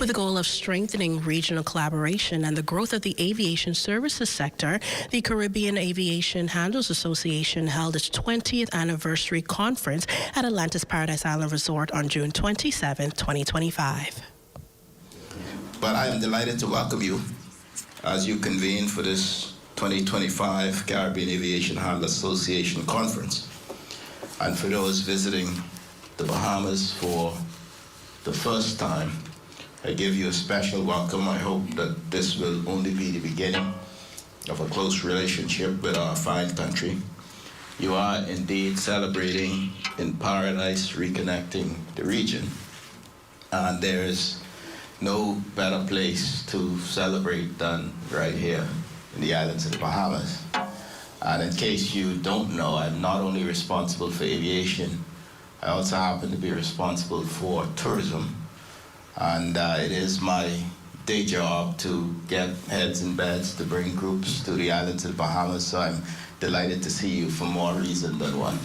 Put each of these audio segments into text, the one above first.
With the goal of strengthening regional collaboration and the growth of the aviation services sector, the Caribbean Aviation Handlers Association held its 20th anniversary conference at Atlantis Paradise Island Resort on June 27, 2025. But I am delighted to welcome you as you convene for this 2025 Caribbean Aviation Handlers Association conference. And for those visiting the Bahamas for the first time, I give you a special welcome. I hope that this will only be the beginning of a close relationship with our fine country. You are indeed celebrating in paradise, reconnecting the region. And there is no better place to celebrate than right here in the islands of the Bahamas. And in case you don't know, I'm not only responsible for aviation, I also happen to be responsible for tourism. And it is my day job to get heads in beds to bring groups to the islands of the Bahamas, so I'm delighted to see you for more reason than one.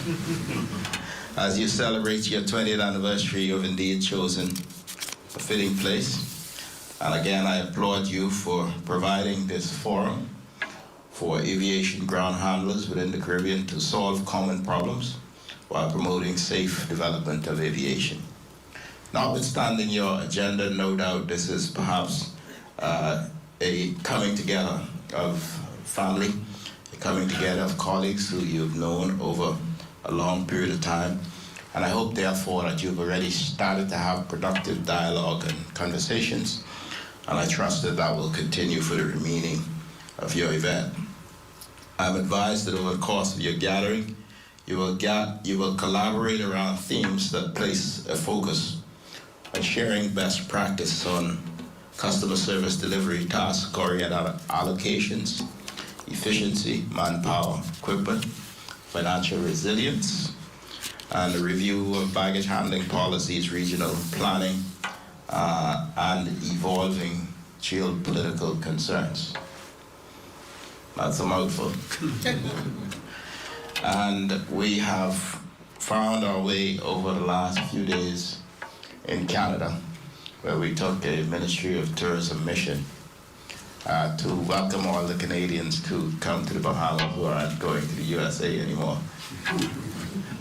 As you celebrate your 20th anniversary, you've indeed chosen a fitting place. And again, I applaud you for providing this forum for aviation ground handlers within the Caribbean to solve common problems while promoting safe development of aviation. Notwithstanding your agenda, no doubt this is perhaps a coming together of family, a coming together of colleagues who you've known over a long period of time. And I hope, therefore, that you've already started to have productive dialogue and conversations. And I trust that that will continue for the remaining of your event. I'm advised that over the course of your gathering, you will collaborate around themes that place a focus on sharing best practice on customer service delivery task oriented allocations, efficiency, manpower, equipment, financial resilience, and a review of baggage handling policies, regional planning, and evolving geopolitical concerns. That's a mouthful. And we have found our way over the last few days in Canada, where we took a Ministry of Tourism mission to welcome all the Canadians to come to the Bahamas who aren't going to the USA anymore.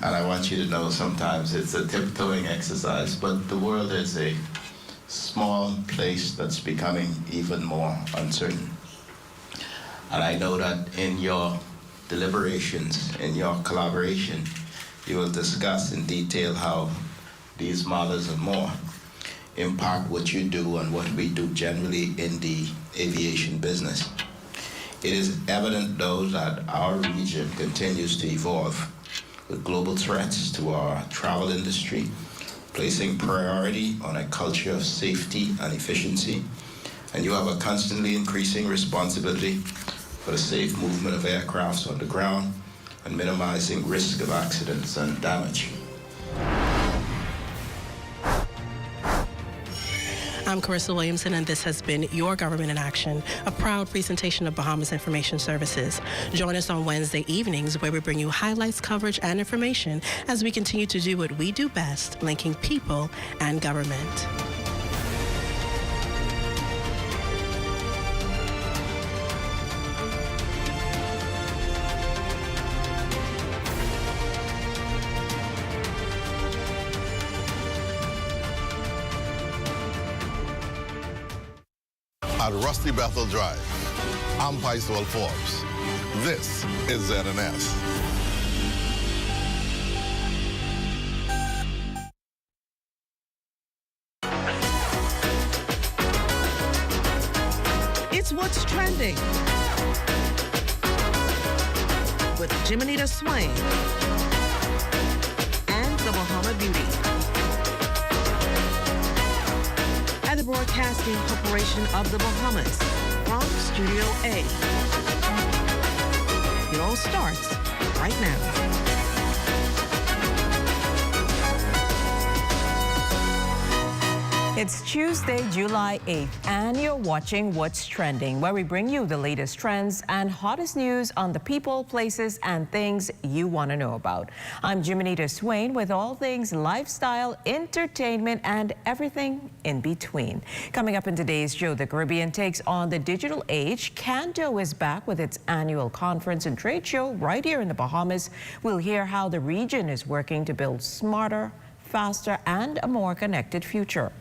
And I want you to know sometimes it's a tiptoeing exercise, but the world is a small place that's becoming even more uncertain. And I know that in your deliberations, in your collaboration, you will discuss in detail how these matters and more impact what you do and what we do generally in the aviation business. It is evident, though, that our region continues to evolve with global threats to our travel industry, placing priority on a culture of safety and efficiency. And you have a constantly increasing responsibility for the safe movement of aircrafts on the ground and minimizing risk of accidents and damage. I'm Carissa Williamson, and this has been Your Government in Action, a proud presentation of Bahamas Information Services. Join us on Wednesday evenings, where we bring you highlights, coverage, and information as we continue to do what we do best, linking people and government. At Rusty Bethel Drive, I'm Paisol Forbes. This is ZNS. It's What's Trending with Jiminita Swain and the Bahama Beauty. At the Broadcasting Corporation of the Bahamas from Studio A. It all starts right now. It's Tuesday, July 8th, and you're watching What's Trending, where we bring you the latest trends and hottest news on the people, places, and things you want to know about. I'm Jiminita Swain with all things lifestyle, entertainment, and everything in between. Coming up in today's show, the Caribbean takes on the digital age. Canto is back with its annual conference and trade show right here in the Bahamas. We'll hear how the region is working to build smarter, faster, and a more connected future.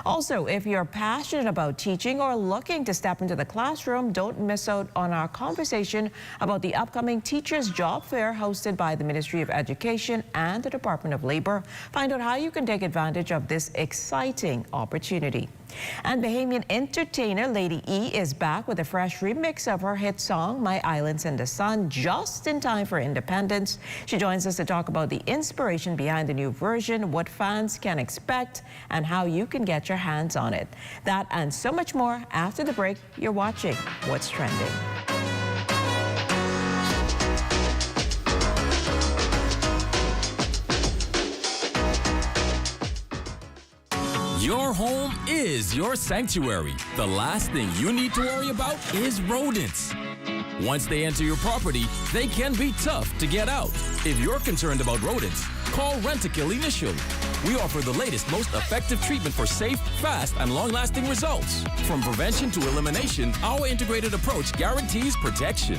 Also, if you're passionate about teaching or looking to step into the classroom, don't miss out on our conversation about the upcoming Teachers Job Fair hosted by the Ministry of Education and the Department of Labor. Find out how you can take advantage of this exciting opportunity. And Bahamian entertainer Lady E is back with a fresh remix of her hit song, My Islands in the Sun, just in time for Independence. She joins us to talk about the inspiration behind the new version, what fans can expect, and how you can get your hands on it. That and so much more after the break. You're watching What's Trending. Your home is your sanctuary. The last thing you need to worry about is rodents. Once they enter your property, they can be tough to get out. If you're concerned about rodents, call Rent-A-Kill initially. We offer the latest, most effective treatment for safe, fast, and long-lasting results. From prevention to elimination, our integrated approach guarantees protection.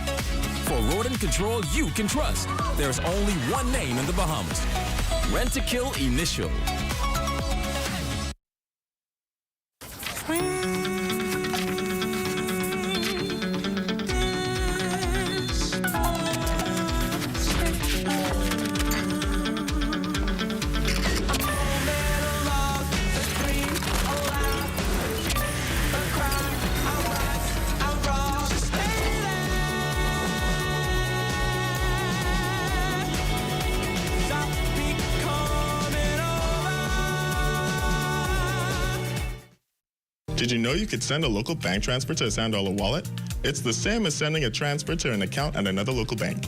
For rodent control you can trust, there's only one name in the Bahamas: Rent-A-Kill Initial. Did you know you could send a local bank transfer to a $1 wallet? It's the same as sending a transfer to an account at another local bank.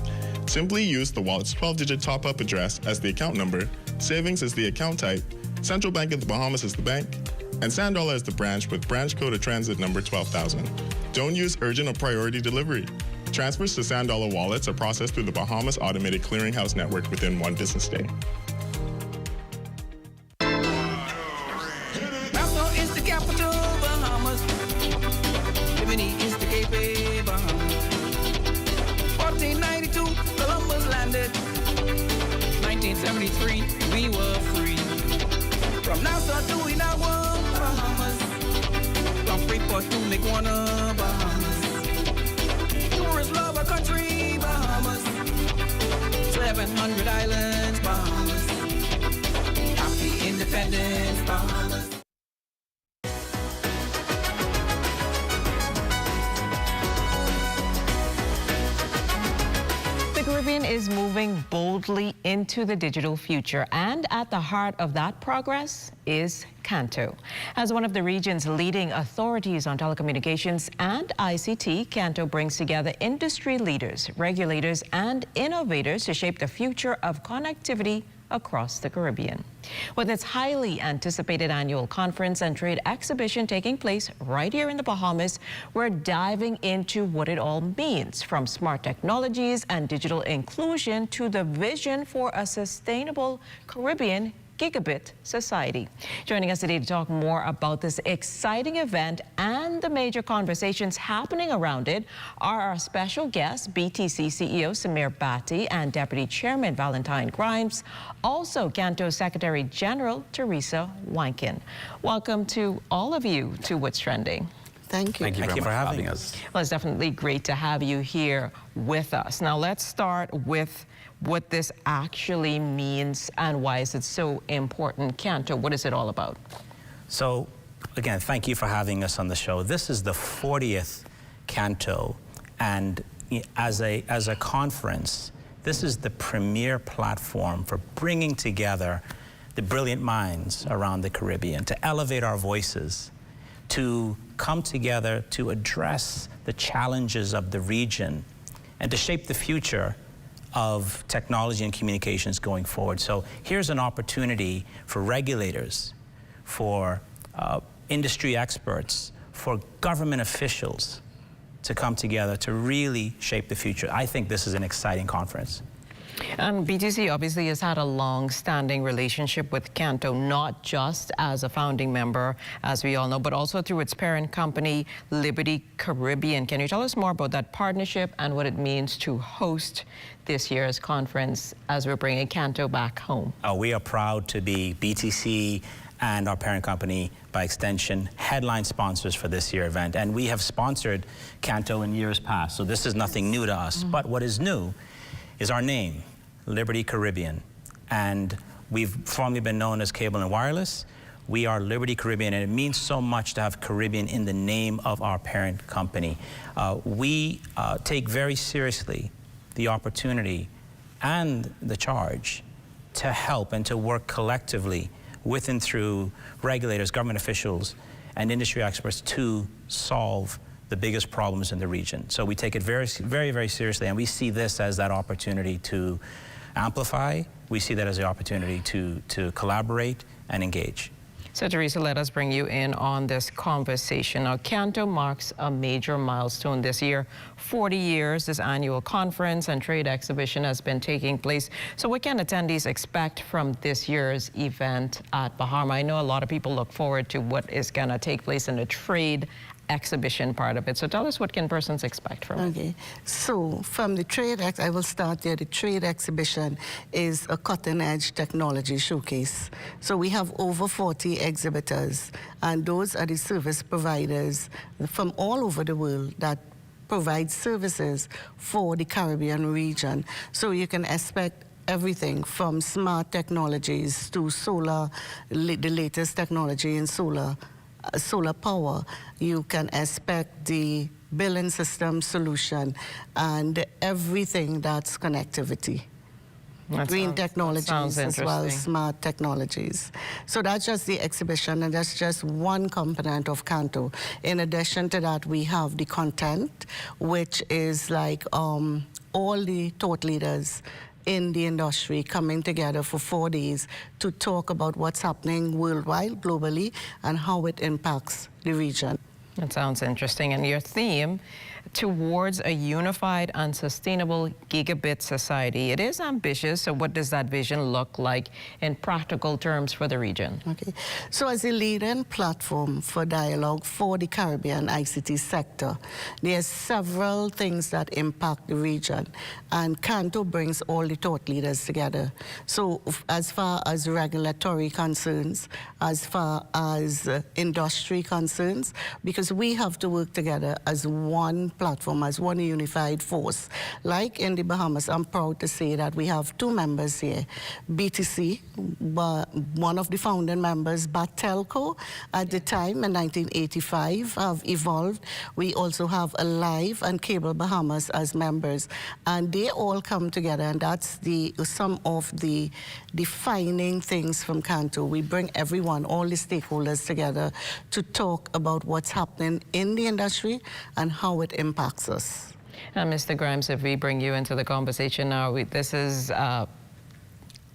Simply use the wallet's 12-digit top-up address as the account number, savings as the account type, Central Bank of the Bahamas as the bank, and $1 as the branch with branch code or transit number 12,000. Don't use urgent or priority delivery. Transfers to $1 wallets are processed through the Bahamas Automated Clearinghouse Network within 1 business day. We were free. From Nassau to Inawa, Bahamas. From Freeport to Miguana, Bahamas. Tourists love our country, Bahamas. 700 islands, Bahamas. Happy independence, Bahamas. The Caribbean is moving boldly into the digital future, and at the heart of that progress is Canto. As one of the region's leading authorities on telecommunications and ICT, Canto brings together industry leaders, regulators, and innovators to shape the future of connectivity across the Caribbean. With its highly anticipated annual conference and trade exhibition taking place right here in the Bahamas, we're diving into what it all means, from smart technologies and digital inclusion to the vision for a sustainable Caribbean gigabit society. Joining us today to talk more about this exciting event and the major conversations happening around it are our special guests, BTC CEO Samir Bhatti and Deputy Chairman Valentine Grimes, also Canto Secretary General Teresa Wankin. Welcome to all of you to What's Trending. Thank you. Thank you for having us. Well, it's definitely great to have you here with us. Now, let's start with what this actually means and why is it so important. Canto, what is it all about? So, again, thank you for having us on the show. This is the 40th Canto, and as a conference, this is the premier platform for bringing together the brilliant minds around the Caribbean to elevate our voices, to come together to address the challenges of the region and to shape the future of technology and communications going forward. So here's an opportunity for regulators, for industry experts, for government officials to come together to really shape the future. I think this is an exciting conference. And BTC obviously has had a long-standing relationship with Canto, not just as a founding member, as we all know, but also through its parent company, Liberty Caribbean. Can you tell us more about that partnership and what it means to host this year's conference as we're bringing Canto back home? We are proud to be BTC and our parent company, by extension, headline sponsors for this year's event. And we have sponsored Canto in years past, so this is nothing new to us. But what is new is our name, Liberty Caribbean. And we've formerly been known as Cable and Wireless. We are Liberty Caribbean, and it means so much to have Caribbean in the name of our parent company. We take very seriously the opportunity and the charge to help and to work collectively with and through regulators, government officials, and industry experts to solve the biggest problems in the region. So we take it very, very, very seriously, and we see this as that opportunity to amplify. We see that as the opportunity to collaborate and engage. So Teresa, let us bring you in on this conversation. Now, Canto marks a major milestone this year. 40 years this annual conference and trade exhibition has been taking place. So what can attendees expect from this year's event at Bahama? I know a lot of people look forward to what is going to take place in the trade exhibition part of it. So tell us, what can persons expect from it? Okay, so from the trade, I will start there. The trade exhibition is a cutting-edge technology showcase. So we have over 40 exhibitors, and those are the service providers from all over the world that provide services for the Caribbean region. So you can expect everything from smart technologies to solar, the latest technology in solar power. You can expect the billing system solution and everything that's connectivity. Green technologies as well as smart technologies. So that's just the exhibition, and that's just one component of Canto. In addition to that, we have the content, which is like all the thought leaders in the industry coming together for 4 days to talk about what's happening worldwide, globally, and how it impacts the region. That sounds interesting. And your theme, towards a unified and sustainable gigabit society. It is ambitious, so what does that vision look like in practical terms for the region? Okay, so as a leading platform for dialogue for the Caribbean ICT sector, there's several things that impact the region, and Canto brings all the thought leaders together. So as far as regulatory concerns, as far as industry concerns, because we have to work together as one platform, as one unified force. Like in the Bahamas, I'm proud to say that we have 2 members here. BTC, one of the founding members, Batelco, at the time in 1985, have evolved. We also have Alive and Cable Bahamas as members, and they all come together, and that's some of the defining things from Canto. We bring everyone, all the stakeholders together to talk about what's happening in the industry and how it impacts us. And Mr. Grimes, if we bring you into the conversation now, this is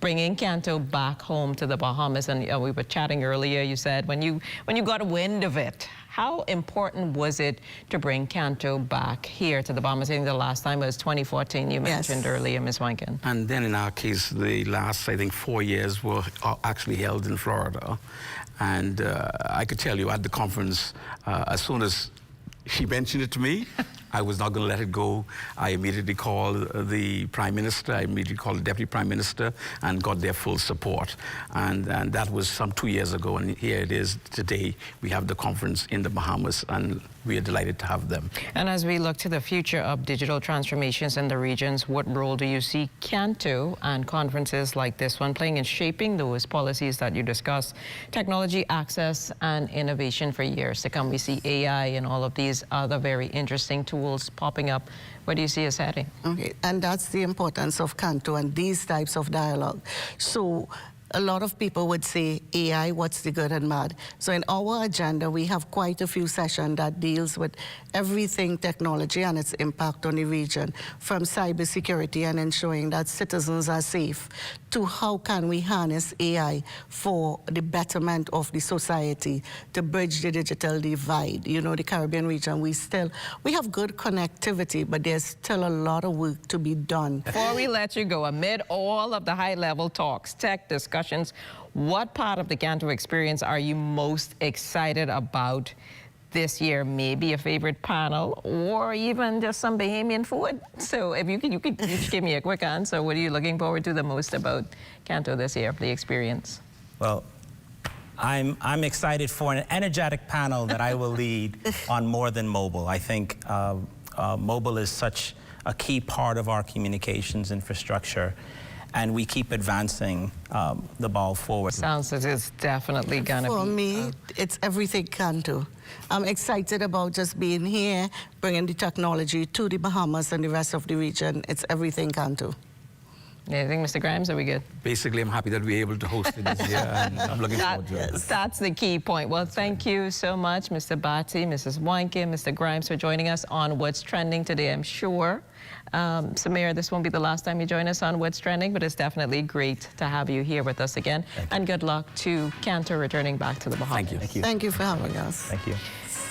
bringing Canto back home to the Bahamas, and we were chatting earlier. You said when you got a wind of it, how important was it to bring Canto back here to the Bahamas? I think the last time was 2014. You mentioned earlier, Ms. Wankin. And then in our case, the last, I think, 4 years were actually held in Florida. And I could tell you at the conference, as soon as she mentioned it to me, I was not going to let it go. I immediately called the Prime Minister, I immediately called the Deputy Prime Minister, and got their full support. And that was some 2 years ago, and here it is today. We have the conference in the Bahamas, and we are delighted to have them. And as we look to the future of digital transformations in the regions, what role do you see Canto and conferences like this one playing in shaping those policies that you discussed, technology access and innovation for years to come? We see AI and all of these other very interesting tools popping up. Where do you see us heading? Okay, and that's the importance of Canto and these types of dialogue. So a lot of people would say, AI, what's the good and bad? So in our agenda, we have quite a few sessions that deals with everything technology and its impact on the region, from cybersecurity and ensuring that citizens are safe, to how can we harness AI for the betterment of the society, to bridge the digital divide. You know, the Caribbean region, we have good connectivity, but there's still a lot of work to be done. Before we let you go, amid all of the high-level talks, tech discussions, what part of the Canto experience are you most excited about this year? Maybe a favorite panel or even just some Bahamian food. So if you could each give me a quick answer. What are you looking forward to the most about Canto this year, the experience? Well, I'm excited for an energetic panel that I will lead on more than mobile. I think mobile is such a key part of our communications infrastructure, and we keep advancing the ball forward. Sounds as it's definitely gonna be. For me, it's everything Canto. I'm excited about just being here, bringing the technology to the Bahamas and the rest of the region. It's everything Canto. Yeah, I think, Mr. Grimes, are we good? Basically, I'm happy that we're able to host it this year, and I'm looking forward to it. That's the key point. Well, thank you so much, Mr. Bhatti, Mrs. Wanke, Mr. Grimes, for joining us on What's Trending today, I'm sure. Samir, this won't be the last time you join us on What's Trending, but it's definitely great to have you here with us again. And good luck to Cantor returning back to the Bahamas. Thank you. Thank you. Thank you for having us. Thank you.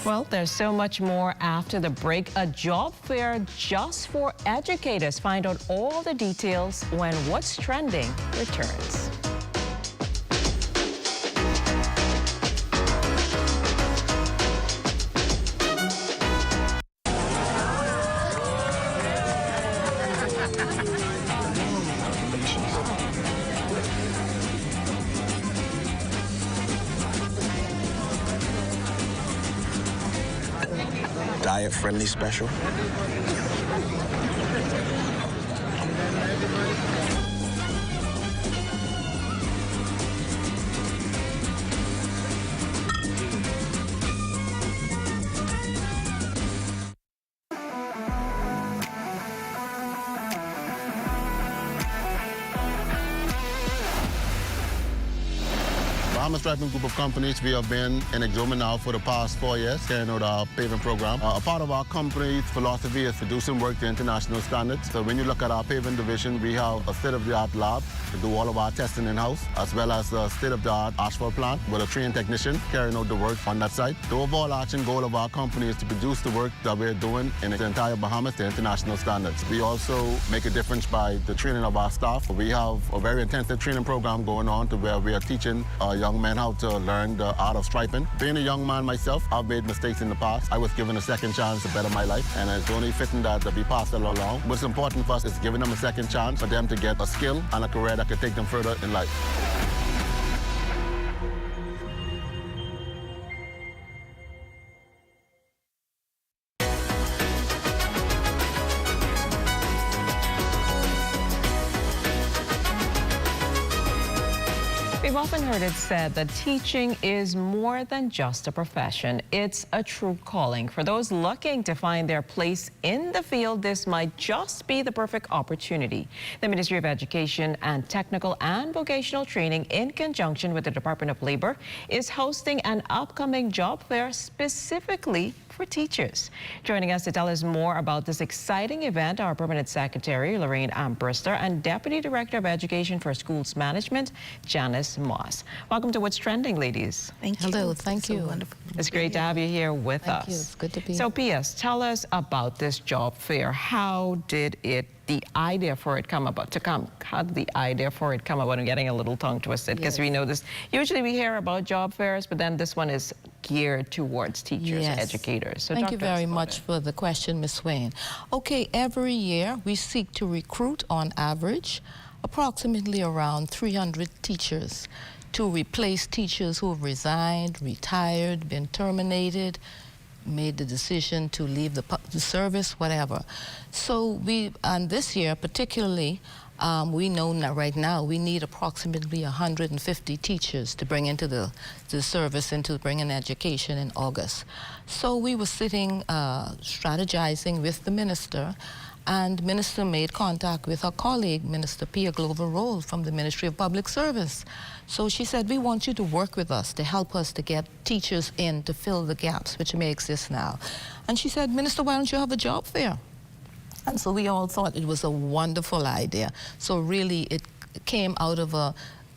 Well, there's so much more after the break. A job fair just for educators. Find out all the details when What's Trending returns. Diet-friendly special. Bahamas Striping Group of Companies, we have been in Exuma now for the past 4 years, carrying out our paving program. A part of our company's philosophy is producing work to international standards. So when you look at our paving division, we have a state-of-the-art lab to do all of our testing in-house, as well as a state-of-the-art asphalt plant with a trained technician carrying out the work on that site. The overall arching goal of our company is to produce the work that we're doing in the entire Bahamas to international standards. We also make a difference by the training of our staff. We have a very intensive training program going on to where we are teaching young men how to learn the art of striping. Being a young man myself, I've made mistakes in the past. I was given a second chance to better my life, and it's only fitting that we pass it along. What's important for us is giving them a second chance for them to get a skill and a career that could take them further in life. We've often heard it said that teaching is more than just a profession. It's a true calling. For those looking to find their place in the field, this might just be the perfect opportunity. The Ministry of Education and Technical and Vocational Training, in conjunction with the Department of Labor, is hosting an upcoming job fair specifically for teachers. Joining us to tell us more about this exciting event, our Permanent Secretary, Lorraine Ambrister, and Deputy Director of Education for Schools Management, Janice Moss. Welcome to What's Trending, ladies. Thank you. Hello, thank you. Wonderful. It's great to have you here with us. Thank you. It's good to be here. So, P.S., tell us about this job fair. How did the idea for it come about? How did the idea for it come about? I'm getting a little tongue twisted because we know this. Usually we hear about job fairs, but then this one is geared towards teachers and educators. So thank you very much for the question, Ms. Swain. Okay, every year we seek to recruit on average approximately around 300 teachers to replace teachers who have resigned, retired, been terminated, made the decision to leave the service, whatever. So and this year particularly, we know that right now we need approximately 150 teachers to bring into the service and to bring in education in August. So we were sitting, strategizing with the minister, and Minister made contact with her colleague, Minister Pia Glover-Roll from the Ministry of Public Service. So she said, we want you to work with us to help us to get teachers in to fill the gaps which may exist now. And she said, Minister, why don't you have a job fair? And so we all thought it was a wonderful idea. So really it came out of a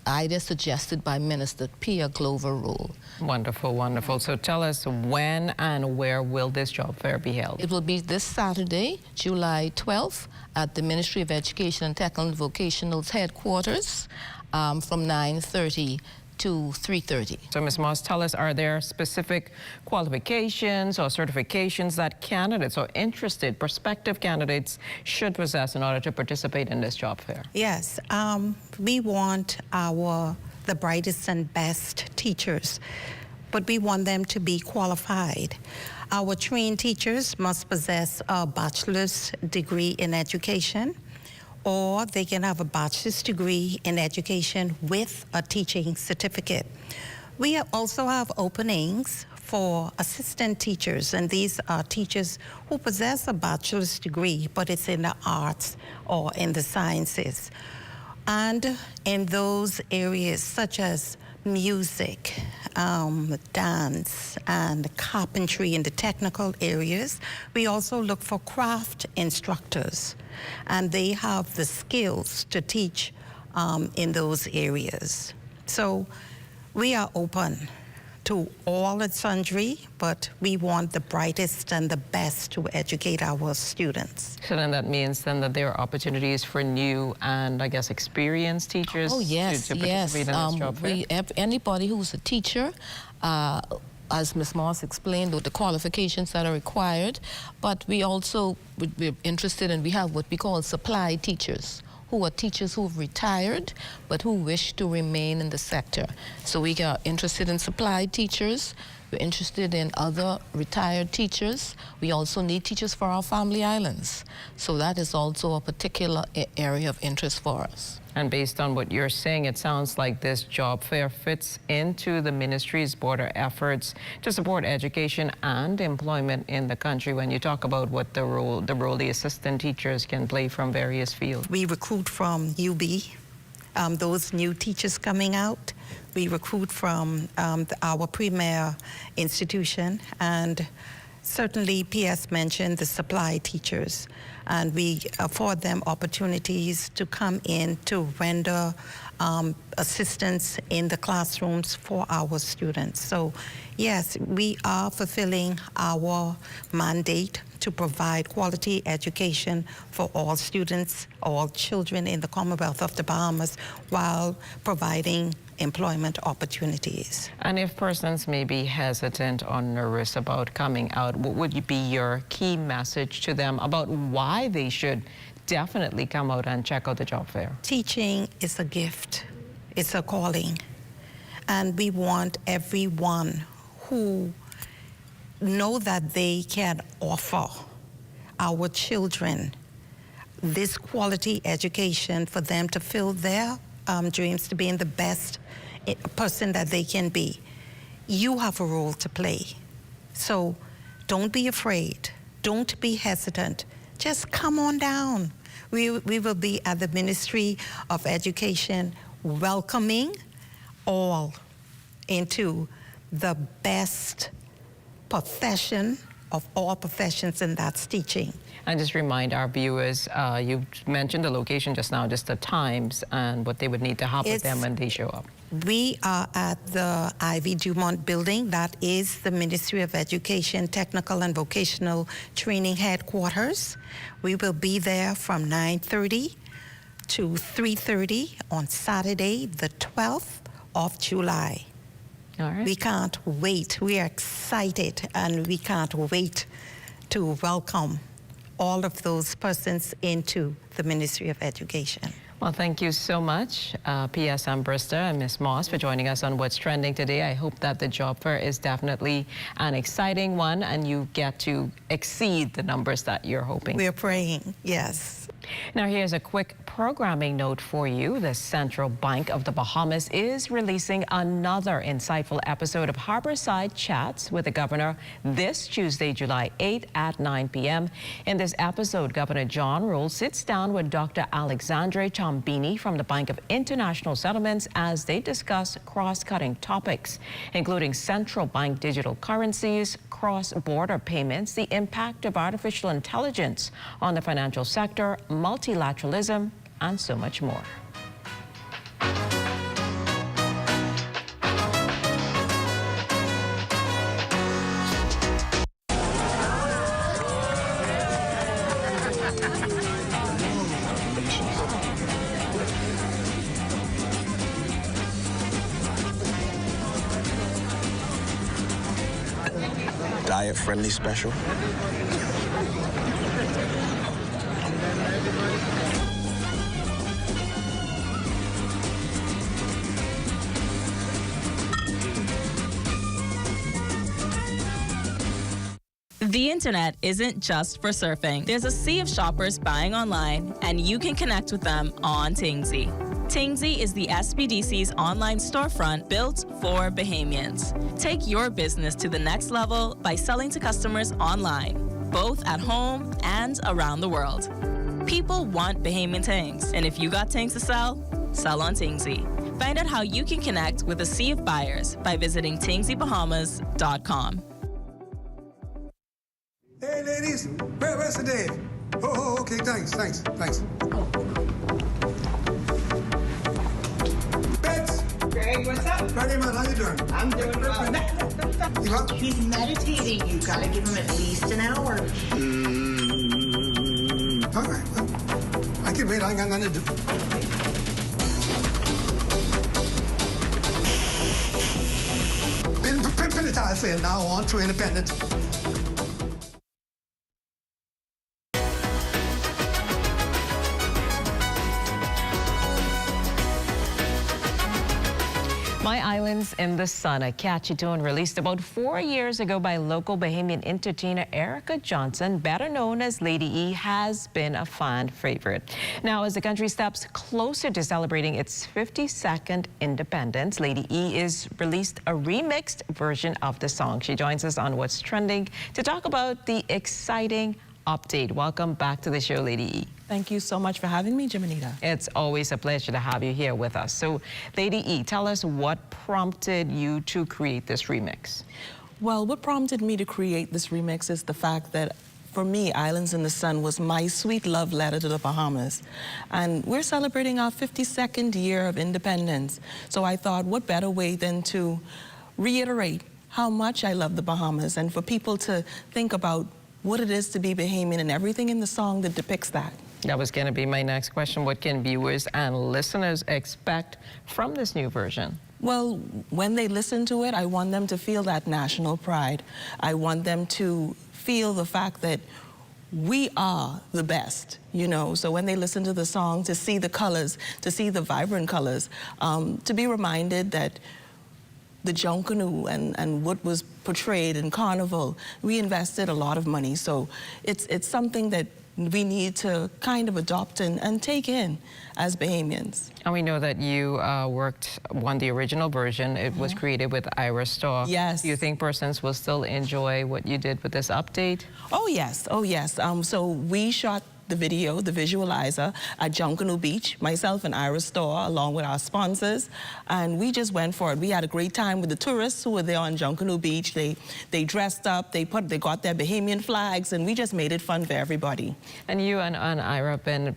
idea suggested by Minister Pia Glover Rule. Wonderful, wonderful. So tell us, when and where will this job fair be held? It will be this Saturday, July 12th, at the Ministry of Education and Technical and Vocational's headquarters from 9:30 to 3:30. So Ms. Moss, tell us, are there specific qualifications or certifications that candidates or interested prospective candidates should possess in order to participate in this job fair? Yes, we want the brightest and best teachers, but we want them to be qualified. Our trained teachers must possess a bachelor's degree in education, or they can have a bachelor's degree in education with a teaching certificate. We also have openings for assistant teachers, and these are teachers who possess a bachelor's degree, but it's in the arts or in the sciences. And in those areas such as music, dance, and carpentry in the technical areas, we also look for craft instructors, and they have the skills to teach in those areas. So we are open to all and sundry, but we want the brightest and the best to educate our students. So then that means then that there are opportunities for new and, I guess, experienced teachers to participate in this job fair? Anybody who's a teacher, as Ms. Moss explained, with the qualifications that are required, but we also we're interested in, we have what we call supply teachers, who are teachers who have retired but who wish to remain in the sector. So we are interested in supply teachers. We're interested in other retired teachers. We also need teachers for our family islands. So that is also a particular area of interest for us. And based on what you're saying, it sounds like this job fair fits into the ministry's broader efforts to support education and employment in the country when you talk about what the role the assistant teachers can play from various fields. We recruit from UB, those new teachers coming out. We recruit from our premier institution, and certainly PS mentioned the supply teachers, and we afford them opportunities to come in to render assistance in the classrooms for our students. So yes, we are fulfilling our mandate to provide quality education for all students, all children in the Commonwealth of the Bahamas, while providing employment opportunities. And if persons may be hesitant or nervous about coming out, what would be your key message to them about why they should definitely come out and check out the job fair? Teaching is a gift. It's a calling. And we want everyone who know that they can offer our children this quality education for them to fill their dreams to being the best person that they can be. You have a role to play. So don't be afraid. Don't be hesitant. Just come on down. We will be at the Ministry of Education welcoming all into the best profession of all professions, and that's teaching. And just remind our viewers, you mentioned the location just now, just the times and what they would need to have with them when they show up. We are at the Ivy Dumont building. That is the Ministry of Education, Technical and Vocational Training headquarters. We will be there from 9:30 to 3:30 on Saturday, the 12th of July. All right. We can't wait. We are excited, and we can't wait to welcome all of those persons into the Ministry of Education. Well, thank you so much, P.S. Ambrister and Ms. Moss, for joining us on What's Trending today. I hope that the job fair is definitely an exciting one, and you get to exceed the numbers that you're hoping. We're praying, yes. Now, here's a quick programming note for you. The Central Bank of the Bahamas is releasing another insightful episode of Harborside Chats with the Governor this Tuesday, July 8th at 9 p.m. In this episode, Governor John Rule sits down with Dr. Alexandre Chambini from the Bank of International Settlements as they discuss cross-cutting topics, including central bank digital currencies, cross-border payments, the impact of artificial intelligence on the financial sector, multilateralism, and so much more. diet-friendly special? The internet isn't just for surfing. There's a sea of shoppers buying online, and you can connect with them on Tingsy. Tingsy is the SBDC's online storefront built for Bahamians. Take your business to the next level by selling to customers online, both at home and around the world. People want Bahamian things, and if you got things to sell, sell on Tingsy. Find out how you can connect with a sea of buyers by visiting tingsybahamas.com. Hey, ladies, where's the Dave? Oh, okay, thanks. Bets. Greg, what's up? Ready, man, how you doing? I'm doing well. He's meditating. You gotta give him at least an hour. All right, well, I can wait. I'm gonna do. Pin it, I say, now on to independence. My Islands in the Sun, a catchy tune released about 4 years ago by local Bahamian entertainer Erica Johnson, better known as Lady E, has been a fan favorite. Now, as the country steps closer to celebrating its 52nd independence, Lady E is released a remixed version of the song. She joins us on What's Trending to talk about the exciting update. Welcome back to the show, Lady E. Thank you so much for having me, Jiminita. It's always a pleasure to have you here with us. So, Lady E, tell us what prompted you to create this remix. Well, what prompted me to create this remix is the fact that, for me, Islands in the Sun was my sweet love letter to the Bahamas. And we're celebrating our 52nd year of independence. So I thought, what better way than to reiterate how much I love the Bahamas and for people to think about what it is to be Bahamian and everything in the song that depicts that. That was going to be my next question. What can viewers and listeners expect from this new version? Well, when they listen to it, I want them to feel that national pride. I want them to feel the fact that we are the best, you know. So when they listen to the song, to see the colors, to see the vibrant colors, to be reminded that the Junkanoo and what was portrayed in Carnival, we invested a lot of money. So it's something that we need to kind of adopt and take in as Bahamians. And we know that you won the original version. It was created with Ira Starr. Yes. Do you think persons will still enjoy what you did with this update? Oh, yes. Oh, yes. So we shot the video, the visualizer, at Junkanoo Beach, myself and Ira Starr, along with our sponsors, and we just went for it. We had a great time with the tourists who were there on Junkanoo Beach. They dressed up, they got their Bahamian flags, and we just made it fun for everybody. And you and Ira have been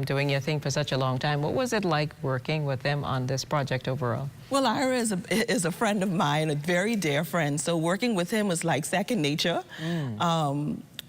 doing your thing for such a long time. What was it like working with them on this project overall? Well, Ira is a friend of mine, a very dear friend, so working with him was like second nature.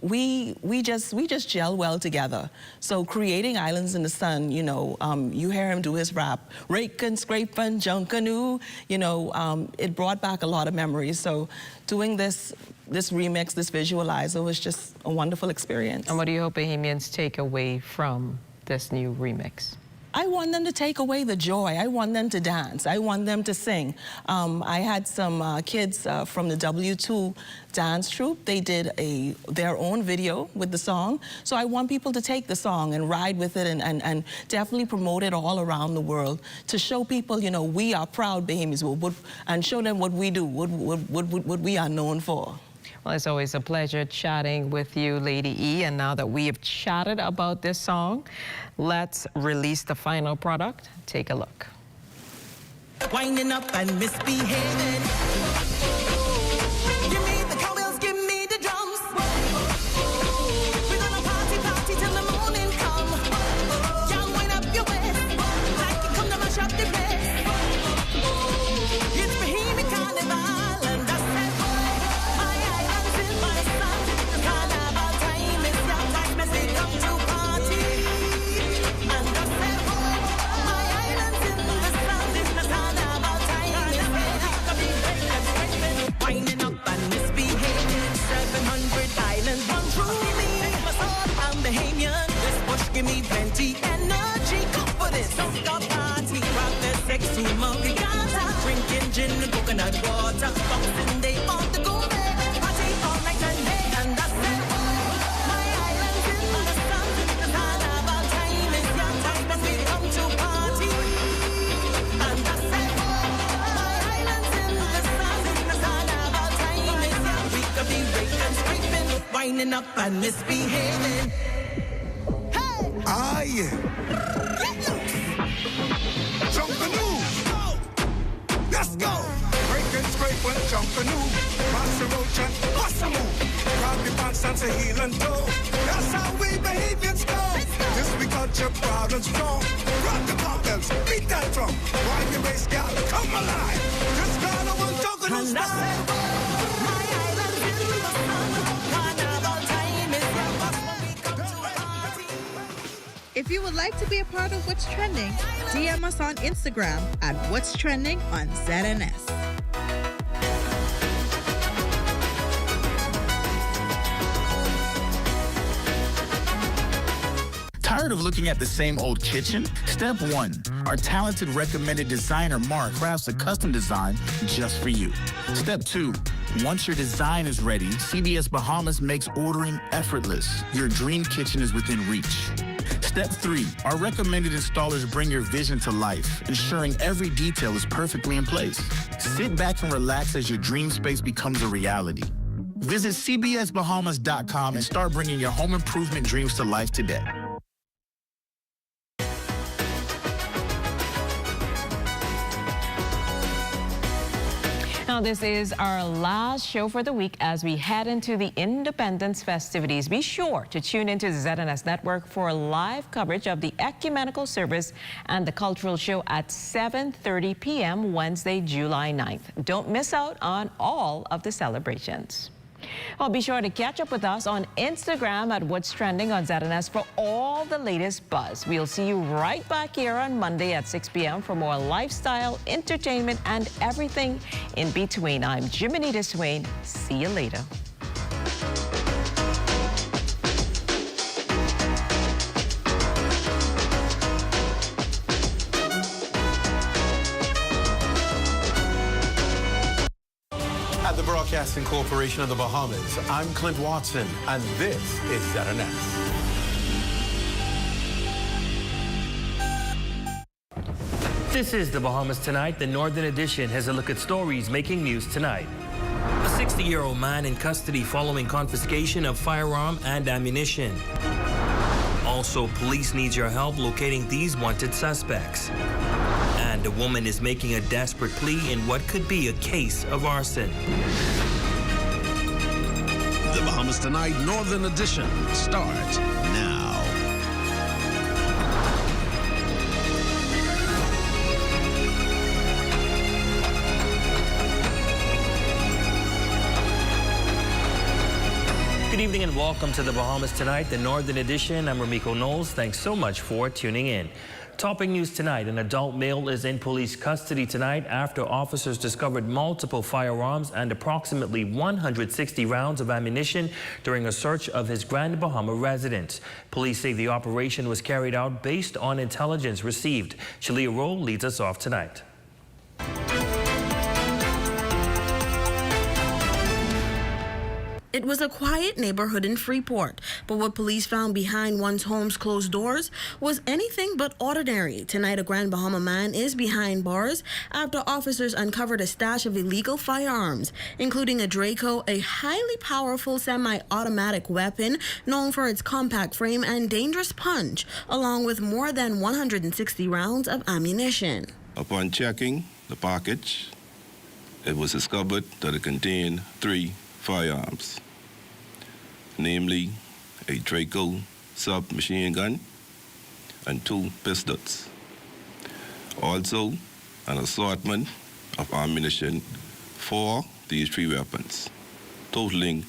We just gel well together. So creating Islands in the Sun, you know, you hear him do his rap, rakin', scrapin', junkanoo, you know, it brought back a lot of memories. So doing this remix, this visualizer was just a wonderful experience. And what do you hope Bahamians take away from this new remix? I want them to take away the joy. I want them to dance. I want them to sing. I had some kids from the W2 dance troupe. They did their own video with the song. So I want people to take the song and ride with it and definitely promote it all around the world to show people, you know, we are proud Bahamians, and show them what we do, what we are known for. Well, it's always a pleasure chatting with you, Lady E. And now that we have chatted about this song, let's release the final product. Take a look. Winding up and misbehaving. Give me the cowbells, give me the drums. We're gonna party till the morning come. Y'all wind up your waist like you come to mash up the place. It's Bahamian Carnival and I said, my islands in my sun. Carnival time is your time as they come to party. And I said, my islands in the sun. Carnival time is here. water. Bouncing day on the go bed. Party all night and day. And I said, my island's in the sun. The carnival time is young. Time when we come to party. And I said, my island's in the sun. The carnival time is young. We could be breaking, scraping, winding up and misbehaving. Ah, yeah. Junkanoo. Let's go. Break and scrape and junkanoo. Master roach and bust a move. Grab your pants and say heel and toe. That's how we behaviors go. This we culture proud and strong. Rock the mountains, beat that drum. While your race gal come alive. This carnival junkanoo style. My island's in the sun. Carnival time is young. When we come to party. If you would like to be a part of What's Trending, DM us on Instagram at What's Trending on ZNS. Tired of looking at the same old kitchen? Step 1. Our talented recommended designer Mark crafts a custom design just for you. Step 2. Once your design is ready, CBS Bahamas makes ordering effortless. Your dream kitchen is within reach. Step 3. Our recommended installers bring your vision to life, ensuring every detail is perfectly in place. Sit back and relax as your dream space becomes a reality. Visit cbsbahamas.com and start bringing your home improvement dreams to life today. Now, this is our last show for the week as we head into the Independence festivities. Be sure to tune into the ZNS Network for live coverage of the Ecumenical Service and the Cultural Show at 7:30 p.m. Wednesday, July 9th. Don't miss out on all of the celebrations. Well, be sure to catch up with us on Instagram at What's Trending on ZNS for all the latest buzz. We'll see you right back here on Monday at 6 p.m. for more lifestyle, entertainment, and everything in between. I'm Jiminita Swain. See you later. At the Broadcasting Corporation of the Bahamas, I'm Clint Watson, and this is ZNS. This is the Bahamas Tonight. The Northern Edition has a look at stories making news tonight. A 60-year-old man in custody following confiscation of firearm and ammunition. Also, police needs your help locating these wanted suspects. And a woman is making a desperate plea in what could be a case of arson. The Bahamas Tonight Northern Edition starts now. Good evening and welcome to the Bahamas Tonight, the Northern Edition. I'm Ramiko Knowles. Thanks so much for tuning in. Topping news tonight, an adult male is in police custody tonight after officers discovered multiple firearms and approximately 160 rounds of ammunition during a search of his Grand Bahama residence. Police say the operation was carried out based on intelligence received. Shalia Rowe leads us off tonight. It was a quiet neighborhood in Freeport, but what police found behind one's home's closed doors was anything but ordinary. Tonight, a Grand Bahama man is behind bars after officers uncovered a stash of illegal firearms, including a Draco, a highly powerful semi-automatic weapon known for its compact frame and dangerous punch, along with more than 160 rounds of ammunition. Upon checking the package, it was discovered that it contained 3 firearms, namely a Draco submachine gun and 2 pistols. Also, an assortment of ammunition for these 3 weapons, totaling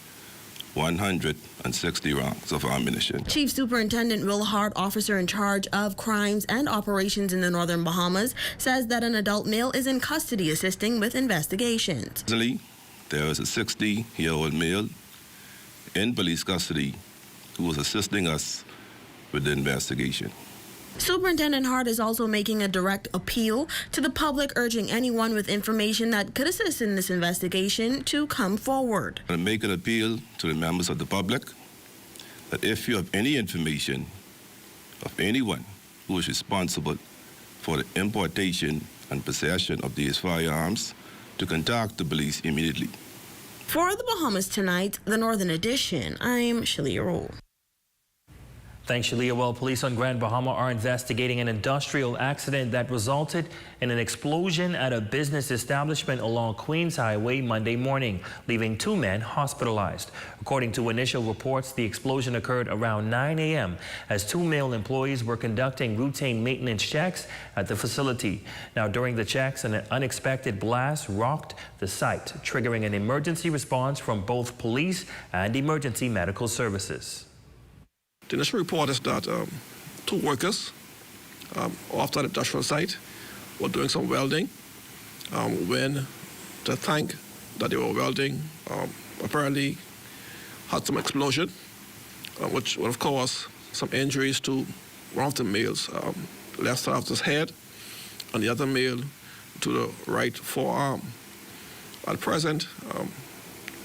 160 rounds of ammunition. Chief Superintendent Will Hart, officer in charge of crimes and operations in the Northern Bahamas, says that an adult male is in custody assisting with investigations. There is a 60-year-old male in police custody who was assisting us with the investigation. Superintendent Hart is also making a direct appeal to the public, urging anyone with information that could assist in this investigation to come forward. I make an appeal to the members of the public that if you have any information of anyone who is responsible for the importation and possession of these firearms, to contact the police immediately. For the Bahamas Tonight, the Northern Edition, I'm Shalia Rowe. Thanks, Shalia. Well, police on Grand Bahama are investigating an industrial accident that resulted in an explosion at a business establishment along Queens Highway Monday morning, leaving 2 men hospitalized. According to initial reports, the explosion occurred around 9 a.m. as 2 male employees were conducting routine maintenance checks at the facility. Now, during the checks, an unexpected blast rocked the site, triggering an emergency response from both police and emergency medical services. The initial report is that 2 workers off that industrial site were doing some welding when the tank that they were welding apparently had some explosion, which would have caused some injuries to one of the males, left side of his head, and the other male to the right forearm. At present,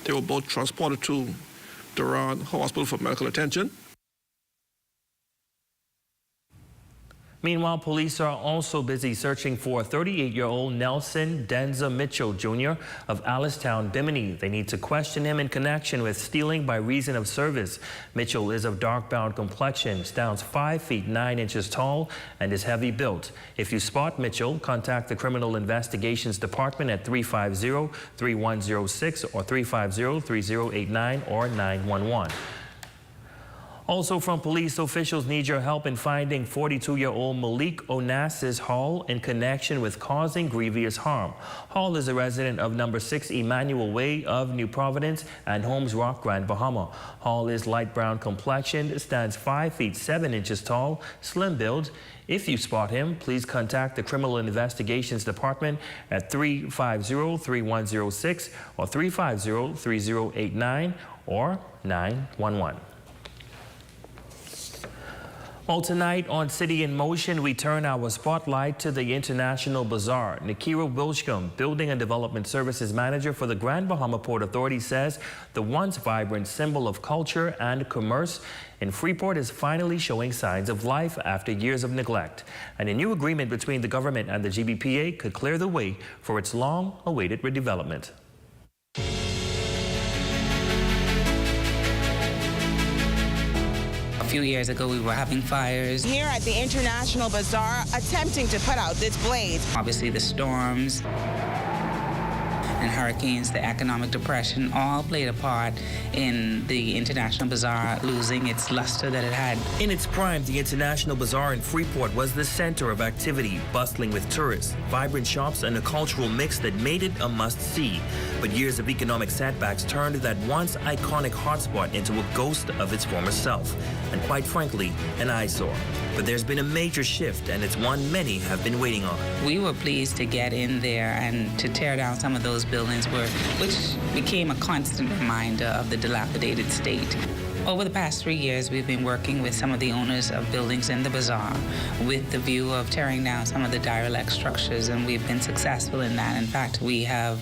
they were both transported to Durand Hospital for medical attention. Meanwhile, police are also busy searching for 38-year-old Nelson Denza Mitchell Jr. of Allistown, Bimini. They need to question him in connection with stealing by reason of service. Mitchell is of dark-brown complexion, stands 5 feet 9 inches tall, and is heavy built. If you spot Mitchell, contact the Criminal Investigations Department at 350-3106 or 350-3089 or 911. Also from police, officials need your help in finding 42-year-old Malik Onassis Hall in connection with causing grievous harm. Hall is a resident of number 6 Emmanuel Way of New Providence and Holmes Rock, Grand Bahama. Hall is light brown complexioned, stands 5 feet 7 inches tall, slim build. If you spot him, please contact the Criminal Investigations Department at 350-3106 or 350-3089 or 911. Well, tonight on City in Motion, we turn our spotlight to the International Bazaar. Nikira Wilshcombe, Building and Development Services Manager for the Grand Bahama Port Authority, says the once vibrant symbol of culture and commerce in Freeport is finally showing signs of life after years of neglect. And a new agreement between the government and the GBPA could clear the way for its long-awaited redevelopment. A few years ago, we were having fires. Here at the International Bazaar, attempting to put out this blaze. Obviously, the storms and hurricanes, the economic depression, all played a part in the International Bazaar losing its luster that it had. In its prime, the International Bazaar in Freeport was the center of activity, bustling with tourists, vibrant shops, and a cultural mix that made it a must-see. But years of economic setbacks turned that once iconic hotspot into a ghost of its former self, and quite frankly, an eyesore. But there's been a major shift, and it's one many have been waiting on. We were pleased to get in there and to tear down some of those buildings, which became a constant reminder of the dilapidated state. Over the past 3 years, we've been working with some of the owners of buildings in the bazaar with the view of tearing down some of the derelict structures, and we've been successful in that. In fact, we have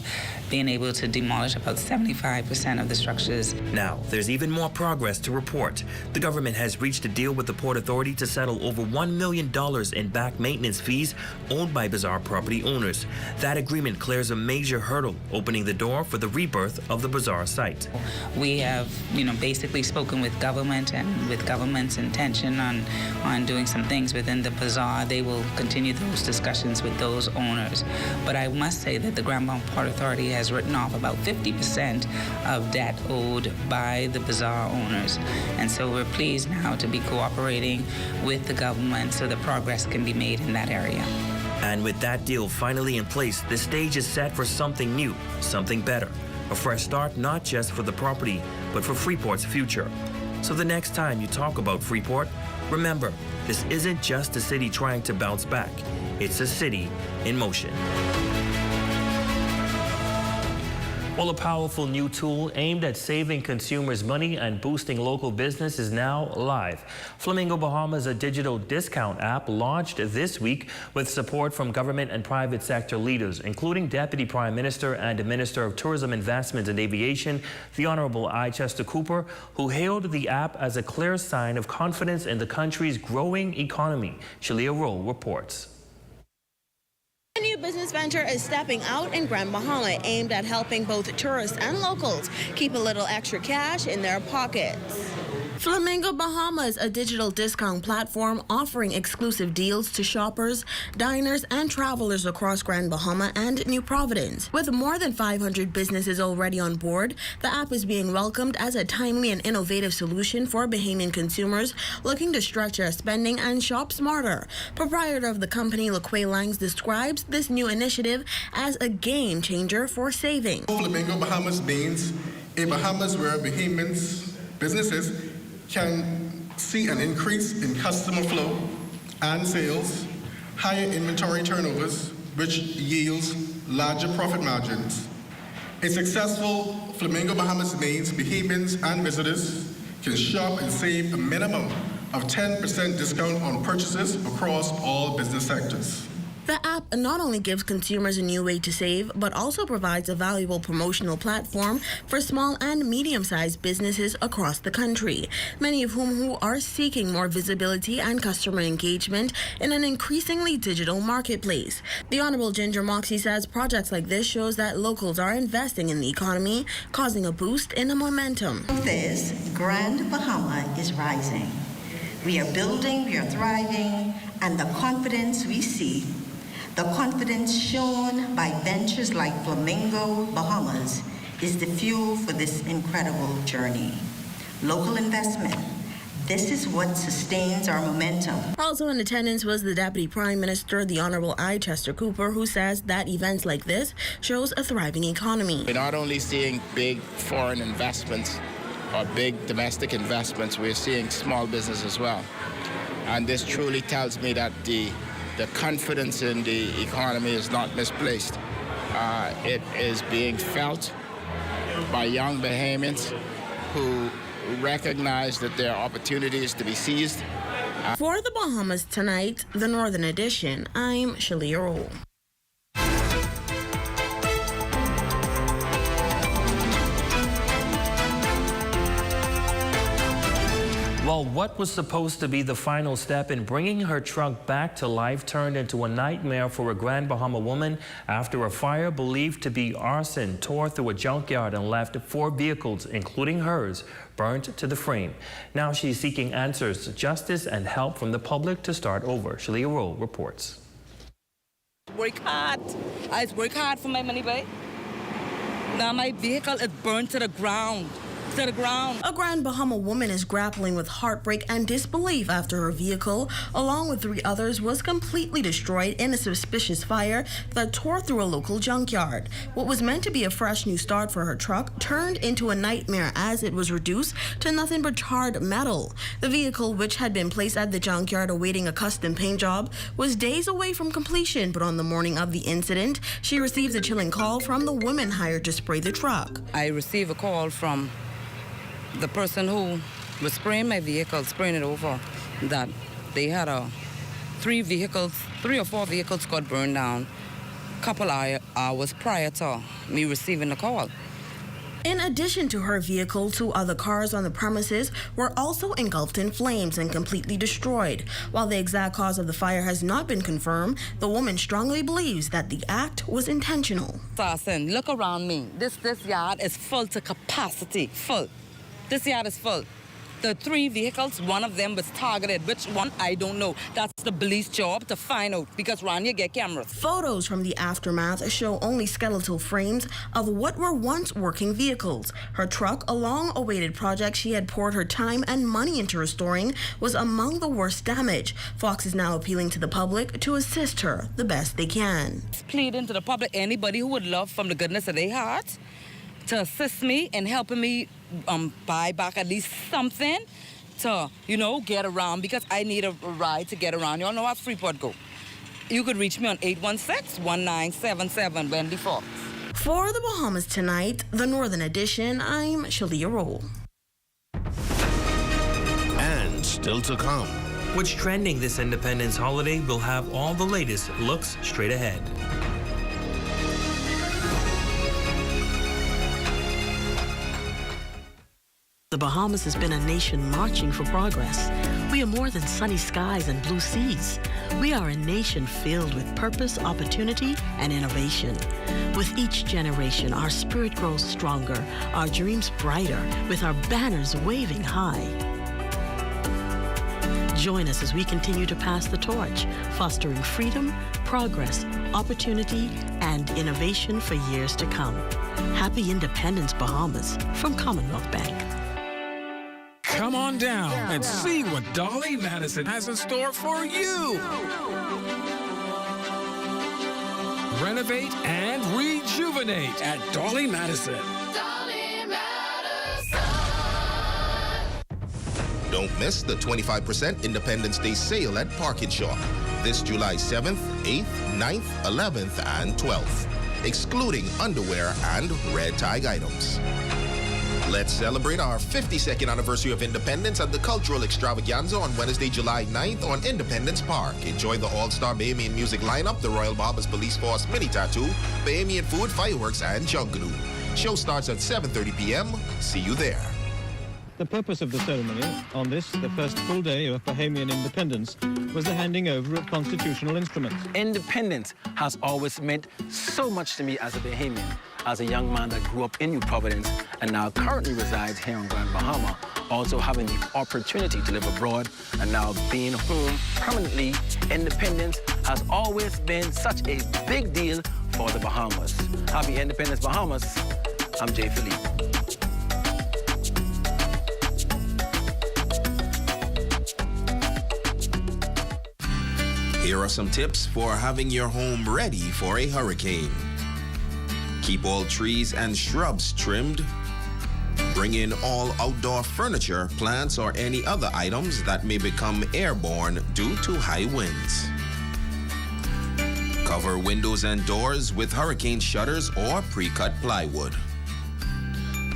been able to demolish about 75% of the structures. Now, there's even more progress to report. The government has reached a deal with the Port Authority to settle over $1 million in back maintenance fees owed by bazaar property owners. That agreement clears a major hurdle, opening the door for the rebirth of the bazaar site. We have, basically spoken with government and with government's intention on doing some things within the bazaar. They will continue those discussions with those owners. But I must say that the Grand Bahama Port Authority has written off about 50% of debt owed by the bazaar owners. And so we're pleased now to be cooperating with the government so that progress can be made in that area. And with that deal finally in place, the stage is set for something new, something better. A fresh start not just for the property, but for Freeport's future. So the next time you talk about Freeport, remember, this isn't just a city trying to bounce back. It's a city in motion. Well, a powerful new tool aimed at saving consumers money and boosting local business is now live. Flamingo Bahamas, a digital discount app, launched this week with support from government and private sector leaders, including Deputy Prime Minister and Minister of Tourism, Investment and Aviation, the Honorable I. Chester Cooper, who hailed the app as a clear sign of confidence in the country's growing economy. Shalia Roll reports. A new business venture is stepping out in Grand Bahama, aimed at helping both tourists and locals keep a little extra cash in their pockets. Flamingo Bahamas, a digital discount platform offering exclusive deals to shoppers, diners, and travelers across Grand Bahama and New Providence. With more than 500 businesses already on board, the app is being welcomed as a timely and innovative solution for Bahamian consumers looking to stretch their spending and shop smarter. Proprietor of the company, LaQuay Langs, describes this new initiative as a game changer for saving. Flamingo Bahamas means a Bahamas where Bahamians businesses can see an increase in customer flow and sales, higher inventory turnovers, which yields larger profit margins. A successful Flamingo Bahamas means Bahamians and visitors can shop and save a minimum of 10% discount on purchases across all business sectors. The app not only gives consumers a new way to save, but also provides a valuable promotional platform for small and medium-sized businesses across the country, many of whom are seeking more visibility and customer engagement in an increasingly digital marketplace. The Honorable Ginger Moxie says projects like this shows that locals are investing in the economy, causing a boost in the momentum. This Grand Bahama is rising. We are building, we are thriving, and the confidence we see, the confidence shown by ventures like Flamingo Bahamas, is the fuel for this incredible journey. Local investment. This is what sustains our momentum. Also in attendance was the Deputy Prime Minister, the Honorable I. Chester Cooper, who says that events like this shows a thriving economy. We're not only seeing big foreign investments or big domestic investments, we're seeing small business as well. And this truly tells me that the confidence in the economy is not misplaced. It is being felt by young Bahamians who recognize that there are opportunities to be seized. For the Bahamas Tonight, the Northern Edition, I'm Shalia Roll. Well, what was supposed to be the final step in bringing her truck back to life turned into a nightmare for a Grand Bahama woman after a fire believed to be arson tore through a junkyard and left 4 vehicles, including hers, burnt to the frame. Now she's seeking answers, justice, and help from the public to start over. Shalia Roll reports. Work hard. I work hard for my money, babe. Now my vehicle is burned to the ground. To the ground. A Grand Bahama woman is grappling with heartbreak and disbelief after her vehicle, along with 3 others, was completely destroyed in a suspicious fire that tore through a local junkyard. What was meant to be a fresh new start for her truck turned into a nightmare as it was reduced to nothing but charred metal. The vehicle, which had been placed at the junkyard awaiting a custom paint job, was days away from completion, but on the morning of the incident, she received a chilling call from the woman hired to spray the truck. I received a call from the person who was spraying my vehicle, spraying it over, that they had 3 or 4 vehicles got burned down a couple hours prior to me receiving the call. In addition to her vehicle, 2 other cars on the premises were also engulfed in flames and completely destroyed. While the exact cause of the fire has not been confirmed, the woman strongly believes that the act was intentional. Listen, look around me. This yard is full to capacity, full. This yard is full. The 3 vehicles, one of them was targeted. Which one, I don't know. That's the police job to find out, because around you get cameras. Photos from the aftermath show only skeletal frames of what were once working vehicles. Her truck, a long-awaited project she had poured her time and money into restoring, was among the worst damage. Fox is now appealing to the public to assist her the best they can. Pleading to the public, anybody who would love from the goodness of their heart to assist me in helping me buy back at least something to, get around, because I need a ride to get around. You all know how Freeport go. You could reach me on 816-1977 Wendy Fox. For the Bahamas Tonight, the Northern Edition, I'm Shalia Roll. And still to come. What's trending this Independence holiday? We'll have all the latest looks straight ahead. The Bahamas has been a nation marching for progress. We are more than sunny skies and blue seas. We are a nation filled with purpose, opportunity, and innovation. With each generation, our spirit grows stronger, our dreams brighter, with our banners waving high. Join us as we continue to pass the torch, fostering freedom, progress, opportunity, and innovation for years to come. Happy Independence, Bahamas, from Commonwealth Bank. Come on down and see what Dolly Madison has in store for you. Renovate and rejuvenate at Dolly Madison. Don't miss the 25% Independence Day sale at Park & Shop this July 7th, 8th, 9th, 11th, and 12th, excluding underwear and red tag items. Let's celebrate our 52nd anniversary of independence at the Cultural Extravaganza on Wednesday, July 9th on Independence Park. Enjoy the all-star Bahamian music lineup, the Royal Bahamas Police Force mini tattoo, Bahamian food, fireworks, and junkanoo. Show starts at 7:30 p.m. See you there. The purpose of the ceremony on this, the first full day of Bahamian independence, was the handing over of constitutional instruments. Independence has always meant so much to me as a Bahamian, as a young man that grew up in New Providence and now currently resides here in Grand Bahama, also having the opportunity to live abroad and now being home permanently. Independence has always been such a big deal for the Bahamas. Happy Independence, Bahamas. I'm Jay Philippe. Here are some tips for having your home ready for a hurricane. Keep all trees and shrubs trimmed. Bring in all outdoor furniture, plants, or any other items that may become airborne due to high winds. Cover windows and doors with hurricane shutters or pre-cut plywood.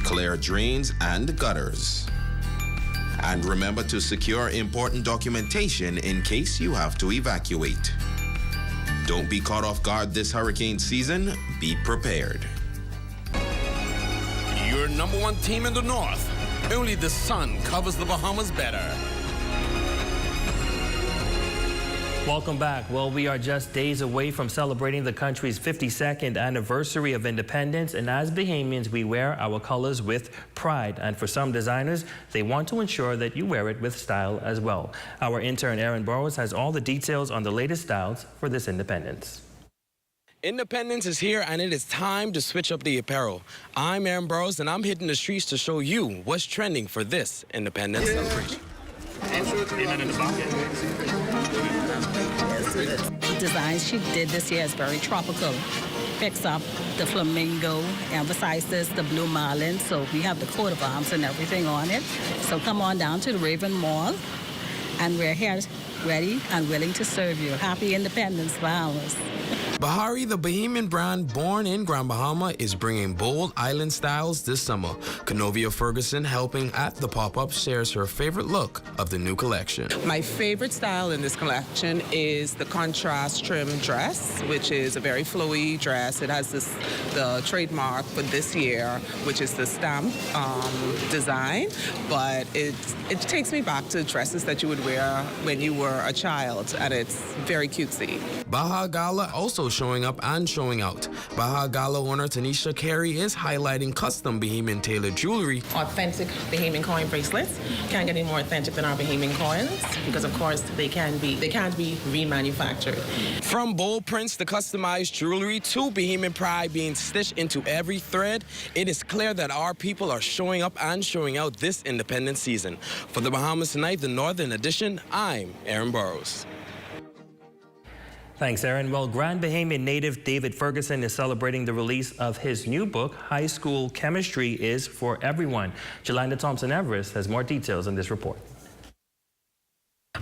Clear drains and gutters. And remember to secure important documentation in case you have to evacuate. Don't be caught off guard this hurricane season. Be prepared. Your #1 team in the North. Only the sun covers the Bahamas better. Welcome back. Well, we are just days away from celebrating the country's 52nd anniversary of independence, and as Bahamians, we wear our colors with pride. And for some designers, they want to ensure that you wear it with style as well. Our intern, Aaron Burrows, has all the details on the latest styles for this independence. Independence is here, and it is time to switch up the apparel. I'm Aaron Burrows, and I'm hitting the streets to show you what's trending for this independence celebration. The design she did this year is very tropical. Picks up the flamingo, emphasizes the blue marlin, so we have the coat of arms and everything on it. So come on down to the Raven Mall, and we're here ready and willing to serve you. Happy Independence, Bahamas. Bahari, the Bahamian brand born in Grand Bahama, is bringing bold island styles this summer. Canovia Ferguson, helping at the pop-up, shares her favorite look of the new collection. My favorite style in this collection is the contrast trim dress, which is a very flowy dress. It has the trademark for this year, which is the stamp design, but it takes me back to dresses that you would wear when you were a child, and it's very cutesy. Baja Gala also showing up and showing out. Baja Gala owner Tanisha Carey is highlighting custom Bahamian tailored jewelry. Authentic Bahamian coin bracelets. Can't get any more authentic than our Bahamian coins, because of course they can't be remanufactured. From bold prints to customized jewelry to Bahamian pride being stitched into every thread, it is clear that our people are showing up and showing out this independence season. For the Bahamas Tonight, the Northern Edition, I'm Aaron Burrows. Thanks, Aaron. Well, Grand Bahamian native David Ferguson is celebrating the release of his new book, High School Chemistry is for Everyone. Jelanda Thompson-Everest has more details in this report.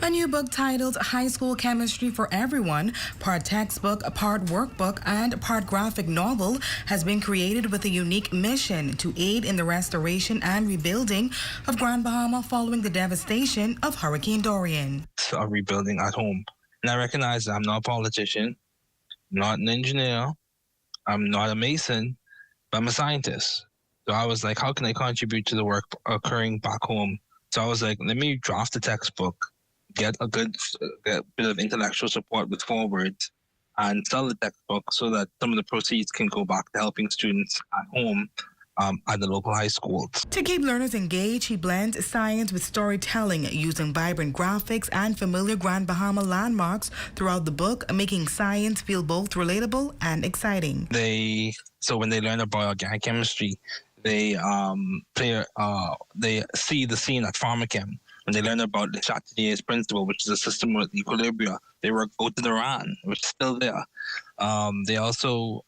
A new book titled High School Chemistry for Everyone, part textbook, part workbook, and part graphic novel, has been created with a unique mission to aid in the restoration and rebuilding of Grand Bahama following the devastation of Hurricane Dorian. Of rebuilding at home. And I recognize that I'm not a politician, not an engineer, I'm not a mason, but I'm a scientist. So I was like, how can I contribute to the work occurring back home? So I was like, let me draft the textbook, get a good bit of intellectual support with forewords, and sell the textbook so that some of the proceeds can go back to helping students at home at the local high schools. To keep learners engaged, he blends science with storytelling, using vibrant graphics and familiar Grand Bahama landmarks throughout the book, making science feel both relatable and exciting. So when they learn about organic chemistry, they see the scene at Pharmachem. When they learn about the Chatelier's principle, which is a system with equilibria, they go to the RAN, which is still there. They also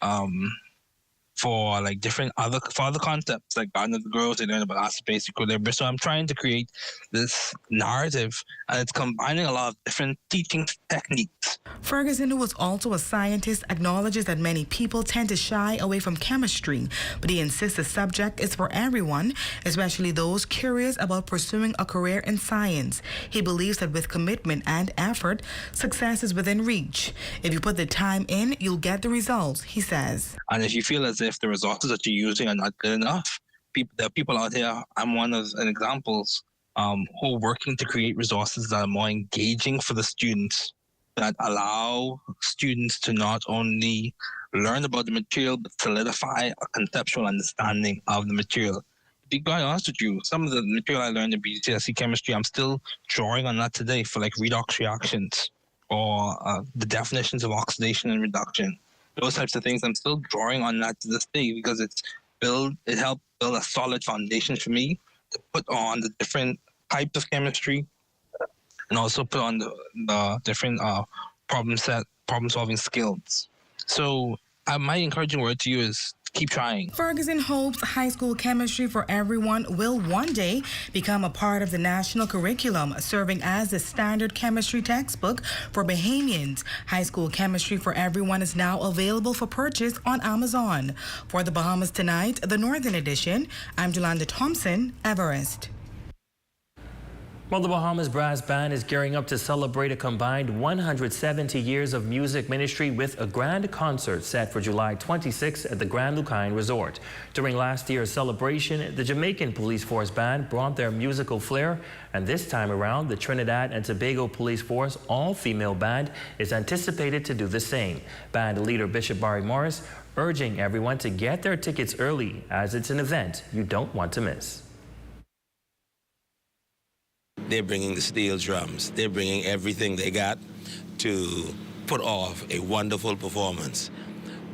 for like different other concepts like Garden of the Girls, they learn about acid-base equilibrium. So I'm trying to create this narrative, and it's combining a lot of different teaching techniques. Ferguson, who was also a scientist, acknowledges that many people tend to shy away from chemistry, but he insists the subject is for everyone, especially those curious about pursuing a career in science. He believes that with commitment and effort, success is within reach. If you put the time in, you'll get the results, he says. And if you feel as if the resources that you're using are not good enough, there are people out here, I'm one of the examples, who are working to create resources that are more engaging for the students, that allow students to not only learn about the material, but solidify a conceptual understanding of the material. To be quite honest with you, some of the material I learned in BCSC chemistry, I'm still drawing on that today for like redox reactions or the definitions of oxidation and reduction. Those types of things, I'm still drawing on that to this day because it helped build a solid foundation for me to put on the different types of chemistry and also put on the different problem-solving skills. So my encouraging word to you is keep trying. Ferguson hopes High School Chemistry for Everyone will one day become a part of the national curriculum, serving as the standard chemistry textbook for Bahamians. High School Chemistry for Everyone is now available for purchase on Amazon. For the Bahamas Tonight, the Northern Edition, I'm Jolanda Thompson, Everest. Well, the Bahamas Brass Band is gearing up to celebrate a combined 170 years of music ministry with a grand concert set for July 26th at the Grand Lucayne Resort. During last year's celebration, the Jamaican Police Force Band brought their musical flair, and this time around, the Trinidad and Tobago Police Force all-female band is anticipated to do the same. Band leader Bishop Barry Morris urging everyone to get their tickets early, as it's an event you don't want to miss. They're bringing the steel drums. They're bringing everything they got to put off a wonderful performance.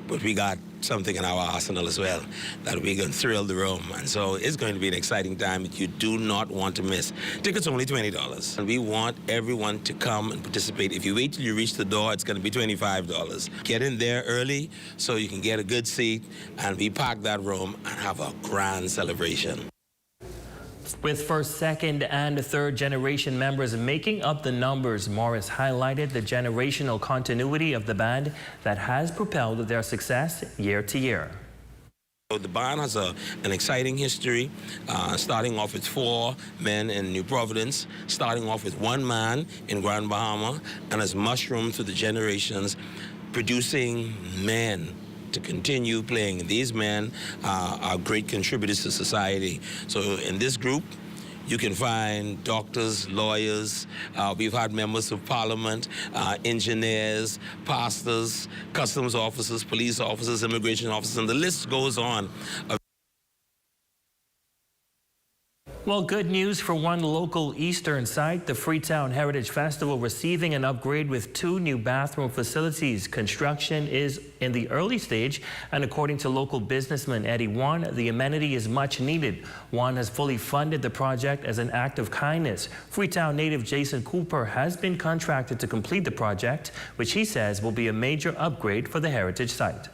But we got something in our arsenal as well that we're going to thrill the room. And so it's going to be an exciting time that you do not want to miss. Tickets are only $20. And we want everyone to come and participate. If you wait till you reach the door, it's going to be $25. Get in there early so you can get a good seat, and we pack that room and have a grand celebration. With first, second, and third generation members making up the numbers, Morris highlighted the generational continuity of the band that has propelled their success year to year. The band has an exciting history, starting off with 4 men in New Providence, starting off with 1 man in Grand Bahama, and has mushroomed through the generations, producing men to continue playing. These men are great contributors to society. So in this group, you can find doctors, lawyers, we've had members of parliament, engineers, pastors, customs officers, police officers, immigration officers, and the list goes on. Well, good news for one local eastern site, the Freetown Heritage Festival receiving an upgrade with 2 new bathroom facilities. Construction is in the early stage, and according to local businessman Eddie Wan, the amenity is much needed. Wan has fully funded the project as an act of kindness. Freetown native Jason Cooper has been contracted to complete the project, which he says will be a major upgrade for the heritage site.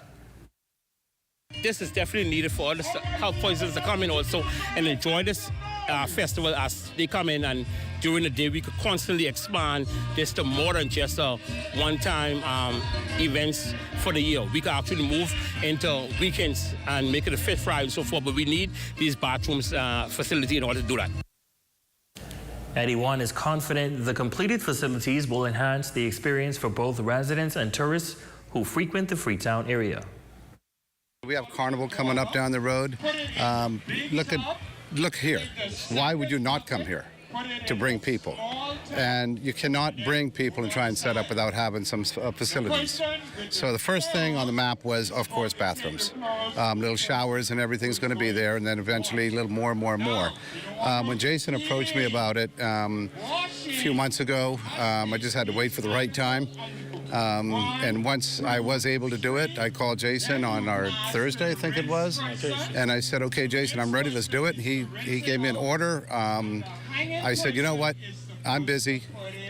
This is definitely needed for all the health poisons to come in also and enjoy this festival as they come in, and during the day we could constantly expand this to more than just a one-time events for the year. We could actually move into weekends and make it a Fifth Friday and so forth, but we need these bathrooms facility in order to do that. Eddie Wan is confident the completed facilities will enhance the experience for both residents and tourists who frequent the Freetown area. We have Carnival coming up down the road. Look here. Why would you not come here? To bring people. And you cannot bring people and try and set up without having some facilities. So the first thing on the map was, of course, bathrooms. Little showers and everything's going to be there, and then eventually a little more and more and more. When Jason approached me about it a few months ago, I just had to wait for the right time. And once I was able to do it, I called Jason on our Thursday, I think it was, and I said, okay, Jason, I'm ready, let's do it. He gave me an order. I said, you know what, I'm busy,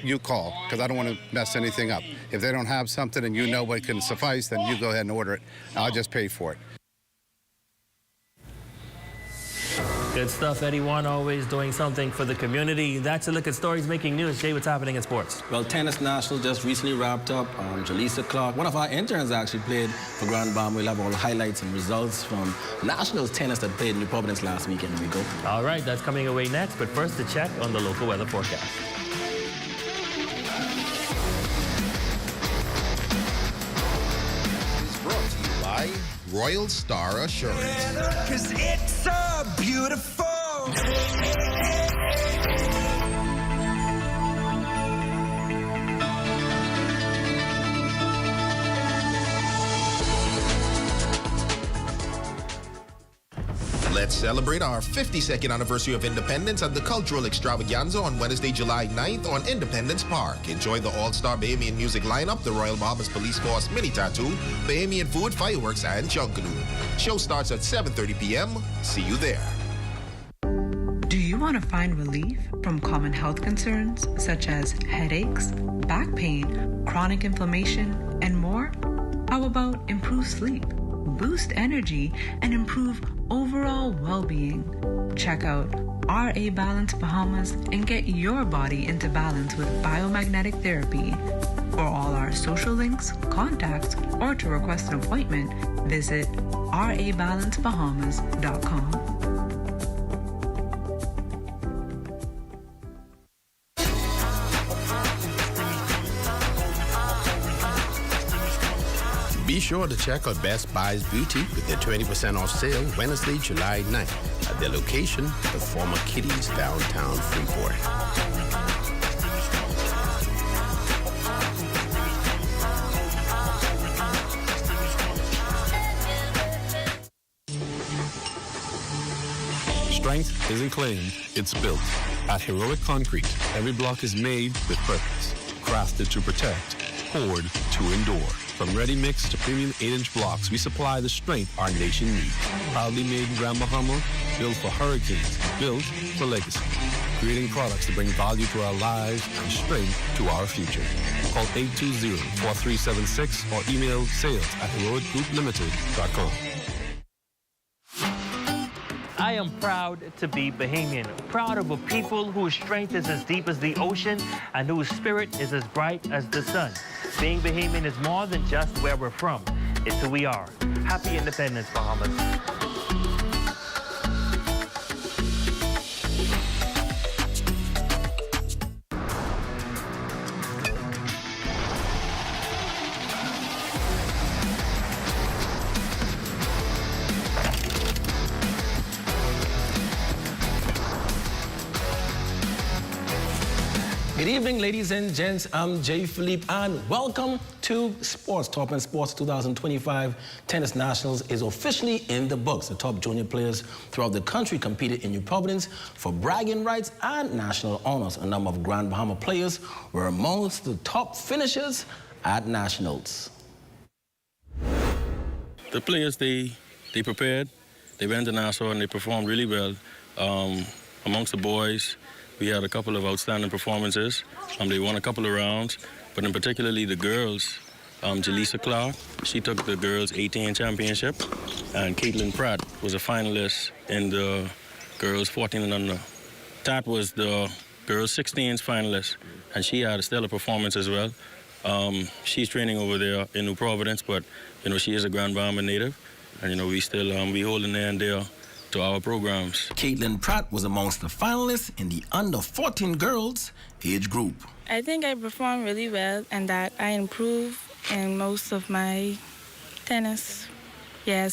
you call, because I don't want to mess anything up. If they don't have something and you know what can suffice, then you go ahead and order it. I'll just pay for it. Good stuff, Eddie Wan, always doing something for the community. That's a look at stories making news. Jay, what's happening in sports? Well, Tennis National just recently wrapped up. Jaleesa Clark, one of our interns, actually played for Grand Bahama. We'll have all the highlights and results from Nationals tennis that played in New Providence last weekend. Here we go. All right, that's coming away next, but first a check on the local weather forecast. Is brought to you by Royal Star Assurance. 'Cause it's so beautiful. Let's celebrate our 52nd anniversary of independence at the Cultural Extravaganza on Wednesday, July 9th on Independence Park. Enjoy the all-star Bahamian music lineup, the Royal Bahamas Police Force Mini Tattoo, Bahamian food, fireworks, and Chunkanoo. Show starts at 7:30 p.m. See you there. Do you want to find relief from common health concerns such as headaches, back pain, chronic inflammation, and more? How about improved sleep, boost energy, and improve overall well-being? Check out RA Balance Bahamas and get your body into balance with biomagnetic therapy. For all our social links, contacts, or to request an appointment, visit rabalancebahamas.com. Be sure to check out Best Buy's Boutique with their 20% off sale Wednesday, July 9th at their location, the former Kitty's downtown Freeport. Strength isn't claimed, it's built. At Heroic Concrete, every block is made with purpose, crafted to protect, poured to endure. From ready-mix to premium 8-inch blocks, we supply the strength our nation needs. Proudly made in Grand Bahama, built for hurricanes, built for legacy. Creating products to bring value to our lives and strength to our future. Call 820-4376 or email sales@heroicgrouplimited.com. I am proud to be Bahamian, proud of a people whose strength is as deep as the ocean and whose spirit is as bright as the sun. Being Bahamian is more than just where we're from. It's who we are. Happy Independence, Bahamas. Good evening, ladies and gents. I'm Jay Philippe, and welcome to Sports Top and Sports 2025. Tennis Nationals is officially in the books. The top junior players throughout the country competed in New Providence for bragging rights and national honors. A number of Grand Bahama players were amongst the top finishers at Nationals. The players, they prepared. They went to Nassau and they performed really well. Amongst the boys, we had a couple of outstanding performances. They won a couple of rounds, but in particularly the girls, Jaleesa Clark, she took the girls 18 championship, and Caitlin Pratt was a finalist in the girls 14 and under Tat was the girls 16s finalist, and she had a stellar performance as well. She's training over there in New Providence, but she is a Grand Bahama native, and we still we holding there and there to our programs. Caitlin Pratt was amongst the finalists in the under 14 girls age group. I think I performed really well and that I improved in most of my tennis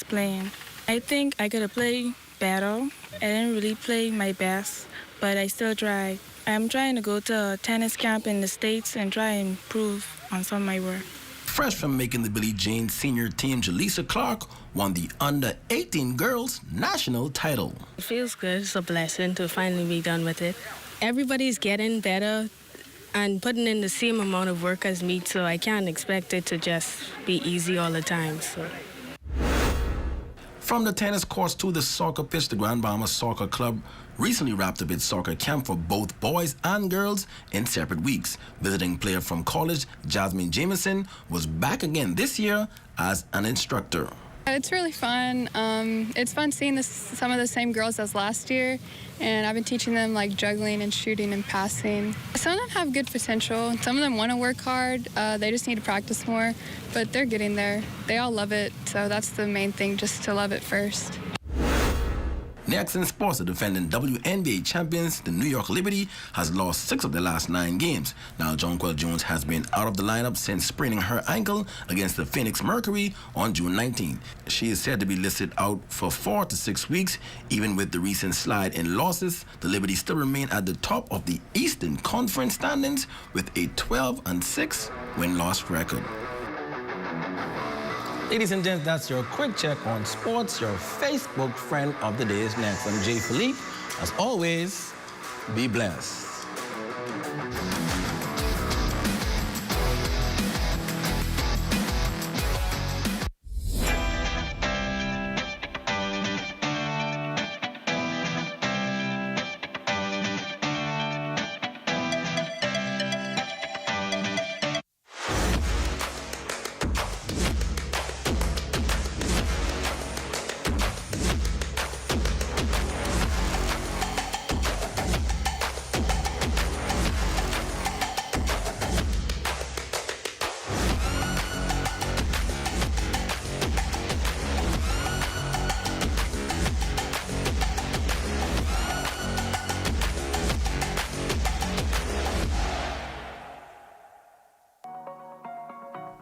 playing. I think I could have played better. I didn't really play my best, but I still tried. I'm trying to go to a tennis camp in the States and try and improve on some of my work. Fresh from making the Billie Jean senior team, Jaleesa Clark won the under-18 girls national title. It feels good. It's a blessing to finally be done with it. Everybody's getting better and putting in the same amount of work as me, so I can't expect it to just be easy all the time. From the tennis courts to the soccer pitch, the Grand Bahama Soccer Club recently wrapped up its soccer camp for both boys and girls in separate weeks. Visiting player from college, Jasmine Jameson, was back again this year as an instructor. It's really fun. It's fun seeing some of the same girls as last year, and I've been teaching them like juggling and shooting and passing. Some of them have good potential. Some of them want to work hard. They just need to practice more, but they're getting there. They all love it, so that's the main thing, just to love it first. Next in sports, the defending WNBA champions, the New York Liberty, has lost 6 of their last 9 games. Now, Jonquel Jones has been out of the lineup since spraining her ankle against the Phoenix Mercury on June 19th. She is said to be listed out for 4 to 6 weeks. Even with the recent slide in losses, the Liberty still remain at the top of the Eastern Conference standings with a 12-6 win-loss record. Ladies and gents, that's your quick check on sports. Your Facebook friend of the day is next. I'm Jay Philippe. As always, be blessed.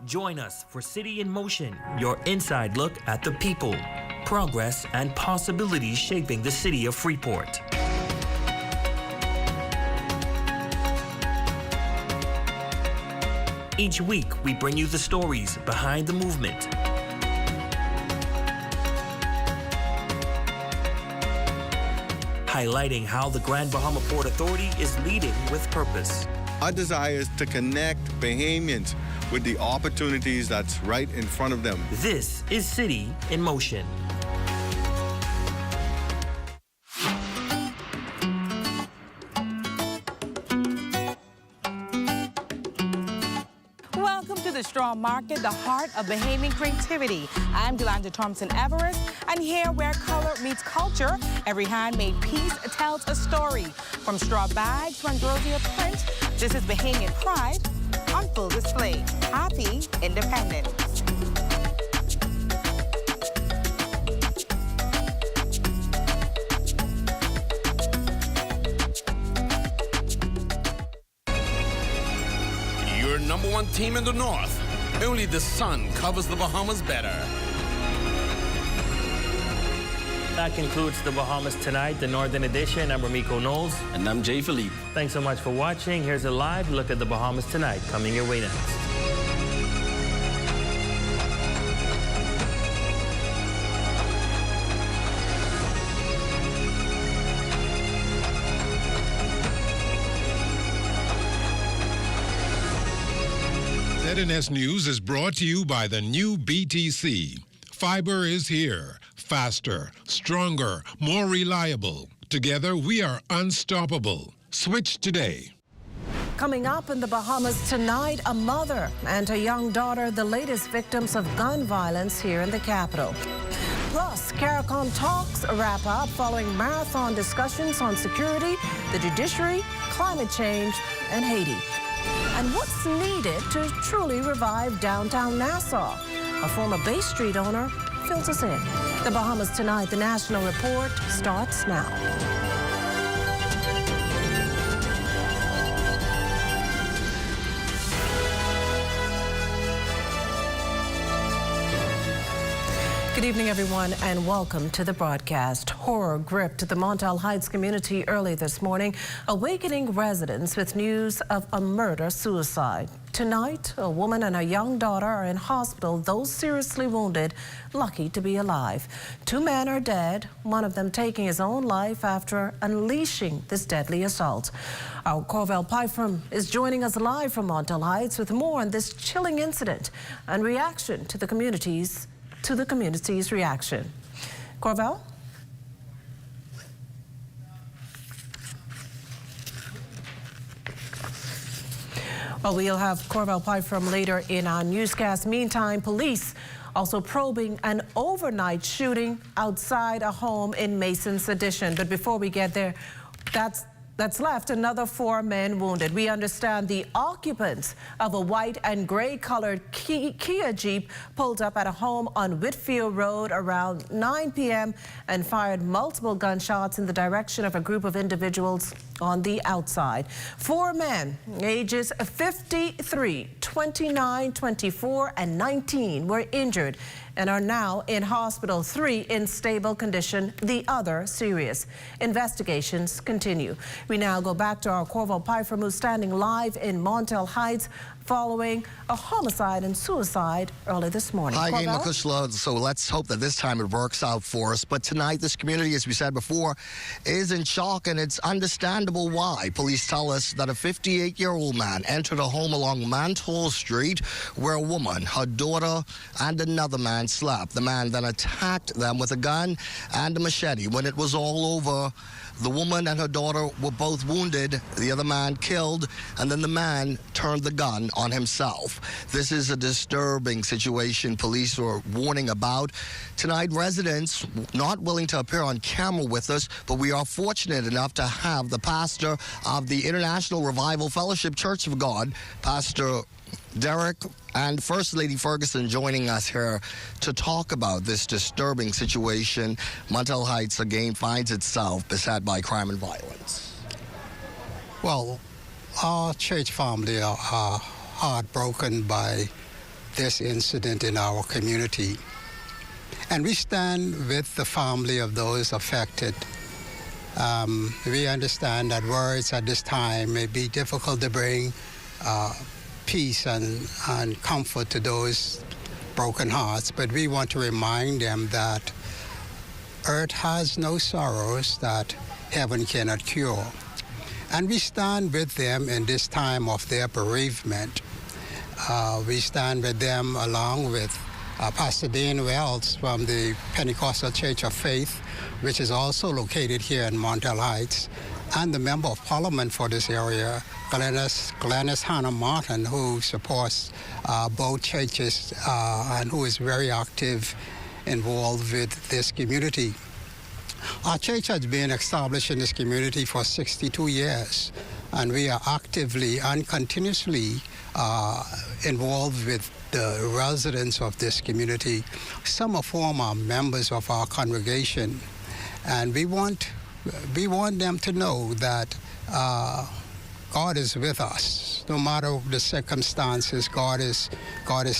Join us for City in Motion, your inside look at the people, progress, and possibilities shaping the city of Freeport. Each week, we bring you the stories behind the movement. Highlighting how the Grand Bahama Port Authority is leading with purpose. Our desire is to connect Bahamians with the opportunities that's right in front of them. This is City in Motion. Welcome to the Straw Market, the heart of Bahamian creativity. I'm Delanda Thompson-Everest, and here where color meets culture, every handmade piece tells a story. From straw bags to ambrosia print, this is Bahamian pride on full display. Happy Independence. Your number one team in the North. Only the sun covers the Bahamas better. That concludes the Bahamas Tonight, the Northern Edition. I'm Ramiko Knowles. And I'm Jay Philippe. Thanks so much for watching. Here's a live look at the Bahamas Tonight, coming your way next. ZNS News is brought to you by the new BTC. Fiber is here. Faster, stronger, more reliable. Together, we are unstoppable. Switch today. Coming up in the Bahamas tonight, a mother and her young daughter, the latest victims of gun violence here in the capital. Plus, CARICOM talks wrap up following marathon discussions on security, the judiciary, climate change, and Haiti. And what's needed to truly revive downtown Nassau? A former Bay Street owner fills us in. The Bahamas Tonight, the National Report starts now. Good evening, everyone, and welcome to the broadcast. Horror gripped the Montel Heights community early this morning, awakening residents with news of a murder-suicide. Tonight, a woman and a young daughter are in hospital, those seriously wounded, lucky to be alive. 2 men are dead, one of them taking his own life after unleashing this deadly assault. Our Corvell Pyfrom is joining us live from Montel Heights with more on this chilling incident and reaction to the community's reaction. Corvell? Well, we'll have Corvell Pyfrom later in our newscast. Meantime, police also probing an overnight shooting outside a home in Mason's Addition. But before we get there, that's left another 4 men wounded. We understand the occupants of a white and gray colored Kia Jeep pulled up at a home on Whitfield Road around 9 p.m. and fired multiple gunshots in the direction of a group of individuals on the outside. 4 men, ages 53, 29, 24, and 19 were injured and are now in hospital, 3 in stable condition, the other serious. Investigations continue. We now go back to our Corvell Pyfrom, who's standing live in Montel Heights following a homicide and suicide early this morning. Hi, Game Makushla. So let's hope that this time it works out for us. But tonight, this community, as we said before, is in shock, and it's understandable why. Police tell us that a 58-year-old man entered a home along Mantle Street where a woman, her daughter, and another man slept. The man then attacked them with a gun and a machete. When it was all over, the woman and her daughter were both wounded, the other man killed, and then the man turned the gun on himself. This is a disturbing situation police are warning about. Tonight, residents not willing to appear on camera with us, but we are fortunate enough to have the pastor of the International Revival Fellowship Church of God, Pastor Derek, and First Lady Ferguson joining us here to talk about this disturbing situation. Montel Heights again finds itself beset by crime and violence. Well, our church family are heartbroken by this incident in our community. And we stand with the family of those affected. We understand that words at this time may be difficult to bring peace and comfort to those broken hearts, but we want to remind them that earth has no sorrows that heaven cannot cure. And we stand with them in this time of their bereavement. We stand with them along with Pastor Dean Wells from the Pentecostal Church of Faith, which is also located here in Montel Heights, and the Member of Parliament for this area, Glennis Hannah Martin, who supports both churches and who is very active, involved with this community. Our church has been established in this community for 62 years, and we are actively and continuously involved with the residents of this community. Some of whom are members of our congregation, and we want them to know that God is with us. No matter the circumstances, God is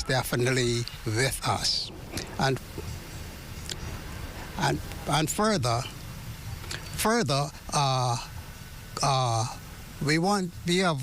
definitely with us. And further, we have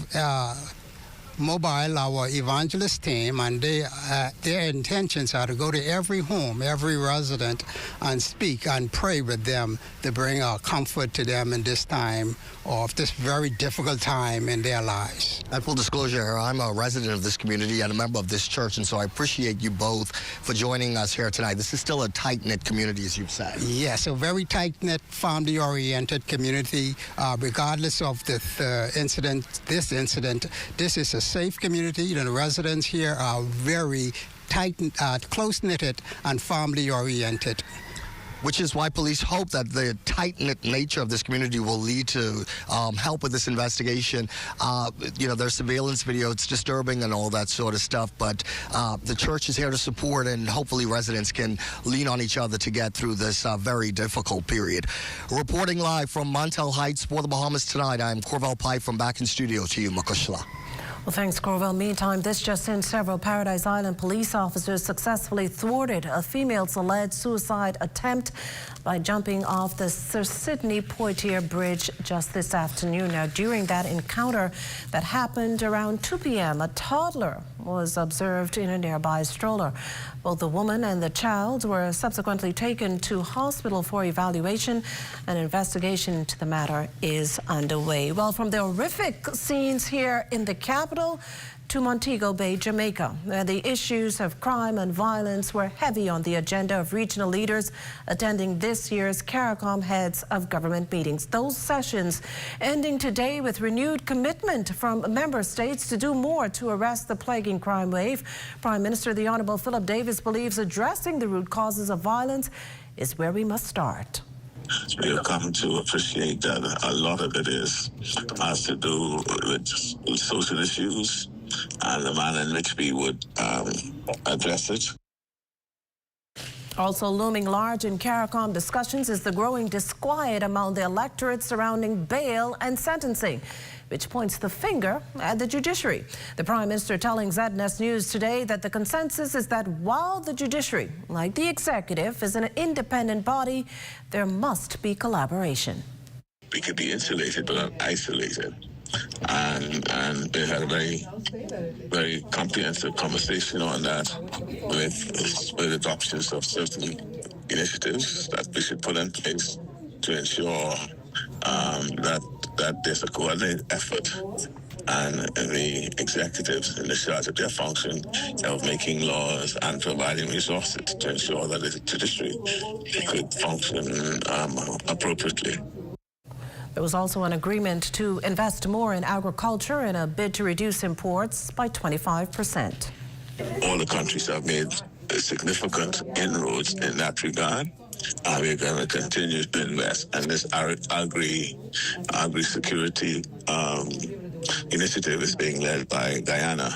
mobile our evangelist team, and their intentions are to go to every home, every resident, and speak and pray with them to bring comfort to them in this time of this very difficult time in their lives. At full disclosure, I'm a resident of this community and a member of this church, and so I appreciate you both for joining us here tonight. This is still a tight-knit community, as you've said. Yes, a very tight-knit, family-oriented community. Regardless of this incident, this is a safe community. The residents here are very tight, close-knitted, and family-oriented. which is why police hope that the tight-knit nature of this community will lead to help with this investigation. There's surveillance video, it's disturbing and all that sort of stuff, but the church is here to support, and hopefully residents can lean on each other to get through this very difficult period. Reporting live from Montel Heights for the Bahamas Tonight, I'm Corval Pipe from back in studio to you, Makushla. Well, thanks, Corval. Meantime, this just in, several Paradise Island police officers successfully thwarted a female's alleged suicide attempt by jumping off the Sir Sidney Poitier Bridge just this afternoon. Now, during that encounter that happened around 2 p.m., a toddler was observed in a nearby stroller. Both the woman and the child were subsequently taken to hospital for evaluation. An investigation into the matter is underway. Well, from the horrific scenes here in the capital to Montego Bay, Jamaica, where the issues of crime and violence were heavy on the agenda of regional leaders attending this year's CARICOM Heads of Government meetings. Those sessions ending today with renewed commitment from member states to do more to arrest the plaguing crime wave. Prime Minister the Honourable Philip Davis believes addressing the root causes of violence is where we must start. We have come to appreciate that a lot of it has to do with social issues and the manner in which we would address it. Also looming large in CARICOM discussions is the growing disquiet among the electorate surrounding bail and sentencing, which points the finger at the judiciary. The Prime Minister telling ZNS News today that the consensus is that while the judiciary, like the executive, is an independent body, there must be collaboration. We could be insulated but not isolated. And they had a very comprehensive conversation on that with adoptions of certain initiatives that we should put in place to ensure that there's a coordinated effort, and the executives in the charge of their function of making laws and providing resources to ensure that the judiciary could function appropriately. There was also an agreement to invest more in agriculture in a bid to reduce imports by 25%. All the countries have made significant inroads in that regard. We're going to continue to invest, and this agri-security initiative is being led by Guyana,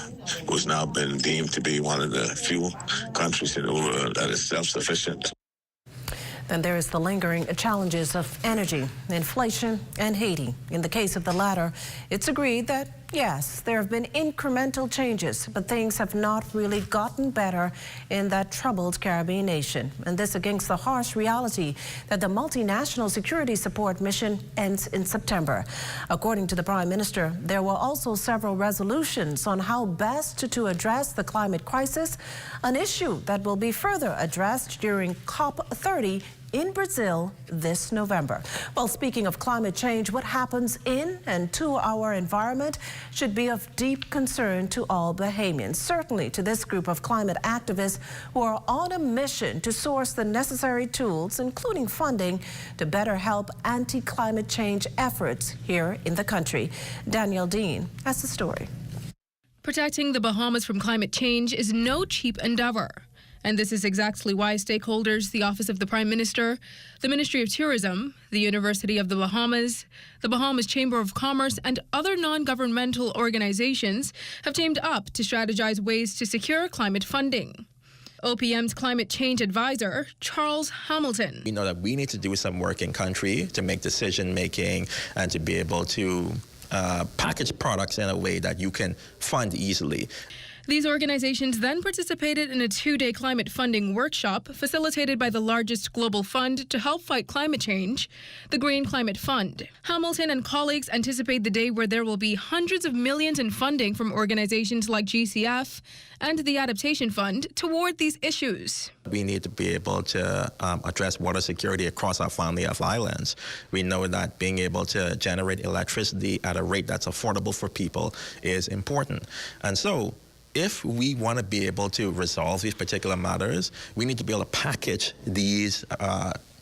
who's now been deemed to be one of the few countries in the world that is self-sufficient. Then there is the lingering challenges of energy, inflation, and Haiti. In the case of the latter, it's agreed that, yes, there have been incremental changes, but things have not really gotten better in that troubled Caribbean nation. And this against the harsh reality that the multinational security support mission ends in September. According to the Prime Minister, there were also several resolutions on how best to address the climate crisis, an issue that will be further addressed during COP30 in Brazil this November. Well, speaking of climate change, what happens in and to our environment should be of deep concern to all Bahamians, certainly to this group of climate activists who are on a mission to source the necessary tools, including funding, to better help anti-climate change efforts here in the country. Danielle Dean has the story. Protecting the Bahamas from climate change is no cheap endeavor. And this is exactly why stakeholders, the Office of the Prime Minister, the Ministry of Tourism, the University of the Bahamas Chamber of Commerce, and other non-governmental organizations have teamed up to strategize ways to secure climate funding. OPM's climate change advisor, Charles Hamilton. We know that we need to do some work in country to make decision making and to be able to package products in a way that you can fund easily. These organizations then participated in a 2-day climate funding workshop facilitated by the largest global fund to help fight climate change, the Green Climate Fund. Hamilton and colleagues anticipate the day where there will be hundreds of millions in funding from organizations like GCF and the Adaptation Fund toward these issues. We need to be able to address water security across our family of islands. We know that being able to generate electricity at a rate that's affordable for people is important. And so, if we want to be able to resolve these particular matters, we need to be able to package these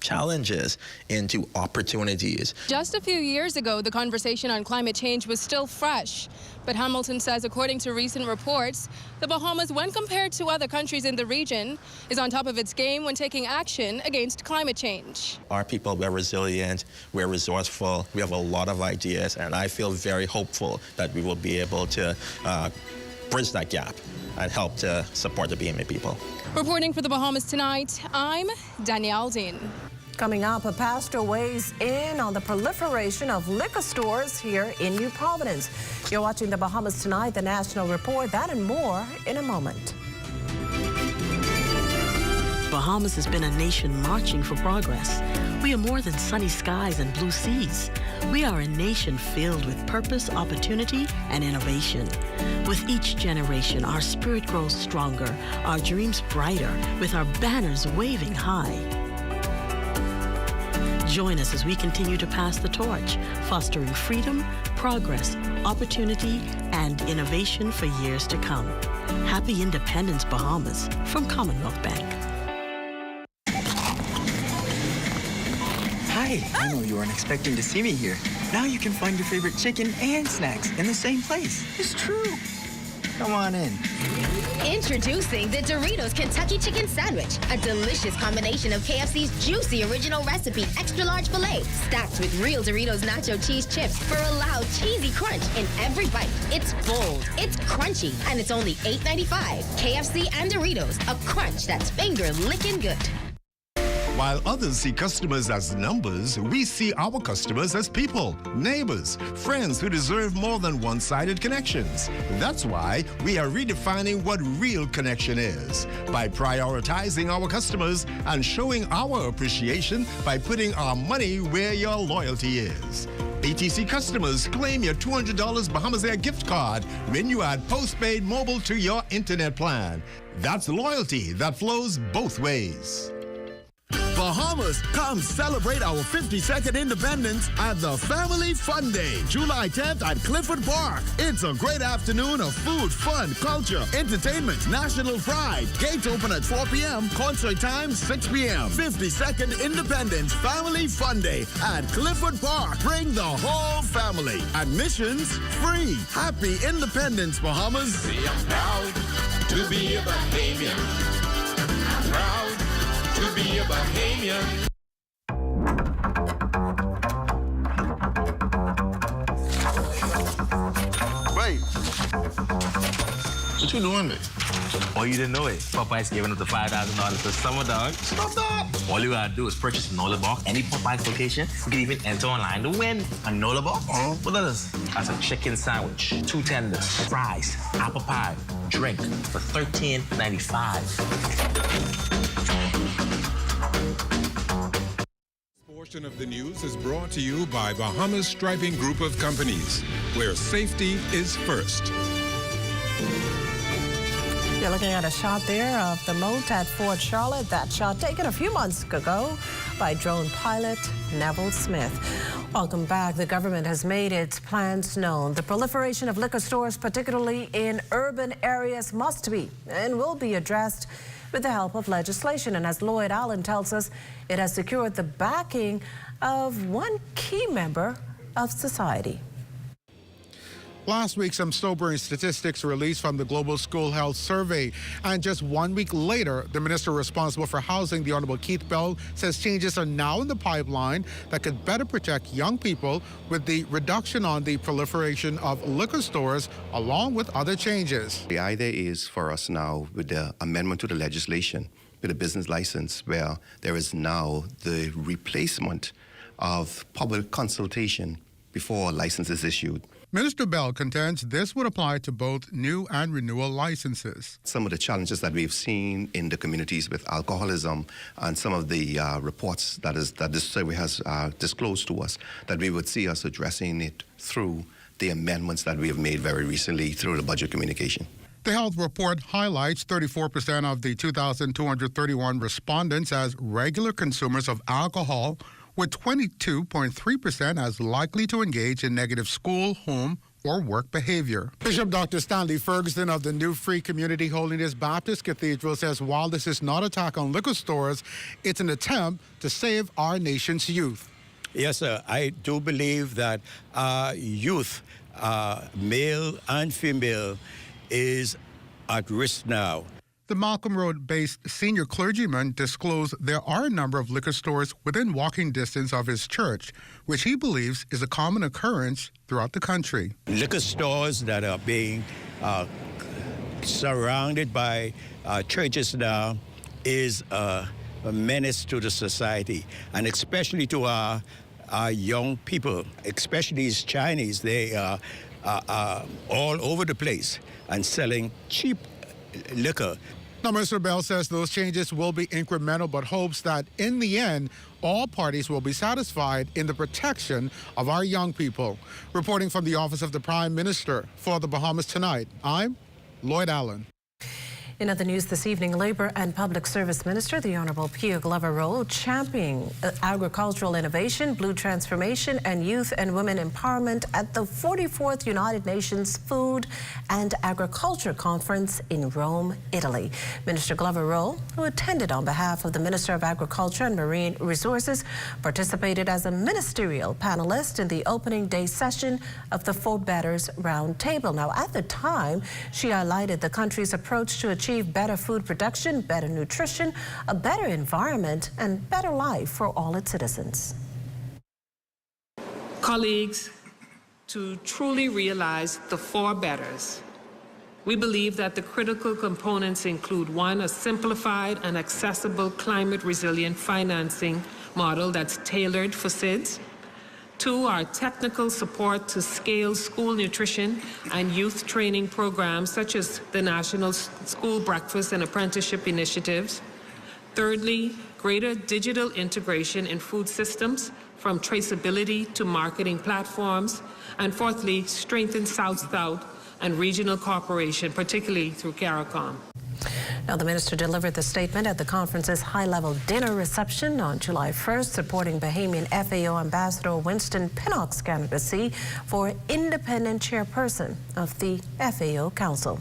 challenges into opportunities. Just a few years ago, the conversation on climate change was still fresh. But Hamilton says, according to recent reports, the Bahamas, when compared to other countries in the region, is on top of its game when taking action against climate change. Our people, we're resilient, we're resourceful, we have a lot of ideas, and I feel very hopeful that we will be able to bridge that gap and help to support the BMA people. Reporting for the Bahamas Tonight, I'm Danielle Dean. Coming up, a pastor weighs in on the proliferation of liquor stores here in New Providence. You're watching the Bahamas Tonight, the National Report. That and more in a moment. Bahamas has been a nation marching for progress. We are more than sunny skies and blue seas. We are a nation filled with purpose, opportunity, and innovation. With each generation, our spirit grows stronger, our dreams brighter, with our banners waving high. Join us as we continue to pass the torch, fostering freedom, progress, opportunity, and innovation for years to come. Happy Independence, Bahamas, from Commonwealth Bank. Hi, I know you weren't expecting to see me here. Now you can find your favorite chicken and snacks in the same place. It's true. Come on in. Introducing the Doritos Kentucky Chicken Sandwich, a delicious combination of KFC's juicy original recipe extra large filet, stacked with real Doritos nacho cheese chips for a loud cheesy crunch in every bite. It's bold, it's crunchy, and it's only $8.95. KFC and Doritos, a crunch that's finger licking good. While others see customers as numbers, we see our customers as people, neighbors, friends who deserve more than one-sided connections. That's why we are redefining what real connection is by prioritizing our customers and showing our appreciation by putting our money where your loyalty is. BTC customers, claim your $200 Bahamas Air gift card when you add postpaid mobile to your internet plan. That's loyalty that flows both ways. Bahamas, come celebrate our 52nd independence at the Family Fun Day, July 10th at Clifford Park. It's a great afternoon of food, fun, culture, entertainment, national pride. Gates open at 4 p.m., concert time 6 p.m. 52nd Independence Family Fun Day at Clifford Park. Bring the whole family. Admissions free. Happy Independence, Bahamas. See, I'm proud to be a Bahamian. I'm proud to be a Bahamian. Wait. What you doing there? Oh, you didn't know it? Popeye's giving up the $5,000 for summer, dog. Stop that. All you gotta do is purchase a NOLA box, any Popeye's location. You can even enter online to win a NOLA box. What that is? That's a chicken sandwich, 2 tenders, fries, apple pie, drink for $13.95. Portion of the news is brought to you by Bahamas Striping Group of Companies, where safety is first. You're looking at a shot there of the moat at Fort Charlotte. That shot taken a few months ago by drone pilot Neville Smith. Welcome back. The government has made its plans known. The proliferation of liquor stores, particularly in urban areas, must be and will be addressed with the help of legislation. And as Lloyd Allen tells us, it has secured the backing of one key member of society. Last week, some sobering statistics released from the Global School Health Survey. And just 1 week later, the minister responsible for housing, the Honorable Keith Bell, says changes are now in the pipeline that could better protect young people with the reduction on the proliferation of liquor stores, along with other changes. The idea is for us now, with the amendment to the legislation, with a business license, where there is now the replacement of public consultation before a license is issued. Minister Bell contends this would apply to both new and renewal licenses. Some of the challenges that we've seen in the communities with alcoholism and some of the reports that this survey has disclosed to us, that we would see us addressing it through the amendments that we have made very recently through the budget communication. The health report highlights 34% of the 2,231 respondents as regular consumers of alcohol, with 22.3% as likely to engage in negative school, home, or work behavior. Bishop Dr. Stanley Ferguson of the New Free Community Holiness Baptist Cathedral says while this is not an attack on liquor stores, it's an attempt to save our nation's youth. Yes, sir. I do believe that youth, male and female, is at risk now. The Malcolm Road-based senior clergyman disclosed there are a number of liquor stores within walking distance of his church, which he believes is a common occurrence throughout the country. Liquor stores that are being surrounded by churches now is a menace to the society, and especially to our young people, especially these Chinese. They are all over the place and selling cheap liquor. Now, Mr. Bell says those changes will be incremental, but hopes that in the end, all parties will be satisfied in the protection of our young people. Reporting from the Office of the Prime Minister for the Bahamas Tonight, I'm Lloyd Allen. In other news this evening, Labor and Public Service Minister, the Honourable Pia Glover-Rowe, championing agricultural innovation, blue transformation, and youth and women empowerment at the 44th United Nations Food and Agriculture Conference in Rome, Italy. Minister Glover-Rowe, who attended on behalf of the Minister of Agriculture and Marine Resources, participated as a ministerial panelist in the opening day session of the Four Betters Roundtable. Now, at the time, she highlighted the country's approach to achieve better food production, better nutrition, a better environment, and better life for all its citizens. Colleagues, to truly realize the four betters, we believe that the critical components include: one, a simplified and accessible climate resilient financing model that's tailored for SIDS; two, our technical support to scale school nutrition and youth training programs such as the National School Breakfast and Apprenticeship Initiatives; thirdly, greater digital integration in food systems from traceability to marketing platforms; and fourthly, strengthen South-South and regional cooperation, particularly through CARICOM. Now, the minister delivered the statement at the conference's high-level dinner reception on July 1st, supporting Bahamian FAO Ambassador Winston Pinnock's candidacy for independent chairperson of the FAO Council.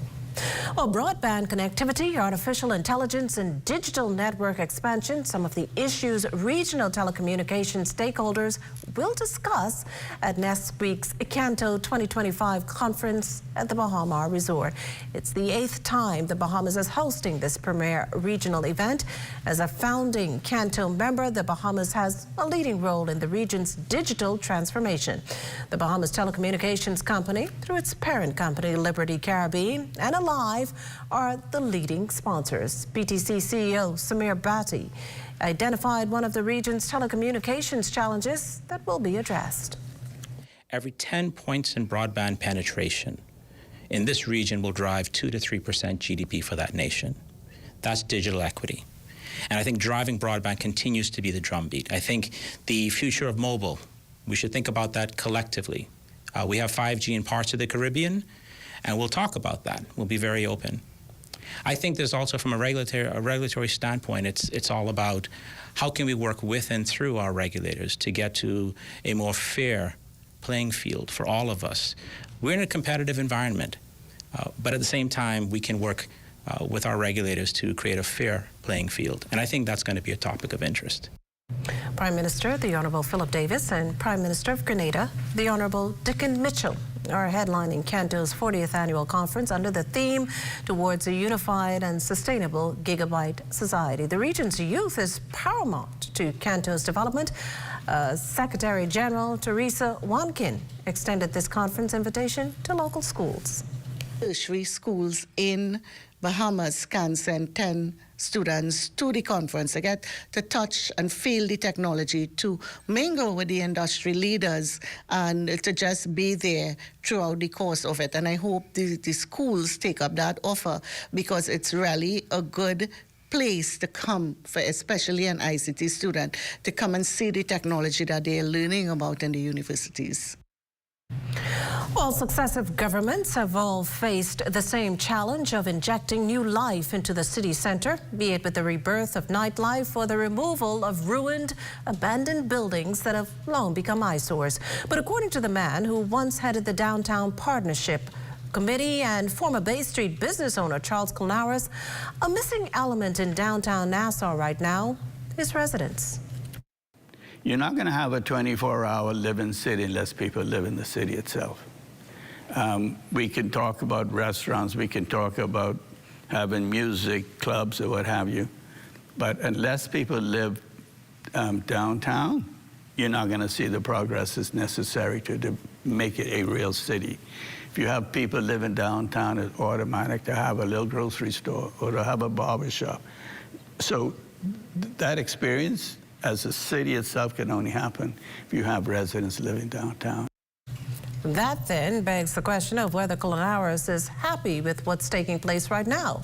Well, broadband connectivity, artificial intelligence, and digital network expansion, some of the issues regional telecommunications stakeholders will discuss at next week's Canto 2025 conference at the Bahama Resort. It's the 8th time the Bahamas is hosting this premier regional event. As a founding Canto member, the Bahamas has a leading role in the region's digital transformation. The Bahamas Telecommunications Company, through its parent company, Liberty Caribbean, and Alive are the leading sponsors. BTC CEO Samir Bhatti identified one of the region's telecommunications challenges that will be addressed. Every 10 points in broadband penetration in this region will drive 2 to 3% GDP for that nation. That's digital equity. And I think driving broadband continues to be the drumbeat. I think the future of mobile, we should think about that collectively. We have 5G in parts of the Caribbean, and we'll talk about that. We'll be very open. I think there's also, from a regulatory standpoint, it's all about how can we work with and through our regulators to get to a more fair playing field for all of us. We're in a competitive environment, but at the same time, we can work with our regulators to create a fair playing field. And I think that's going to be a topic of interest. Prime Minister, the Honourable Philip Davis, and Prime Minister of Grenada, the Honourable Dickon Mitchell, are headlining Canto's 40th annual conference under the theme Towards a Unified and Sustainable Gigabyte Society. The region's youth is paramount to Canto's development. Secretary General Teresa Wankin extended this conference invitation to local schools. Tertiary schools in Bahamas can send 10 students to the conference. They get to touch and feel the technology, to mingle with the industry leaders, and to just be there throughout the course of it. And I hope the schools take up that offer, because it's really a good place to come for, especially an ICT student, to come and see the technology that they're learning about in the universities. Well, successive governments have all faced the same challenge of injecting new life into the city center, be it with the rebirth of nightlife or the removal of ruined, abandoned buildings that have long become eyesores. But according to the man who once headed the Downtown Partnership Committee and former Bay Street business owner Charles Colnares, a missing element in downtown Nassau right now is residents. You're not going to have a 24-hour living city unless people live in the city itself. We can talk about restaurants, we can talk about having music clubs or what have you, but unless people live downtown, you're not going to see the progress that's necessary to make it a real city. If you have people living downtown, it's automatic to have a little grocery store or to have a barber shop. So that experience as a city itself can only happen if you have residents living downtown. That then begs the question of whether Colnares is happy with what's taking place right now.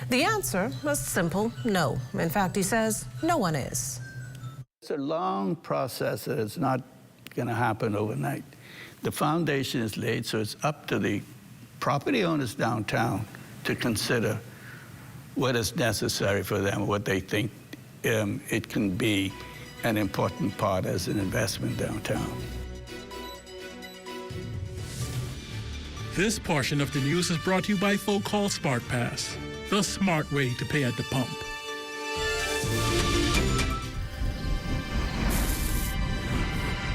The answer is simple no. In fact, he says no one is. It's a long process that it's not going to happen overnight. The foundation is laid, so it's up to the property owners downtown to consider what is necessary for them, what they think it can be an important part as an investment downtown. This portion of the news is brought to you by folk called Smart Pass, the smart way to pay at the pump.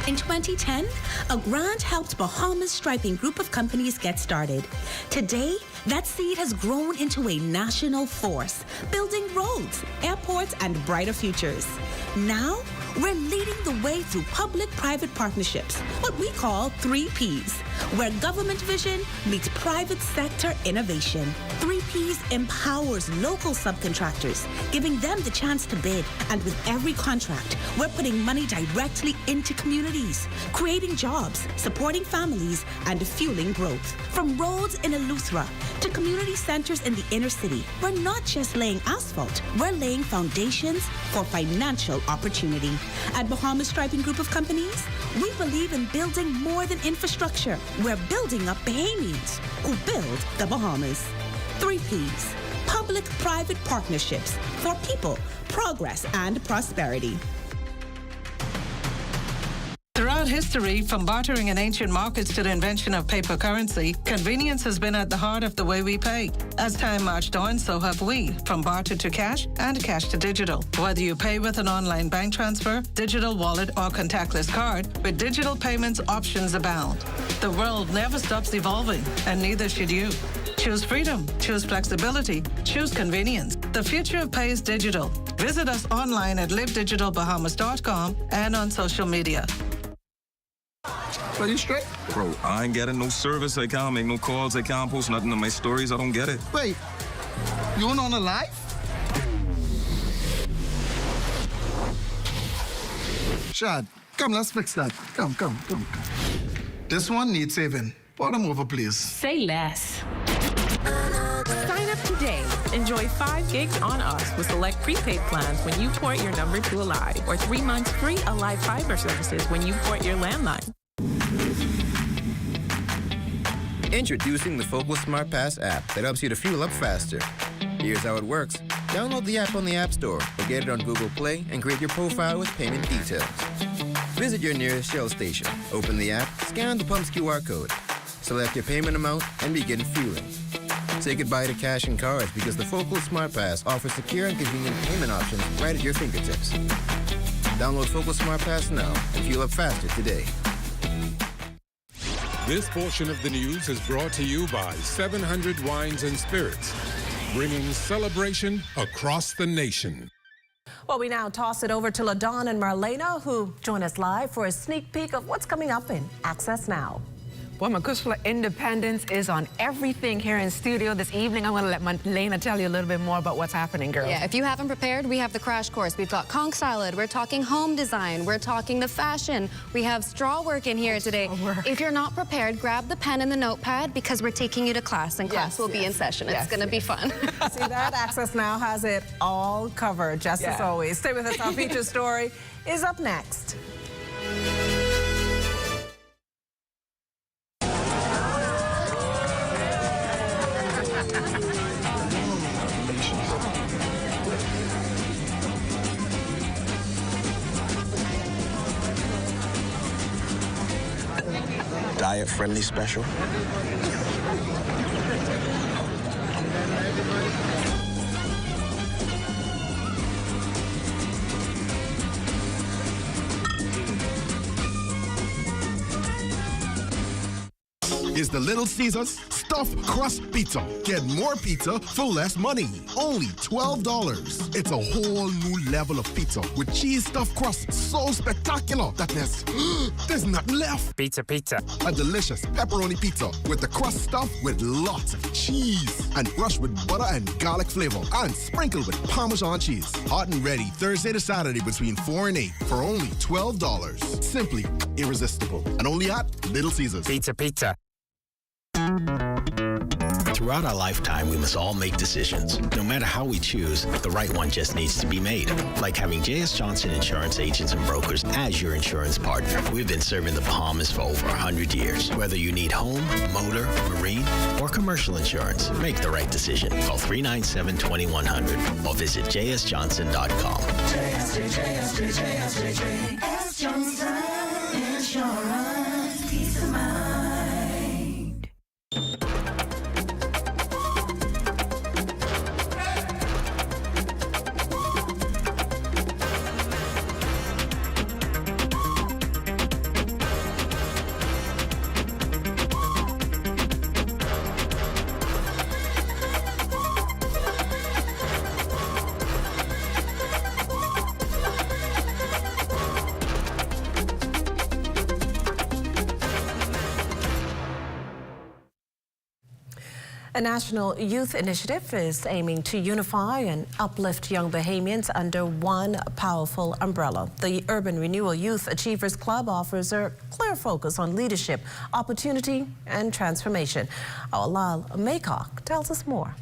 In 2010, a grant helped Bahamas Striping group of companies get started. Today, that seed has grown into a national force, building roads, airports, and brighter futures. Now, we're leading the way through public-private partnerships, what we call 3Ps, where government vision meets private sector innovation. 3Ps empowers local subcontractors, giving them the chance to bid. And with every contract, we're putting money directly into communities, creating jobs, supporting families, and fueling growth. From roads in Eleuthera to community centers in the inner city, we're not just laying asphalt, we're laying foundations for financial opportunity. At Bahamas Striping Group of Companies, we believe in building more than infrastructure. We're building up Bahamians who build the Bahamas. 3Ps, public-private partnerships for people, progress, and prosperity. Throughout history, from bartering in ancient markets to the invention of paper currency, convenience has been at the heart of the way we pay. As time marched on, so have we, from barter to cash and cash to digital. Whether you pay with an online bank transfer, digital wallet, or contactless card, with digital payments, options abound. The world never stops evolving, and neither should you. Choose freedom, choose flexibility, choose convenience. The future of pay is digital. Visit us online at livedigitalbahamas.com and on social media. Are you straight? Bro, I ain't getting no service. I can't make no calls. I can't post nothing on my stories. I don't get it. Wait, you on a live? Shad, come, let's fix that. Come. This one needs saving. Pour them over, please. Say less. Sign up today. Enjoy 5 gigs on us with select prepaid plans when you port your number to Alive, or 3 months free Alive fiber services when you port your landline. Introducing the Focal Smart Pass app that helps you to fuel up faster. Here's how it works. Download the app on the App Store or get it on Google Play and create your profile with payment details. Visit your nearest Shell station, open the app, scan the pump's QR code, select your payment amount, and begin fueling. Say goodbye to cash and cards because the Focal Smart Pass offers secure and convenient payment options right at your fingertips. Download Focal Smart Pass now and fuel up faster today. This portion of the news is brought to you by 700 Wines and Spirits, bringing celebration across the nation. Well, we now toss it over to LaDawn and Marlena, who join us live for a sneak peek of what's coming up in Access Now. Well, Makushla, independence is on everything here in studio this evening. I'm going to let Marlena tell you a little bit more about what's happening, girl. Yeah, if you haven't prepared, we have the crash course. We've got conch salad. We're talking home design. We're talking the fashion. We have straw work in here today. If you're not prepared, grab the pen and the notepad because we're taking you to class, and class will be in session. It's going to be fun. See that? Access Now has it all covered, just as always. Stay with us. Our feature story is up next. diet-friendly special. Is the Little Caesars Stuffed Crust Pizza. Get more pizza for less money. Only $12. It's a whole new level of pizza with cheese stuffed crust so spectacular that there's nothing left. Pizza. A delicious pepperoni pizza with the crust stuffed with lots of cheese and brushed with butter and garlic flavor and sprinkled with Parmesan cheese. Hot and ready Thursday to Saturday between 4 and 8 for only $12. Simply irresistible. And only at Little Caesars. Pizza. Throughout our lifetime, we must all make decisions. No matter how we choose, the right one just needs to be made. Like having J.S. Johnson Insurance Agents and Brokers as your insurance partner. We've been serving the Bahamas for over 100 years. Whether you need home, motor, marine, or commercial insurance, make the right decision. Call 397-2100 or visit jsjohnson.com. JS Johnson Insurance. Peace of mind. A national youth initiative is aiming to unify and uplift young Bahamians under one powerful umbrella. The Urban Renewal Youth Achievers Club offers a clear focus on leadership, opportunity, and transformation. Our Lal Maycock tells us more.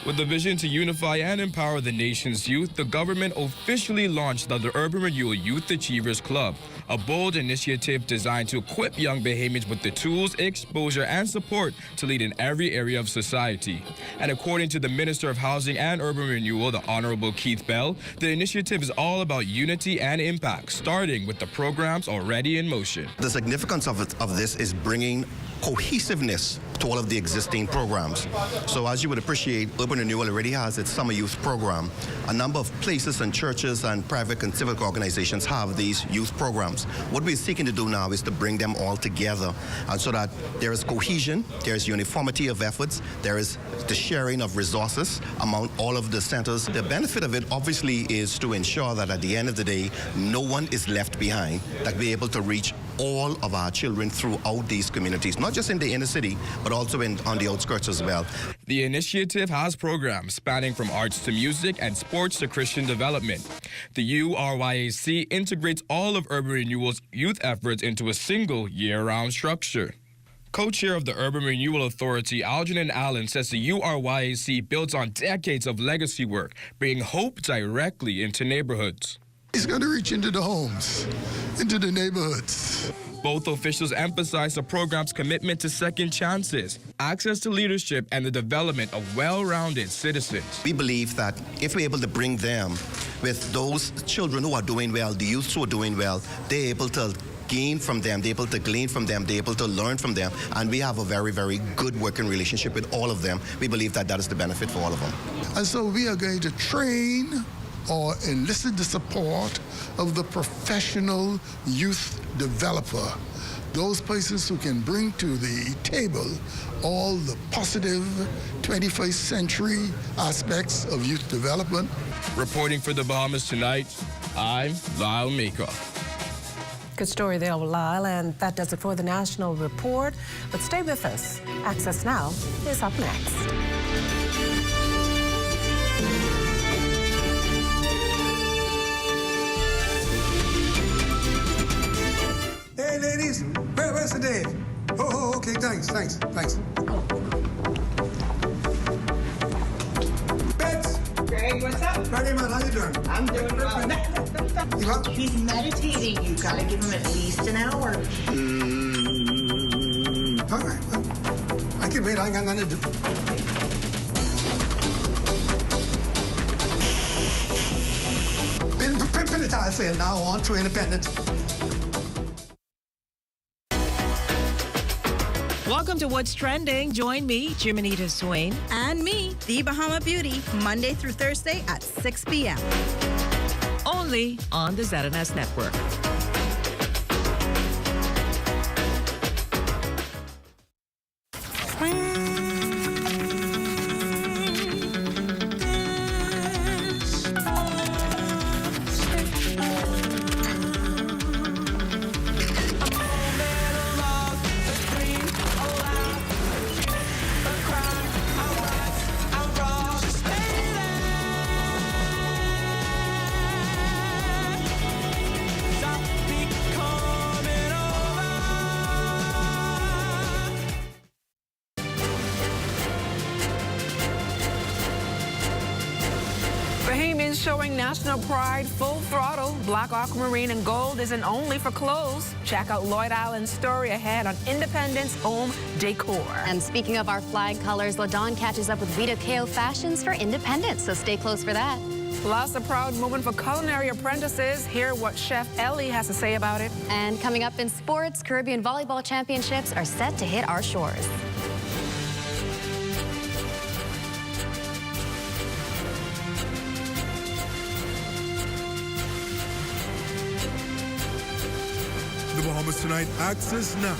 With the vision to unify and empower the nation's youth, the government officially launched the Urban Renewal Youth Achievers Club, a bold initiative designed to equip young Bahamians with the tools, exposure, and support to lead in every area of society. And according to the Minister of Housing and Urban Renewal, the Honorable Keith Bell, the initiative is all about unity and impact, starting with the programs already in motion. The significance of this is bringing cohesiveness to all of the existing programs. So as you would appreciate, Urban Renewal already has its summer youth program. A number of places and churches and private and civic organizations have these youth programs. What we're seeking to do now is to bring them all together, and so that there is cohesion, there is uniformity of efforts, there is the sharing of resources among all of the centers. The benefit of it obviously is to ensure that at the end of the day, no one is left behind, that we're able to reach all of our children throughout these communities, not just in the inner city, but also on the outskirts as well. The initiative has programs spanning from arts to music and sports to Christian development. The URYAC integrates all of Urban Renewal's youth efforts into a single year-round structure. Co-chair of the Urban Renewal Authority, Algernon Allen, says the URYAC builds on decades of legacy work, bringing hope directly into neighborhoods. It's going to reach into the homes, into the neighborhoods. Both officials emphasize the program's commitment to second chances, access to leadership, and the development of well-rounded citizens. We believe that if we're able to bring them with those children who are doing well, the youths who are doing well, they're able to gain from them, they're able to glean from them, they're able to learn from them, and we have a very, very good working relationship with all of them. We believe that that is the benefit for all of them. And so we are going to train or enlist the support of the professional youth developer, those persons who can bring to the table all the positive 21st century aspects of youth development. Reporting for the Bahamas Tonight, I'm Lyle Maycock. Good story there, Lyle, and that does it for the National Report. But stay with us. Access Now is up next. Hey, ladies, where's the Dave? Oh, okay, thanks. Bets. Greg, what's up? Friday, man, how you doing? I'm doing well. He's meditating. You gotta give him at least an hour. All right, well, I can wait. I got nothing to do. Been pimping it, I say, now on to independence. Welcome to What's Trending. Join me, Jiminita Swain. And me, the Bahama Beauty, Monday through Thursday at 6 p.m. Only on the ZNS Network. Bahamians showing national pride full throttle. Black, aquamarine, and gold isn't only for clothes. Check out Lloyd Allen's story ahead on Independence Home Decor. And speaking of our flag colors, LaDawn catches up with Vita Ko Fashions for Independence, so stay close for that. Plus, a proud moment for culinary apprentices. Hear what Chef Ellie has to say about it. And coming up in sports, Caribbean Volleyball Championships are set to hit our shores. The Bahamas Tonight Access Now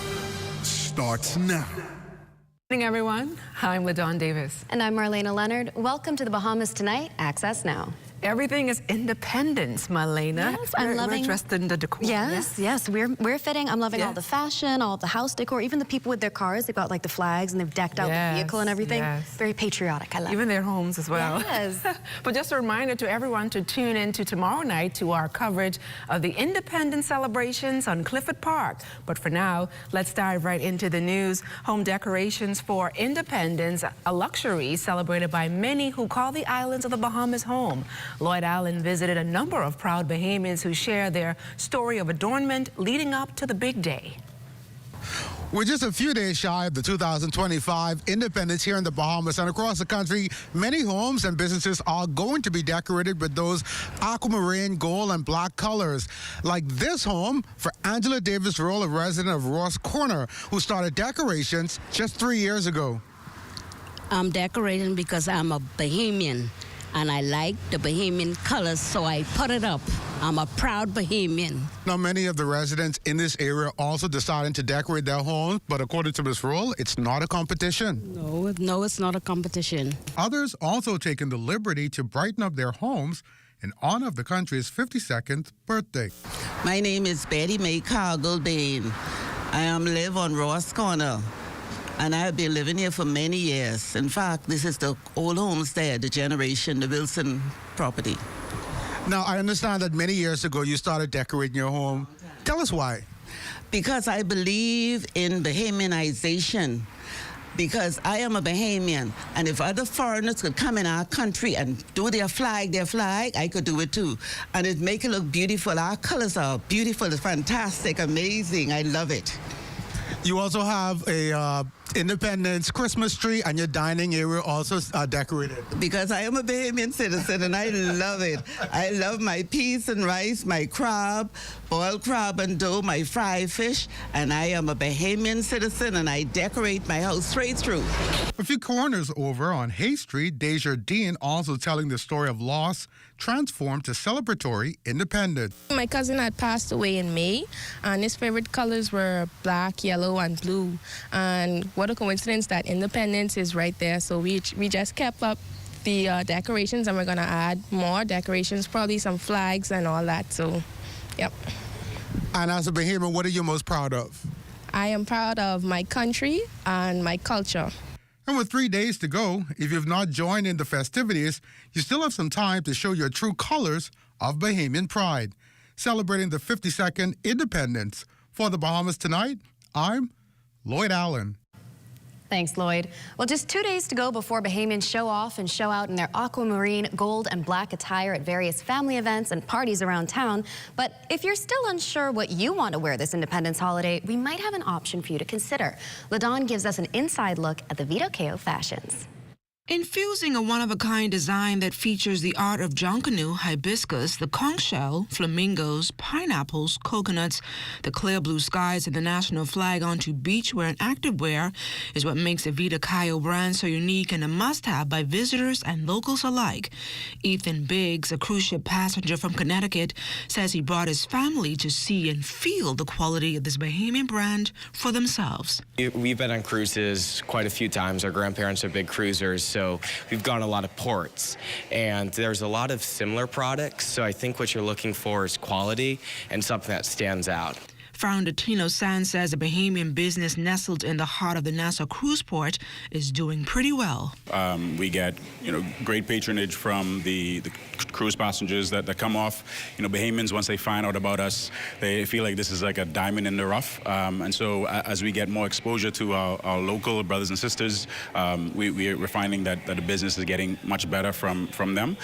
starts now. Good morning, everyone. I'm LaDawn Davis. And I'm Marlena Leonard. Welcome to the Bahamas Tonight Access Now. Everything is independence, Marlena. Yes, I'm loving. We're dressed in the decor. Yes. We're fitting. I'm loving all the fashion, all the house decor. Even the people with their cars, they've got like the flags and they've decked out the vehicle and everything. Very patriotic. I love it. Even their homes as well. Yes. But just a reminder to everyone to tune in to tomorrow night to our coverage of the Independence celebrations on Clifford Park. But for now, let's dive right into the news. Home decorations for Independence, a luxury celebrated by many who call the islands of the Bahamas home. Lloyd Allen visited a number of proud Bahamians who share their story of adornment leading up to the big day. We're just a few days shy of the 2025 Independence here in the Bahamas, and across the country, many homes and businesses are going to be decorated with those aquamarine, gold, and black colors. Like this home for Angela Davis Roll, a resident of Ross Corner, who started decorations just 3 years ago. I'm decorating because I'm a Bahamian, and I like the Bahamian colors, so I put it up. I'm a proud Bahamian. Now, many of the residents in this area also decided to decorate their homes, but according to Ms. Roll, it's not a competition. No, it's not a competition. Others also taking the liberty to brighten up their homes in honor of the country's 52nd birthday. My name is Betty Mae Cargill Bain. I live on Ross Corner, and I have been living here for many years. In fact, this is the old homestead, the generation, the Wilson property. Now, I understand that many years ago you started decorating your home. Tell us why. Because I believe in Bahamianization. Because I am a Bahamian, and if other foreigners could come in our country and do their flag, I could do it too. And it make it look beautiful. Our colors are beautiful, it's fantastic, amazing. I love it. You also have a Independence Christmas tree, and your dining area also decorated. Because I am a Bahamian citizen and I love it. I love my peas and rice, my crab, boiled crab and dough, my fried fish, and I am a Bahamian citizen and I decorate my house straight through. A few corners over on Hay Street, Deja Dean also telling the story of loss transformed to celebratory independence. My cousin had passed away in May, and his favorite colors were black, yellow, and blue. And what a coincidence that Independence is right there. So we just kept up the decorations, and we're going to add more decorations, probably some flags and all that. So, yep. And as a Bahamian, what are you most proud of? I am proud of my country and my culture. And with 3 days to go, if you've not joined in the festivities, you still have some time to show your true colors of Bahamian pride. Celebrating the 52nd Independence. For the Bahamas Tonight, I'm Lloyd Allen. Thanks, Lloyd. Well, just 2 days to go before Bahamians show off and show out in their aquamarine, gold, and black attire at various family events and parties around town. But if you're still unsure what you want to wear this Independence holiday, we might have an option for you to consider. LaDawn gives us an inside look at the Vita Ko Fashions. Infusing a one-of-a-kind design that features the art of jonquillo, hibiscus, the conch shell, flamingos, pineapples, coconuts, the clear blue skies, and the national flag onto beachwear and activewear is what makes the Vita Cayo brand so unique and a must-have by visitors and locals alike. Ethan Biggs, a cruise ship passenger from Connecticut, says he brought his family to see and feel the quality of this Bahamian brand for themselves. We've been on cruises quite a few times. Our grandparents are big cruisers, so we've gone a lot of ports. And there's a lot of similar products, so I think what you're looking for is quality and something that stands out. Founder Tino Sands says a Bahamian business nestled in the heart of the Nassau cruise port is doing pretty well. We get, great patronage from the cruise passengers that come off. Bahamians, once they find out about us, they feel like this is like a diamond in the rough. And so as we get more exposure to our local brothers and sisters, we're finding that the business is getting much better from them.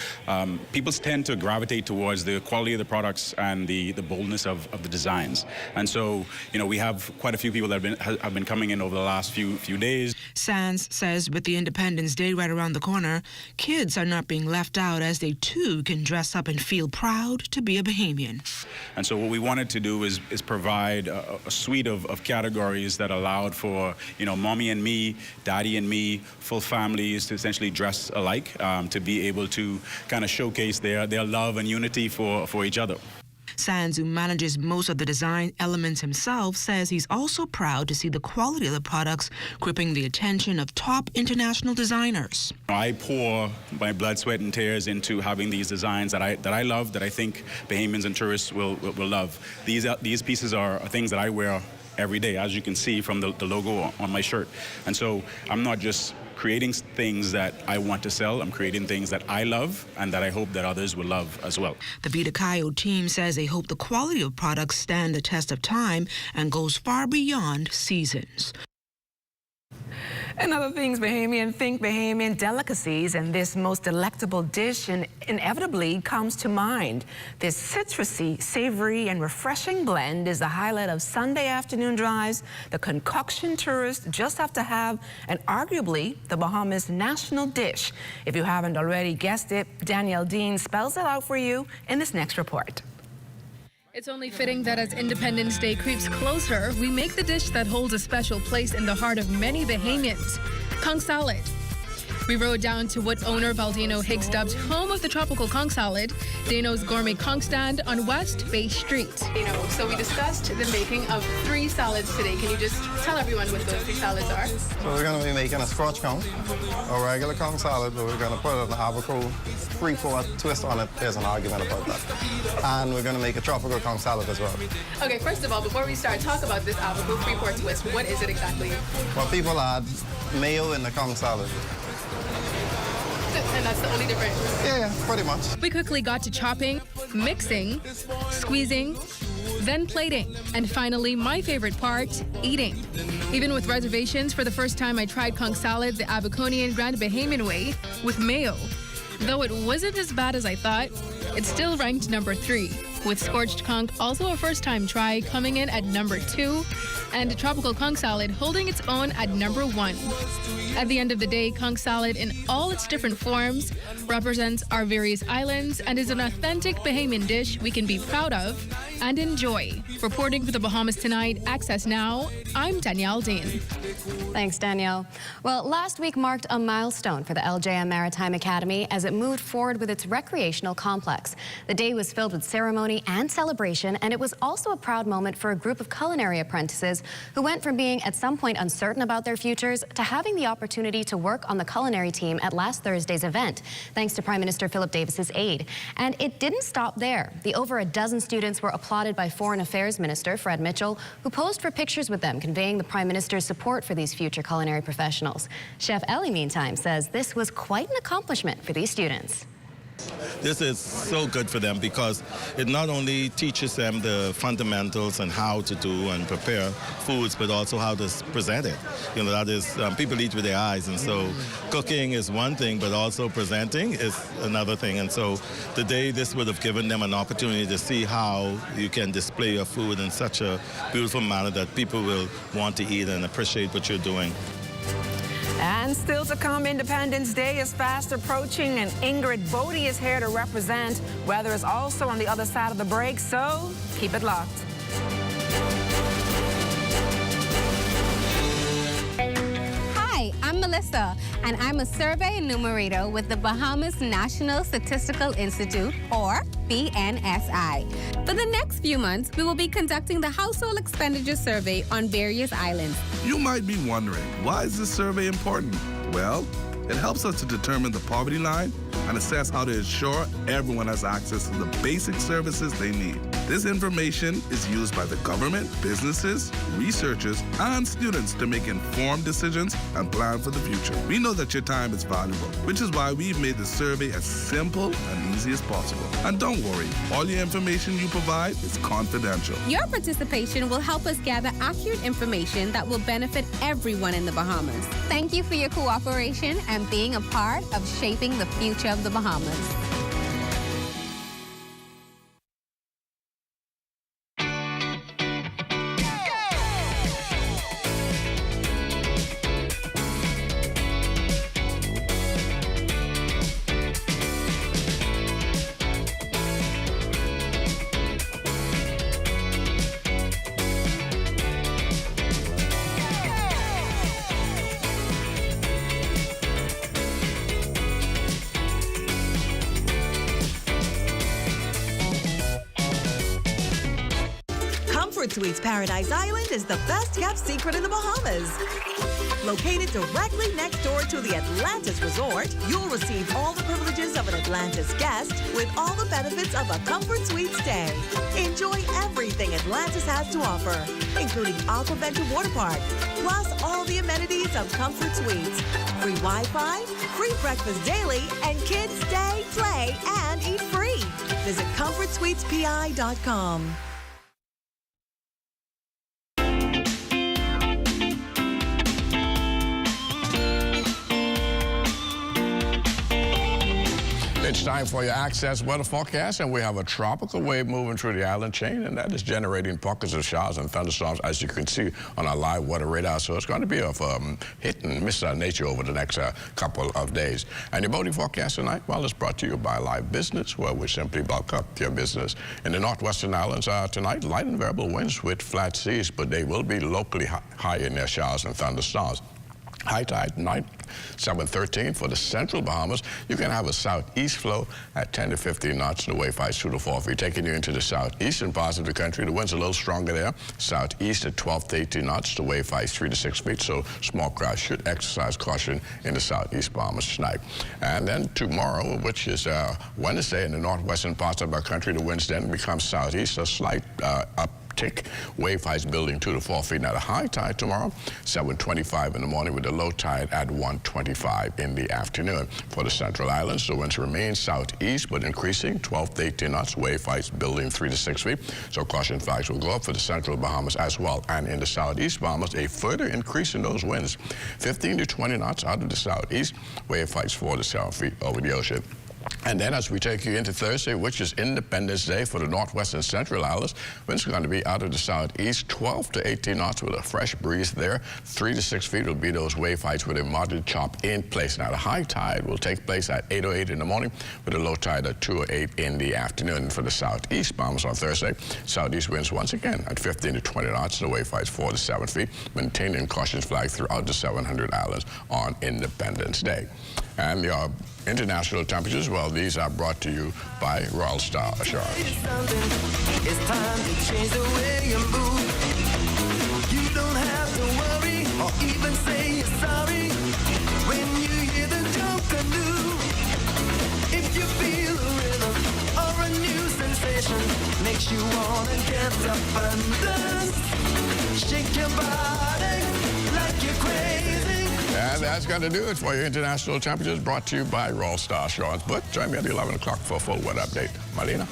People tend to gravitate towards the quality of the products and the boldness of the designs. And so, we have quite a few people that have been coming in over the last few days. Sands says with the Independence Day right around the corner, kids are not being left out as they too can dress up and feel proud to be a Bahamian. And so what we wanted to do is provide a suite of categories that allowed for, mommy and me, daddy and me, full families to essentially dress alike, to be able to kind of showcase their love and unity for each other. Sands, who manages most of the design elements himself, says he's also proud to see the quality of the products gripping the attention of top international designers. I pour my blood, sweat, and tears into having these designs that I love, that I think Bahamians and tourists will love. These pieces are things that I wear every day, as you can see from the logo on my shirt. And so I'm not just creating things that I want to sell. I'm creating things that I love and that I hope that others will love as well. The Vita Cayo team says they hope the quality of products stand the test of time and goes far beyond seasons. And other things Bahamian delicacies, and this most delectable dish inevitably comes to mind. This citrusy, savory, and refreshing blend is the highlight of Sunday afternoon drives, the concoction tourists just have to have, and arguably the Bahamas' national dish. If you haven't already guessed it, Danielle Dean spells it out for you in this next report. It's only fitting that as Independence Day creeps closer, we make the dish that holds a special place in the heart of many Bahamians, conch salad. We rode down to what owner Baldino Higgs dubbed home of the tropical conch salad, Dano's Gourmet Conch Stand on West Bay Street. So we discussed the making of 3 salads today. Can you just tell everyone what those 3 salads are? So we're going to be making a scotch conch, a regular conch salad, but we're going to put an avocado 3/4 twist on it. There's an argument about that. And we're going to make a tropical conch salad as well. Okay, first of all, before we start, talk about this avocado 3/4 twist. What is it exactly? Well, people add mayo in the conch salad. And that's the only difference? Yeah, pretty much. We quickly got to chopping, mixing, squeezing, then plating, and finally, my favorite part, eating. Even with reservations, for the first time I tried conch salad the Abaconian Grand Bahamian way with mayo. Though it wasn't as bad as I thought, it still ranked number 3, with scorched conch also a first-time try coming in at number 2, and tropical conch salad holding its own at number 1. At the end of the day, conch salad in all its different forms represents our various islands and is an authentic Bahamian dish we can be proud of and enjoy. Reporting for the Bahamas Tonight, Access Now, I'm Danielle Dean. Thanks, Danielle. Well, last week marked a milestone for the LJM Maritime Academy as it moved forward with its recreational complex. The day was filled with ceremony and celebration, and it was also a proud moment for a group of culinary apprentices who went from being at some point uncertain about their futures to having the opportunity to work on the culinary team at last Thursday's event, thanks to Prime Minister Philip Davis's aid. And it didn't stop there. The over a dozen students were applauded by Foreign Affairs Minister Fred Mitchell, who posed for pictures with them, conveying the Prime Minister's support for these future culinary professionals. Chef Ellie, meantime, says this was quite an accomplishment for these students. This is so good for them because it not only teaches them the fundamentals and how to do and prepare foods, but also how to present it. That is, people eat with their eyes, and so cooking is one thing, but also presenting is another thing. And so today, this would have given them an opportunity to see how you can display your food in such a beautiful manner that people will want to eat and appreciate what you're doing. And still to come, Independence Day is fast approaching, and Ingrid Bodie is here to represent. Weather is also on the other side of the break, so keep it locked. Hi, I'm Melissa, and I'm a survey enumerator with the Bahamas National Statistical Institute, or BNSI. For the next few months, we will be conducting the Household Expenditure Survey on various islands. You might be wondering, why is this survey important? Well, it helps us to determine the poverty line and assess how to ensure everyone has access to the basic services they need. This information is used by the government, businesses, researchers, and students to make informed decisions and plan for the future. We know that your time is valuable, which is why we've made the survey as simple and easy as possible. And don't worry, all your information you provide is confidential. Your participation will help us gather accurate information that will benefit everyone in the Bahamas. Thank you for your cooperation and being a part of shaping the future of the Bahamas. Suites Paradise Island is the best-kept secret in the Bahamas. Located directly next door to the Atlantis Resort, you'll receive all the privileges of an Atlantis guest with all the benefits of a Comfort Suite stay. Enjoy everything Atlantis has to offer, including Aquaventure Water Park, plus all the amenities of Comfort Suites. Free Wi-Fi, free breakfast daily, and kids stay, play, and eat free. Visit ComfortSuitesPI.com. It's time for your Access weather forecast, and we have a tropical wave moving through the island chain, and that is generating pockets of showers and thunderstorms, as you can see on our live weather radar. So it's going to be of hit and miss nature over the next couple of days. And your boating forecast tonight, well, it's brought to you by Live Business, where we simply bulk up your business. In the northwestern islands tonight, light and variable winds with flat seas, but they will be locally high in their showers and thunderstorms. High tide tonight, 7:13 for the central Bahamas. You can have a southeast flow at 10 to 15 knots. The wave height 2 to 4 feet. Taking you into the southeastern parts of the country, the wind's a little stronger there. Southeast at 12 to 18 knots. The wave height 3 to 6 feet. So small craft should exercise caution in the southeast Bahamas tonight. And then tomorrow, which is Wednesday, in the northwestern parts of our country, the winds then become southeast, a slight uptick. Wave heights building 2 to 4 feet. Now the high tide tomorrow, 7:25 in the morning, with the low tide at 1:25 in the afternoon. For the central islands, the winds remain southeast, but increasing 12 to 18 knots. Wave heights building 3 to 6 feet. So caution flags will go up for the central Bahamas as well. And in the southeast Bahamas, a further increase in those winds, 15 to 20 knots out of the southeast. Wave heights 4 to 7 feet over the ocean. And then as we take you into Thursday, which is Independence Day for the northwest and central islands, winds are going to be out of the southeast, 12 to 18 knots with a fresh breeze there. 3 to 6 feet will be those wave heights with a moderate chop in place. Now the high tide will take place at 8:08 in the morning with a low tide at 2:08 in the afternoon. For the southeast Bahamas on Thursday, southeast winds once again at 15 to 20 knots. The wave heights 4 to 7 feet, maintaining cautions flag throughout the 700 islands on Independence Day. And the international temperatures, well, these are brought to you by Royal Star Assurance. It's time to change the way you move. You don't have to worry or even say you're sorry when you hear the joker new. If you feel a rhythm or a new sensation, makes you wanna get up and dance. Shake your body like you're crazy. And that's going to do it for your international temperatures, brought to you by Royal Star Assurance. But join me at 11 o'clock for a full weather update. Marina?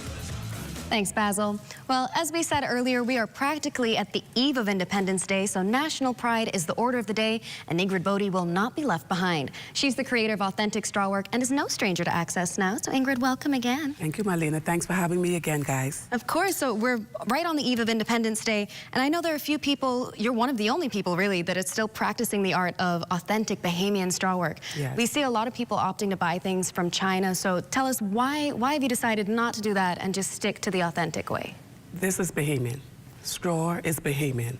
Thanks, Basil. Well, as we said earlier, we are practically at the eve of Independence Day, so national pride is the order of the day, and Ingrid Bodie will not be left behind. She's the creator of Authentic Straw Work and is no stranger to Access Now. So, Ingrid, welcome again. Thank you, Marlena. Thanks for having me again, guys. Of course. So we're right on the eve of Independence Day, and I know there are a few people, you're one of the only people, really, that is still practicing the art of authentic Bahamian straw work. Yes. We see a lot of people opting to buy things from China, so tell us, why have you decided not to do that and just stick to the authentic way? This is Bahamian. Straw is Bahamian.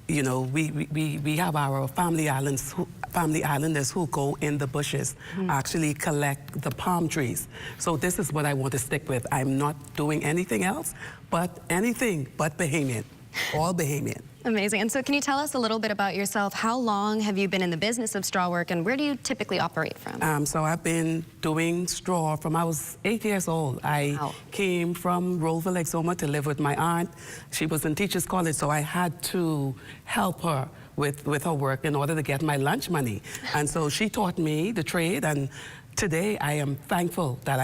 You know, we have our family islanders who go in the bushes, actually collect the palm trees. So this is what I want to stick with. I'm not doing anything else, but anything but Bahamian, all Bahamian. Amazing. And so can you tell us a little bit about yourself? How long have you been in the business of straw work, and where do you typically operate from? So I've been doing straw from I was 8 years old. I came from Rollville, Exoma to live with my aunt. She was in Teachers College, so I had to help her with her work in order to get my lunch money. And so she taught me the trade, and today I am thankful that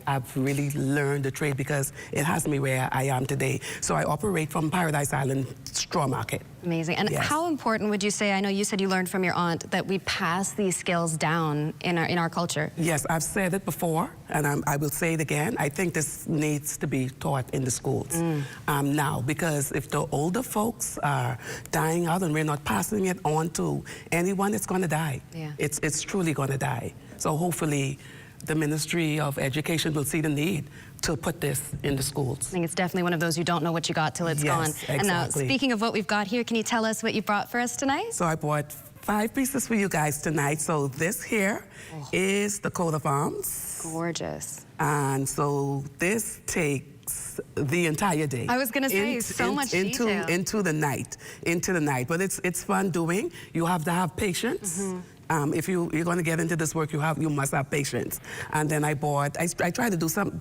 I've really learned the trade because it has me where I am today. So I operate from Paradise Island Straw Market. Amazing. And how important would you say, I know you said you learned from your aunt, that we pass these skills down in our culture? Yes, I've said it before, and I will say it again. I think this needs to be taught in the schools now, because if the older folks are dying out and we're not passing it on to anyone, it's going to die. Yeah. It's truly going to die. So hopefully the Ministry of Education will see the need to put this in the schools. I think it's definitely one of those you don't know what you got till it's gone. Exactly. And now, speaking of what we've got here, can you tell us what you brought for us tonight? So I bought 5 pieces for you guys tonight. So this here is the coat of arms. Gorgeous. And so this takes the entire day. I was going to say, so much detail. Into the night. But it's fun doing. You have to have patience. If you're going to get into this work, you must have patience. And then I tried to do some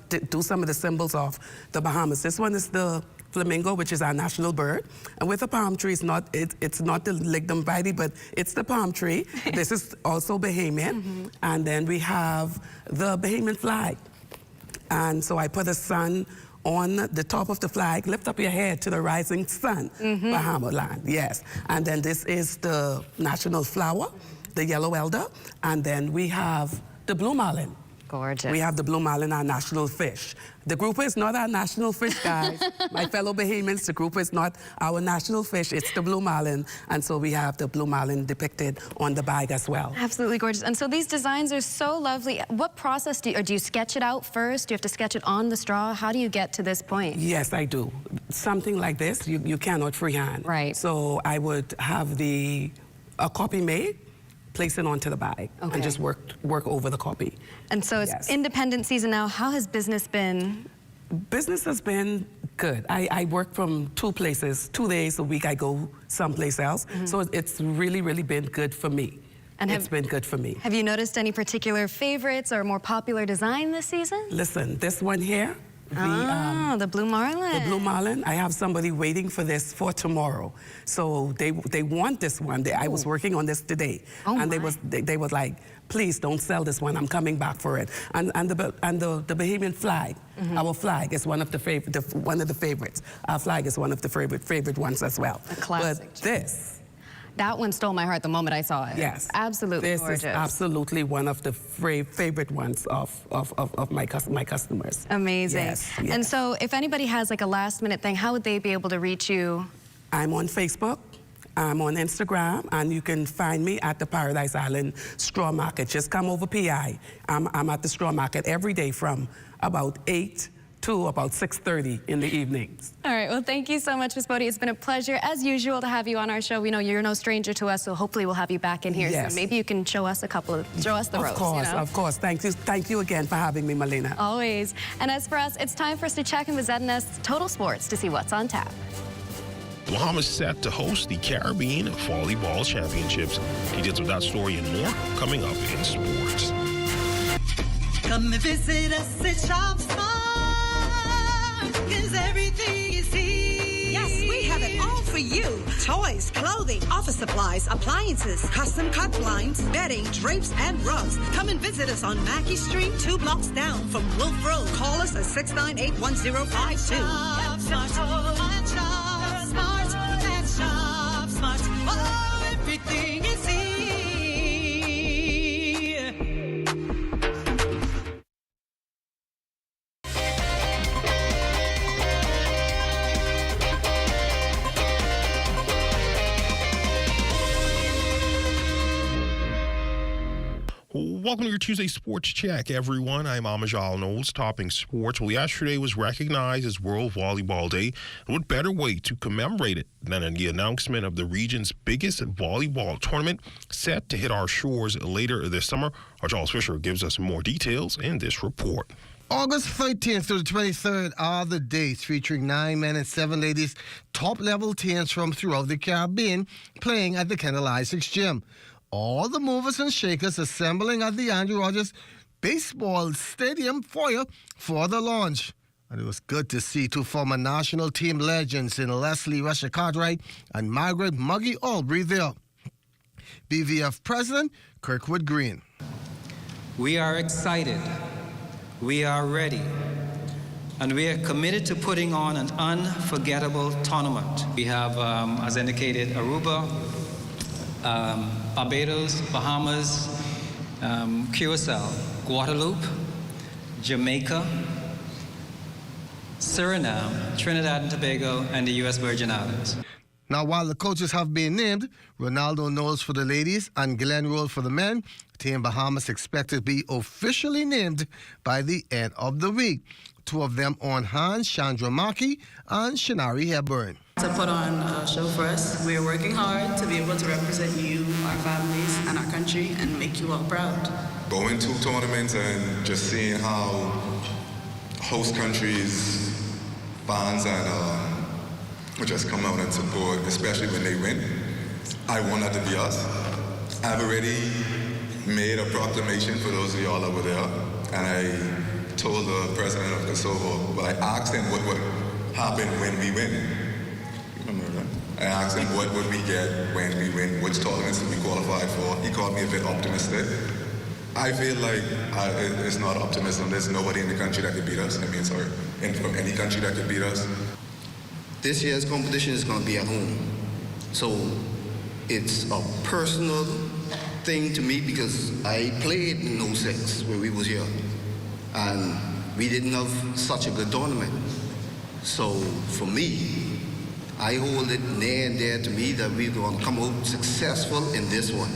of the symbols of the Bahamas. This one is the flamingo, which is our national bird. And with the palm tree, it's not the lignum vitae, but it's the palm tree. This is also Bahamian. And then we have the Bahamian flag. And so I put a sun on the top of the flag. Lift up your head to the rising sun, Bahama land, yes. And then this is the national flower, the yellow elder, and then we have the blue marlin. Gorgeous. We have the blue marlin, our national fish. The grouper is not our national fish, guys. My fellow Bahamians, the grouper is not our national fish, it's the blue marlin. And so we have the blue marlin depicted on the bag as well. Absolutely gorgeous. And so these designs are so lovely. What process do you sketch it out first? Do you have to sketch it on the straw? How do you get to this point? Yes, I do. Something like this, you cannot freehand. Right. So I would have a copy made, place it onto the bag, and just work over the copy. And so it's Independence season now. How has business been? Business has been good. I work from 2 places. 2 days a week I go someplace else. So it's really, really been good for me. And it's been good for me. Have you noticed any particular favorites or more popular design this season? Listen, this one here, the blue marlin. The blue marlin. I have somebody waiting for this for tomorrow. So they want this one. I was working on this today, and they was like, please don't sell this one. I'm coming back for it. And the Bahamian flag, our flag is one of the favorites. Our flag is one of the favorite ones as well. A classic. But this. That one stole my heart the moment I saw it. Yes. Absolutely gorgeous. This is absolutely one of the favorite ones of my customers. Amazing. Yes. And so if anybody has like a last minute thing, how would they be able to reach you? I'm on Facebook. I'm on Instagram, and you can find me at the Paradise Island Straw Market. Just come over PI. I'm at the Straw Market every day from about 8 to about 6:30 in the evenings. All right, well, thank you so much, Ms. Bodie. It's been a pleasure, as usual, to have you on our show. We know you're no stranger to us, so hopefully we'll have you back in here soon. Maybe you can show us the ropes. Of course. Thank you again for having me, Marlena. Always. And as for us, it's time for us to check in with ZNS Total Sports to see what's on tap. The Bahamas set to host the Caribbean Volleyball Championships. Details of that story and more coming up in sports. Come and visit us at Shop Smart, 'cause everything is here. Yes, we have it all for for you. Toys, clothing, office supplies, appliances, custom cut blinds, bedding, drapes, and rugs. Come and visit us on Mackey Street, 2 blocks down from Wolf Road. Call us at 698-1052. Smart. Oh, everything is easy. Welcome to your Tuesday Sports Check, everyone. I'm Amajal Knowles, topping sports. Well, yesterday was recognized as World Volleyball Day. And what better way to commemorate it than the announcement of the region's biggest volleyball tournament set to hit our shores later this summer? Our Charles Fisher gives us more details in this report. August 13th through the 23rd are the dates featuring 9 men and 7 ladies, top-level teams from throughout the Caribbean, playing at the Kendall Isaacs Gym. All the movers and shakers assembling at the Andrew Rogers Baseball Stadium foyer for the launch. And it was good to see 2 former national team legends in Leslie Russia Cartwright and Margaret Muggy Albury there. BVF President Kirkwood Green. We are excited. We are ready. And we are committed to putting on an unforgettable tournament. We have, as indicated, Aruba, Barbados, Bahamas, Curacao, Guadeloupe, Jamaica, Suriname, Trinidad and Tobago, and the U.S. Virgin Islands. Now, while the coaches have been named, Ronaldo Knowles for the ladies and Glenn Roll for the men, Team Bahamas expected to be officially named by the end of the week. 2 of them on hand, Chandra Maki and Shinari Hepburn. To put on a show for us. We are working hard to be able to represent you, our families, and our country, and make you all proud. Going to tournaments and just seeing how host countries, fans, and would just come out and support, especially when they win. I want that to be us. I've already made a proclamation for those of y'all over there, and I told the president of Kosovo, well, I asked him what would happen when we win. I asked him what would we get when we win, which tournaments did we qualify for. He called me a bit optimistic. I feel like it's not optimism. There's nobody in the country that could beat us. From any country that could beat us. This year's competition is going to be at home. So it's a personal thing to me because I played in 06 when we was here. And we didn't have such a good tournament. So for me, I hold it near and dear to me that we're going to come out successful in this one.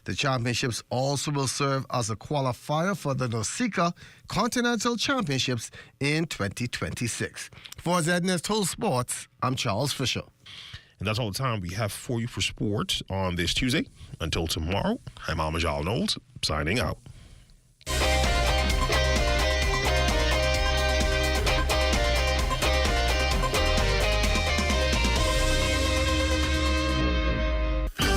The championships also will serve as a qualifier for the Nausicaa Continental Championships in 2026. For ZNS Total Sports, I'm Charles Fisher. And that's all the time we have for you for sports on this Tuesday. Until tomorrow, I'm Amajal Knowles, signing out.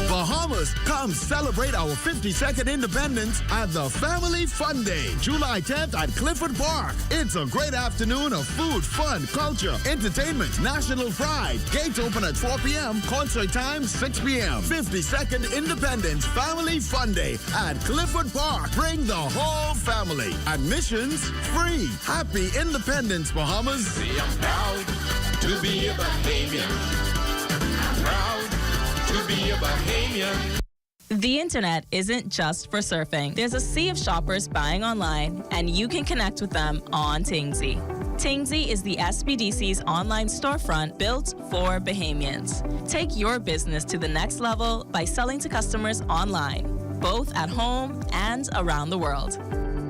Bahamas, come celebrate our 52nd independence at the Family Fun Day, July 10th at Clifford Park. It's a great afternoon of food, fun, culture, entertainment, national pride. Gates open at 4 p.m., concert time 6 p.m. 52nd Independence Family Fun Day at Clifford Park. Bring the whole family. Admissions free. Happy Independence, Bahamas. See, I'm proud to be a Bahamian. I'm proud to be a Bahamian. The internet isn't just for surfing. There's a sea of shoppers buying online, and you can connect with them on Tingsy. Tingsy is the SBDC's online storefront built for Bahamians. Take your business to the next level by selling to customers online, both at home and around the world.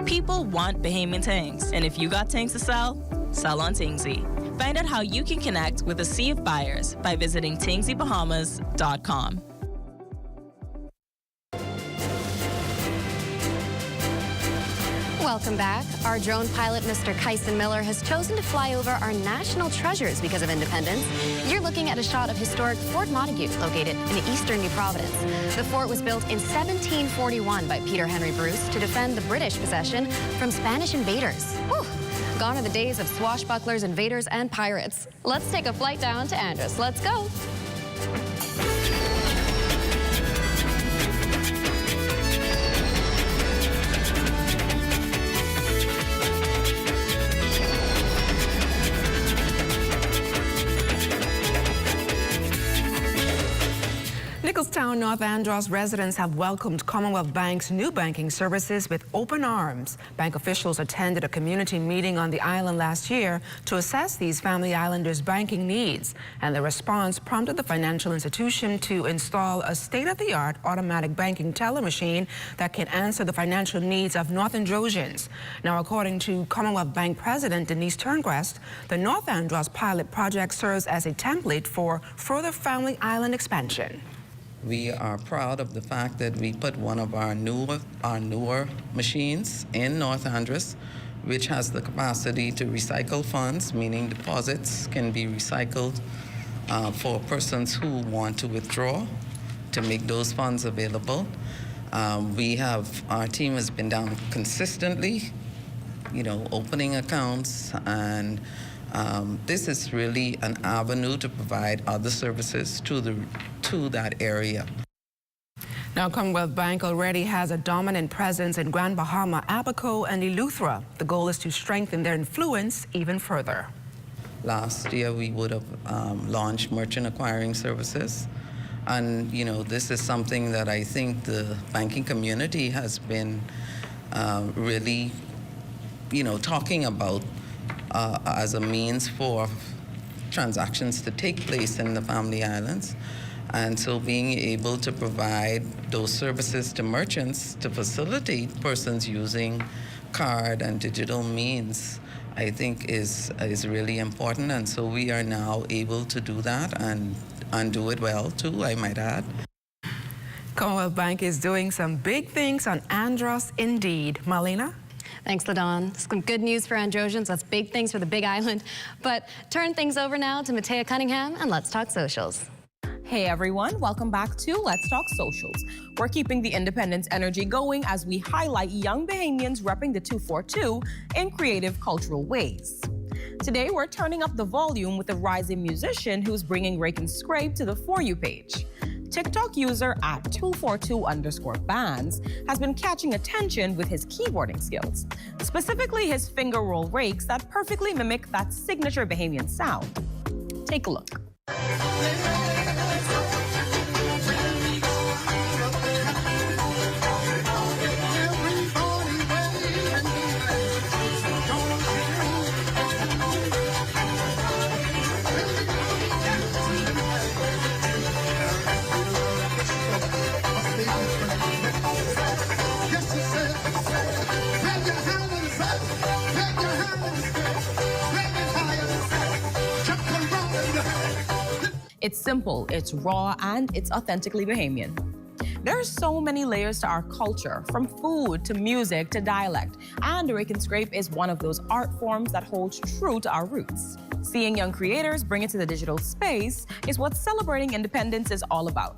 People want Bahamian things, and if you got things to sell, sell on Tingsy. Find out how you can connect with a sea of buyers by visiting TingsyBahamas.com. Welcome back. Our drone pilot, Mr. Kyson Miller, has chosen to fly over our national treasures because of independence. You're looking at a shot of historic Fort Montague, located in eastern New Providence. The fort was built in 1741 by Peter Henry Bruce to defend the British possession from Spanish invaders. Whew. Gone are the days of swashbucklers, invaders, and pirates. Let's take a flight down to Andros. Let's go. Nicholstown, North Andros residents have welcomed Commonwealth Bank's new banking services with open arms. Bank officials attended a community meeting on the island last year to assess these family islanders' banking needs, and the response prompted the financial institution to install a state-of-the-art automatic banking teller machine that can answer the financial needs of North Androsians. Now, according to Commonwealth Bank President Denise Turnquest, the North Andros pilot project serves as a template for further family island expansion. We are proud of the fact that we put one of our newer machines in North Andros, which has the capacity to recycle funds, meaning deposits can be recycled for persons who want to withdraw, to make those funds available. Our team has been down consistently, opening accounts, and this is really an avenue to provide other services to that area. Now, Commonwealth Bank already has a dominant presence in Grand Bahama, Abaco, and Eleuthera. The goal is to strengthen their influence even further. Last year, we would have launched merchant acquiring services. And, this is something that I think the banking community has been really, talking about as a means for transactions to take place in the family islands. And so being able to provide those services to merchants to facilitate persons using card and digital means, I think is really important. And so we are now able to do that and do it well too, I might add. Commonwealth Bank is doing some big things on Andros indeed. Marlena? Thanks, LaDawn. Some good news for Androsians. That's big things for the Big Island. But turn things over now to Matea Cunningham and Let's Talk Socials. Hey everyone, welcome back to Let's Talk Socials. We're keeping the independence energy going as we highlight young Bahamians repping the 242 in creative cultural ways. Today we're turning up the volume with a rising musician who's bringing Rake and Scrape to the For You page. TikTok user at 242_bands has been catching attention with his keyboarding skills, specifically his finger roll rakes that perfectly mimic that signature Bahamian sound. Take a look. It's simple, it's raw, and it's authentically Bahamian. There are so many layers to our culture, from food to music to dialect, and Rake and Scrape is one of those art forms that holds true to our roots. Seeing young creators bring it to the digital space is what celebrating independence is all about.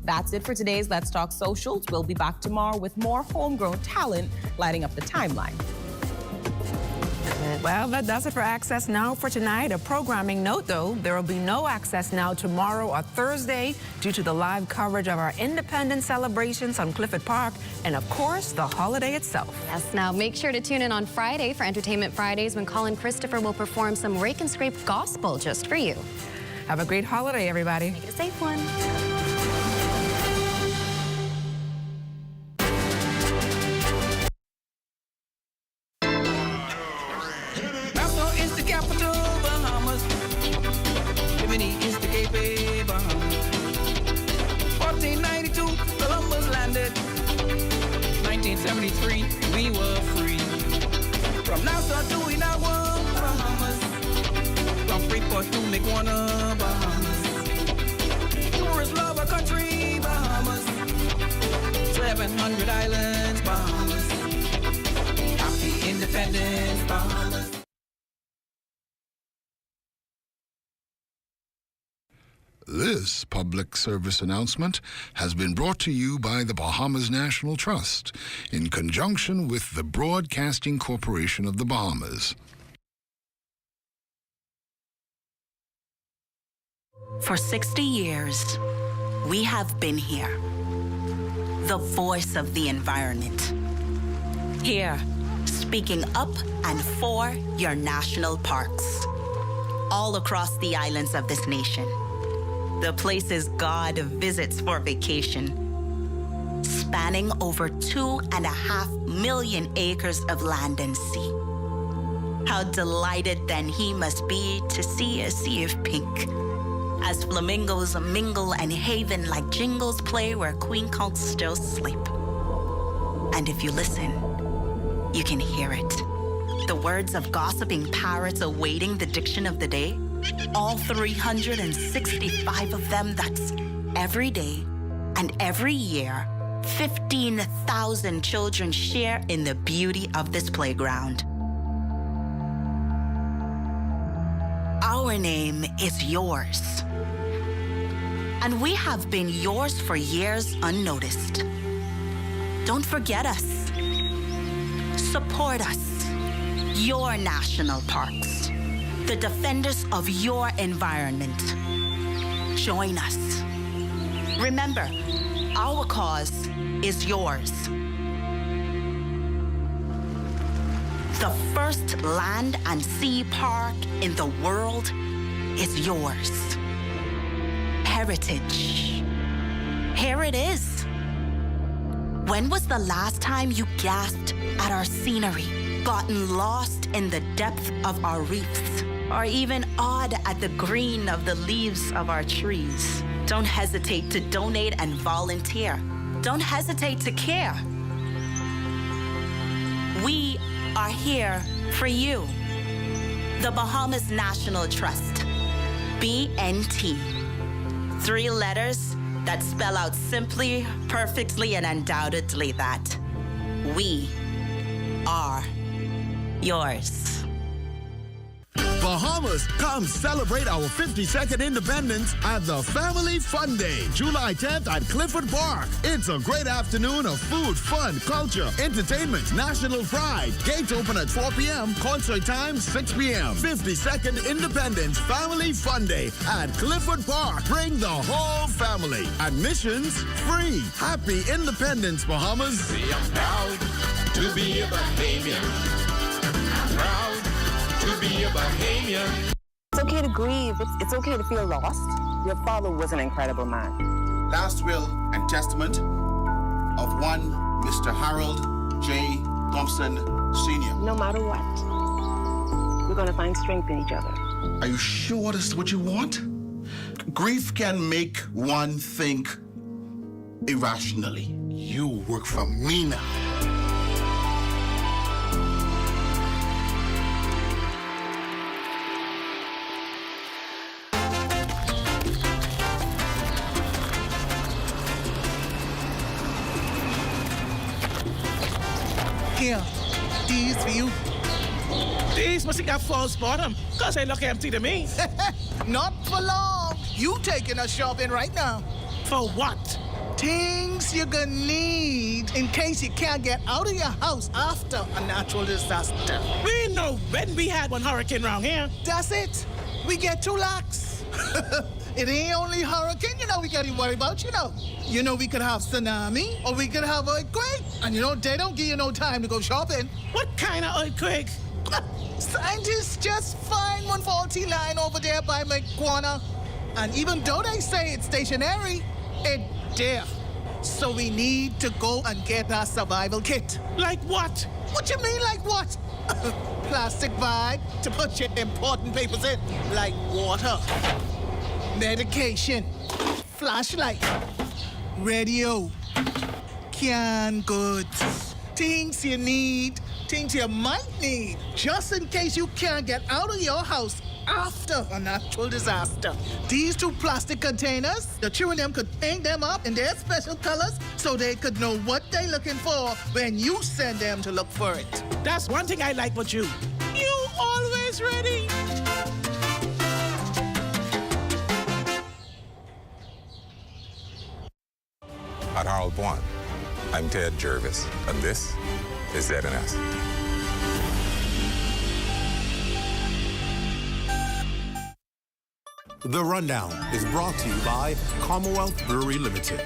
That's it for today's Let's Talk Socials. We'll be back tomorrow with more homegrown talent lighting up the timeline. Well, that does it for Access Now for tonight. A programming note, though, there will be no Access Now tomorrow or Thursday due to the live coverage of our independence celebrations on Clifford Park and, of course, the holiday itself. Yes, now make sure to tune in on Friday for Entertainment Fridays when Colin Christopher will perform some Rake and Scrape gospel just for you. Have a great holiday, everybody. Make it a safe one. We were free. From Nassau to Inawa, Bahamas. From Freeport to Miguana, Bahamas. Tourists love our country, Bahamas. 700 islands, Bahamas. Happy independence, Bahamas. This public service announcement has been brought to you by the Bahamas National Trust in conjunction with the Broadcasting Corporation of the Bahamas. For 60 years, we have been here, the voice of the environment. Here, speaking up and for your national parks, all across the islands of this nation. The places God visits for vacation, spanning over 2.5 million acres of land and sea. How delighted then he must be to see a sea of pink, as flamingos mingle and haven like jingles play where queen conchs still sleep. And if you listen, you can hear it. The words of gossiping parrots awaiting the diction of the day. All 365 of them, that's every day and every year, 15,000 children share in the beauty of this playground. Our name is yours. And we have been yours for years unnoticed. Don't forget us. Support us. Your national parks. The defenders of your environment. Join us. Remember, our cause is yours. The first land and sea park in the world is yours. Heritage. Here it is. When was the last time you gasped at our scenery, gotten lost in the depth of our reefs, or even awed at the green of the leaves of our trees? Don't hesitate to donate and volunteer. Don't hesitate to care. We are here for you. The Bahamas National Trust, BNT. 3 letters that spell out simply, perfectly, and undoubtedly that we are yours. Bahamas, come celebrate our 52nd independence at the Family Fun Day, July 10th at Clifford Park. It's a great afternoon of food, fun, culture, entertainment, national pride. Gates open at 4 p.m., concert time 6 p.m. 52nd Independence Family Fun Day at Clifford Park. Bring the whole family. Admissions free. Happy Independence, Bahamas. See, I'm proud to be a Bahamian. I'm proud to be a Bahamian. It's okay to grieve. It's okay to feel lost. Your father was an incredible man. Last will and testament of one Mr. Harold J. Thompson Sr. No matter what, we're going to find strength in each other. Are you sure this is what you want? Grief can make one think irrationally. You work for me now. Here, these for you. These must have got false bottom, because they look empty to me. Not for long. You taking us shopping right now. For what? Things you're gonna need in case you can't get out of your house after a natural disaster. We know when we had one hurricane around here. That's it. We get 2 lakhs. It ain't only hurricane, we gotta worry about, You know we could have tsunami, or we could have earthquake. And they don't give you no time to go shopping. What kind of earthquake? Scientists just find one faulty line over there by McGuana. And even though they say it's stationary, it's there. So we need to go and get our survival kit. Like what? What you mean, like what? Plastic bag to put your important papers in, like water, medication, flashlight, radio, canned goods, things you need, things you might need, just in case you can't get out of your house after a natural disaster. These 2 plastic containers, the children them could paint them up in their special colors so they could know what they're looking for when you send them to look for it. That's one thing I like about you. You always ready. At Harold One, I'm Ted Jervis, and this is ZNS. The Rundown is brought to you by Commonwealth Brewery Limited.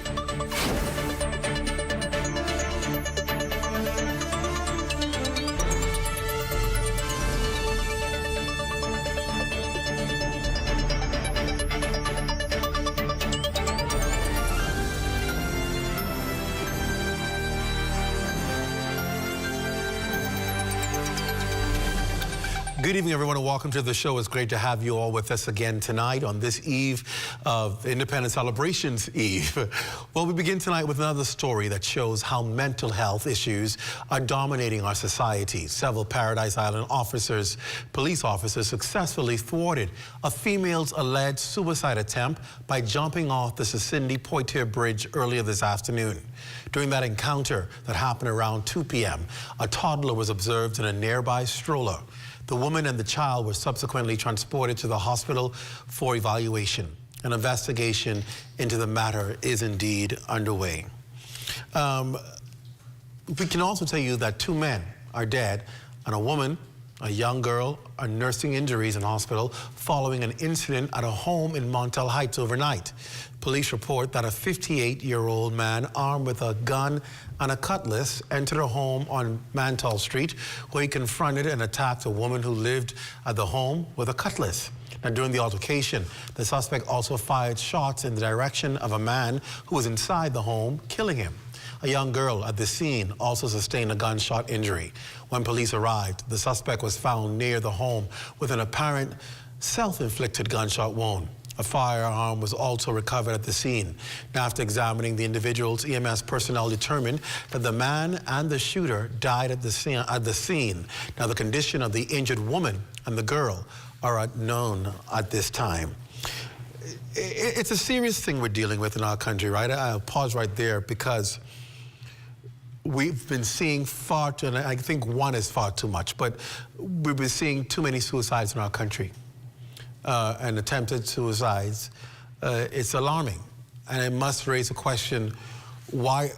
Good evening, everyone, and welcome to the show. It's great to have you all with us again tonight on this eve of Independence Celebrations Eve. Well, we begin tonight with another story that shows how mental health issues are dominating our society. Several Paradise Island police officers successfully thwarted a female's alleged suicide attempt by jumping off the Sisindi-Poitier Bridge earlier this afternoon. During that encounter that happened around 2 p.m., a toddler was observed in a nearby stroller. The woman and the child were subsequently transported to the hospital for evaluation. An investigation into the matter is indeed underway. We can also tell you that 2 men are dead and a woman, a young girl, are nursing injuries in hospital following an incident at a home in Montel Heights overnight. Police report that a 58-year-old man armed with a gun and a cutlass entered a home on Mantall Street, where he confronted and attacked a woman who lived at the home with a cutlass. Now, during the altercation, the suspect also fired shots in the direction of a man who was inside the home, killing him. A young girl at the scene also sustained a gunshot injury. When police arrived, the suspect was found near the home with an apparent self-inflicted gunshot wound. A firearm was also recovered at the scene. Now, after examining the individuals, EMS personnel determined that the man and the shooter died at the scene. Now, the condition of the injured woman and the girl are unknown at this time. It's a serious thing we're dealing with in our country, right? I'll pause right there because we've been seeing far too, and I think one is far too much, but we've been seeing too many suicides in our country. And attempted suicides. It's alarming, and it must raise a question why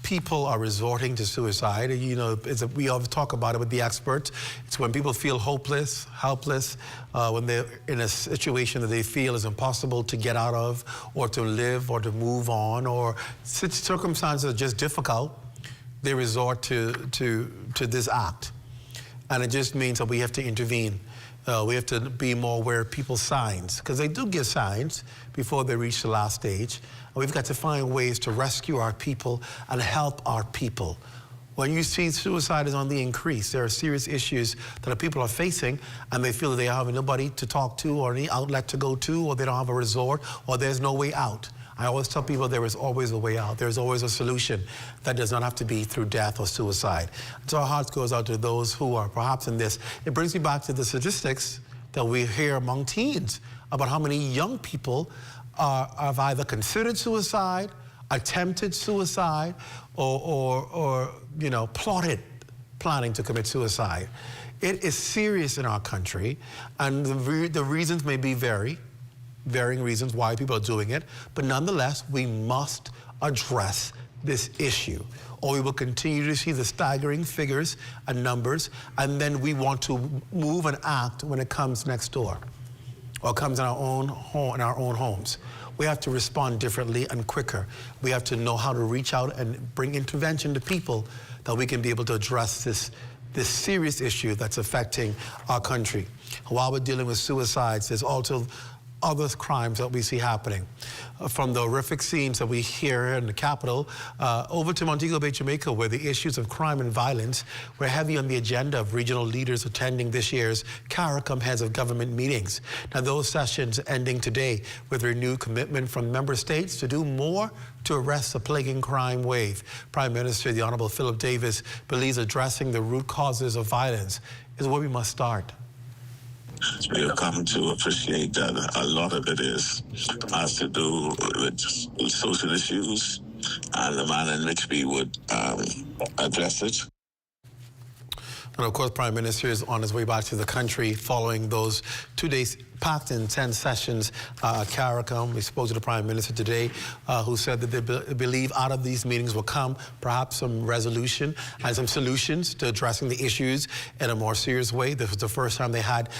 people are resorting to suicide. You know, we always talk about it with the experts. It's when people feel hopeless, helpless, when they're in a situation that they feel is impossible to get out of, or to live, or to move on, or circumstances are just difficult. They resort to this act, and it just means that we have to intervene. We have to be more aware of people's signs, because they do give signs before they reach the last stage. And we've got to find ways to rescue our people and help our people. When you see suicide is on the increase, there are serious issues that people are facing, and they feel that they have nobody to talk to or any outlet to go to, or they don't have a resort, or there's no way out. I always tell people there is always a way out. There's always a solution that does not have to be through death or suicide. So our hearts goes out to those who are perhaps in this. It brings me back to the statistics that we hear among teens about how many young people have either considered suicide, attempted suicide, or you know, planning to commit suicide. It is serious in our country, and the reasons may be varying reasons why people are doing it, but nonetheless, we must address this issue, or we will continue to see the staggering figures and numbers, and then we want to move and act when it comes next door, or comes in our own home, in our own homes. We have to respond differently and quicker. We have to know how to reach out and bring intervention to people that we can be able to address this serious issue that's affecting our country. While we're dealing with suicides, there's also other crimes that we see happening. From the horrific scenes that we hear in the capital, over to Montego Bay, Jamaica, where the issues of crime and violence were heavy on the agenda of regional leaders attending this year's CARICOM Heads of Government meetings. Now, those sessions ending today with renewed commitment from member states to do more to arrest the plaguing crime wave. Prime Minister, the Honorable Philip Davis, believes addressing the root causes of violence is where we must start. We have come to appreciate that a lot of it has to do with social issues and the manner in which we would address it. And of course, Prime Minister is on his way back to the country following those 2 days packed intense sessions at CARICOM. We spoke to the Prime Minister today, who said that they believe out of these meetings will come perhaps some resolution and some solutions to addressing the issues in a more serious way. This was the first time they had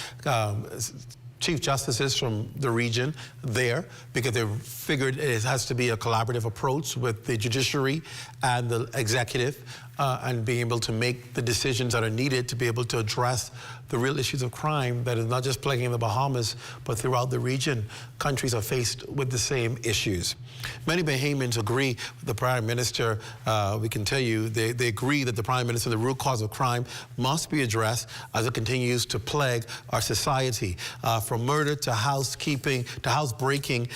chief justices from the region there because they figured it has to be a collaborative approach with the judiciary and the executive and being able to make the decisions that are needed to be able to address the real issues of crime that is not just plaguing the Bahamas, but throughout the region. Countries are faced with the same issues. Many Bahamians agree with the Prime Minister. We can tell you they agree that the Prime Minister, the root cause of crime must be addressed as it continues to plague our society. From murder to housekeeping, to housebreaking,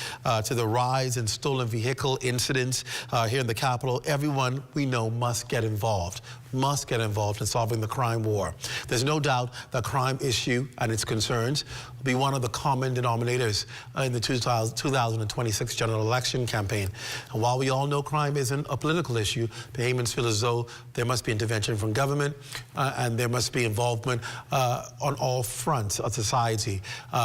to the rise in stolen vehicle incidents here in the capital, everyone we know must get involved in solving the crime war. There's no doubt that crime issue and its concerns will be one of the common denominators in the 2026 general election campaign. And while we all know crime isn't a political issue, Bahamians feel as though there must be intervention from government and there must be involvement on all fronts of society.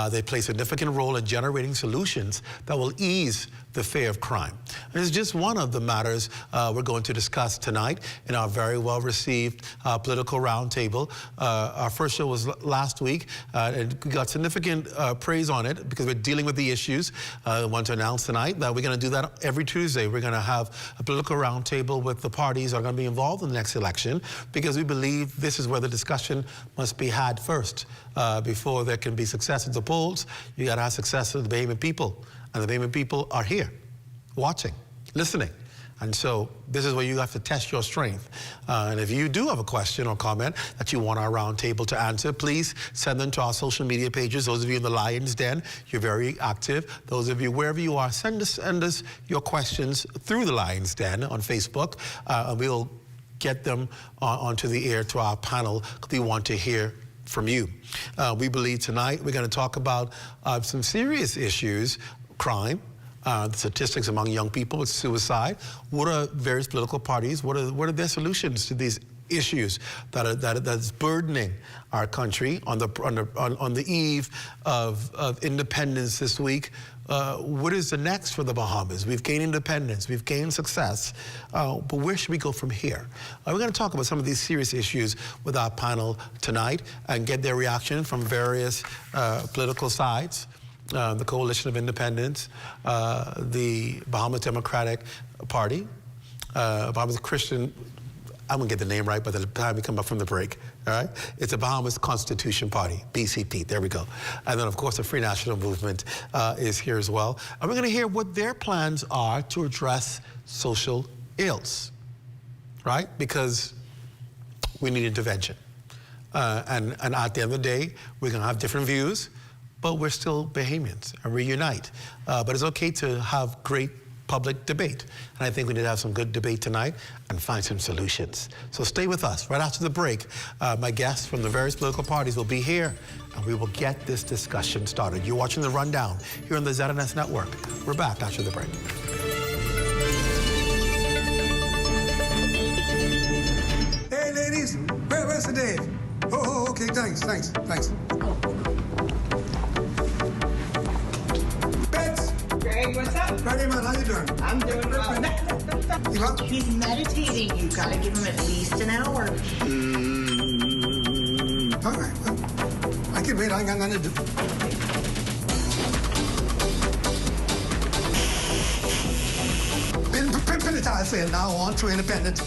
They play a significant role in generating solutions that will ease the fear of crime. And it's just one of the matters we're going to discuss tonight in our very well-received political roundtable. Our first show was last week, and we got significant praise on it because we're dealing with the issues. I want to announce tonight that we're going to do that every Tuesday. We're going to have a political roundtable with the parties that are going to be involved in the next election because we believe this is where the discussion must be had first. Before there can be success at the polls, you got to have success with the Bahamian people. And the Bahamian people are here, watching, listening. And so this is where you have to test your strength. And if you do have a question or comment that you want our roundtable to answer, please send them to our social media pages. Those of you in the Lion's Den, you're very active. Those of you, wherever you are, send us your questions through the Lion's Den on Facebook. And we'll get them onto the air to our panel. We want to hear from you. We believe tonight we're going to talk about some serious issues. Crime, the statistics among young people with suicide. What are various political parties? What are their solutions to these issues that's burdening our country on the eve of independence this week? What is the next for the Bahamas? We've gained independence, we've gained success, but where should we go from here? We're going to talk about some of these serious issues with our panel tonight and get their reaction from various political sides. The Coalition of Independence, the Bahamas Democratic Party, Bahamas Christian, I'm going to get the name right by the time we come back from the break, all right? It's the Bahamas Constitution Party, BCP, there we go. And then, of course, the Free National Movement is here as well. And we're going to hear what their plans are to address social ills, right? Because we need intervention. And at the end of the day, we're going to have different views, but we're still Bahamians, and we unite. But it's okay to have great public debate. And I think we need to have some good debate tonight and find some solutions. So stay with us. Right after the break, my guests from the various political parties will be here, and we will get this discussion started. You're watching The Rundown here on the ZNS Network. We're back after the break. Hey, ladies, where's the Dave? Oh, okay, thanks. Greg, what's up? Ready, man, how you doing? I'm doing well. You up? He's meditating. You gotta give him at least an hour. All right, well, I can wait. I ain't got nothing to do. Been pimping it, I say, now on to independence.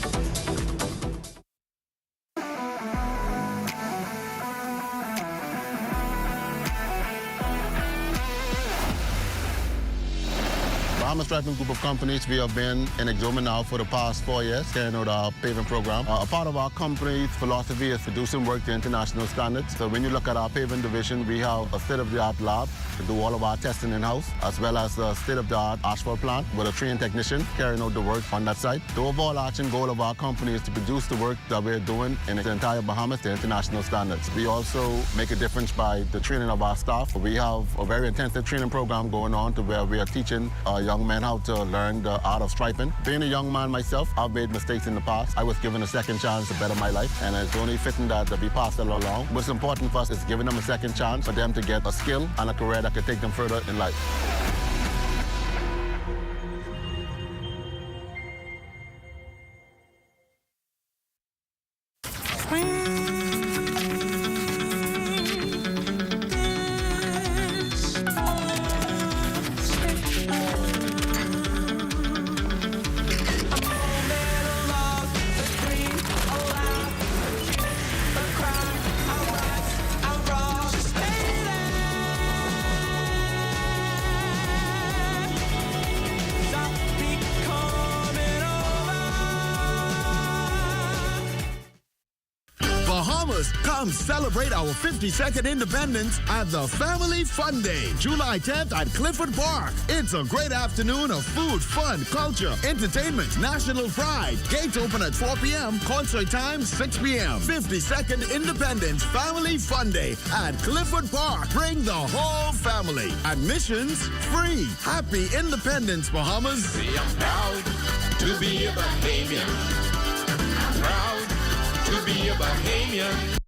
Bahamas Striping Group of Companies, we have been in Exuma now for the past 4 years, carrying out our paving program. A part of our company's philosophy is to do some work to international standards. So when you look at our paving division, we have a state-of-the-art lab to do all of our testing in-house, as well as a state-of-the-art asphalt plant with a trained technician carrying out the work on that site. The overarching goal of our company is to produce the work that we're doing in the entire Bahamas to international standards. We also make a difference by the training of our staff. We have a very intensive training program going on to where we are teaching young men how to learn the art of striping. Being a young man myself, I've made mistakes in the past. I was given a second chance to better my life, and it's only fitting that we pass it along. What's important for us is giving them a second chance for them to get a skill and a career that could take them further in life. Bahamas, come celebrate our 52nd independence at the Family Fun Day, July 10th at Clifford Park. It's a great afternoon of food, fun, culture, entertainment, national pride. Gates open at 4 p.m., concert time 6 p.m. 52nd Independence Family Fun Day at Clifford Park. Bring the whole family. Admissions free. Happy Independence, Bahamas. See, I'm proud to be a Bahamian. I'm proud to be a Bahamian.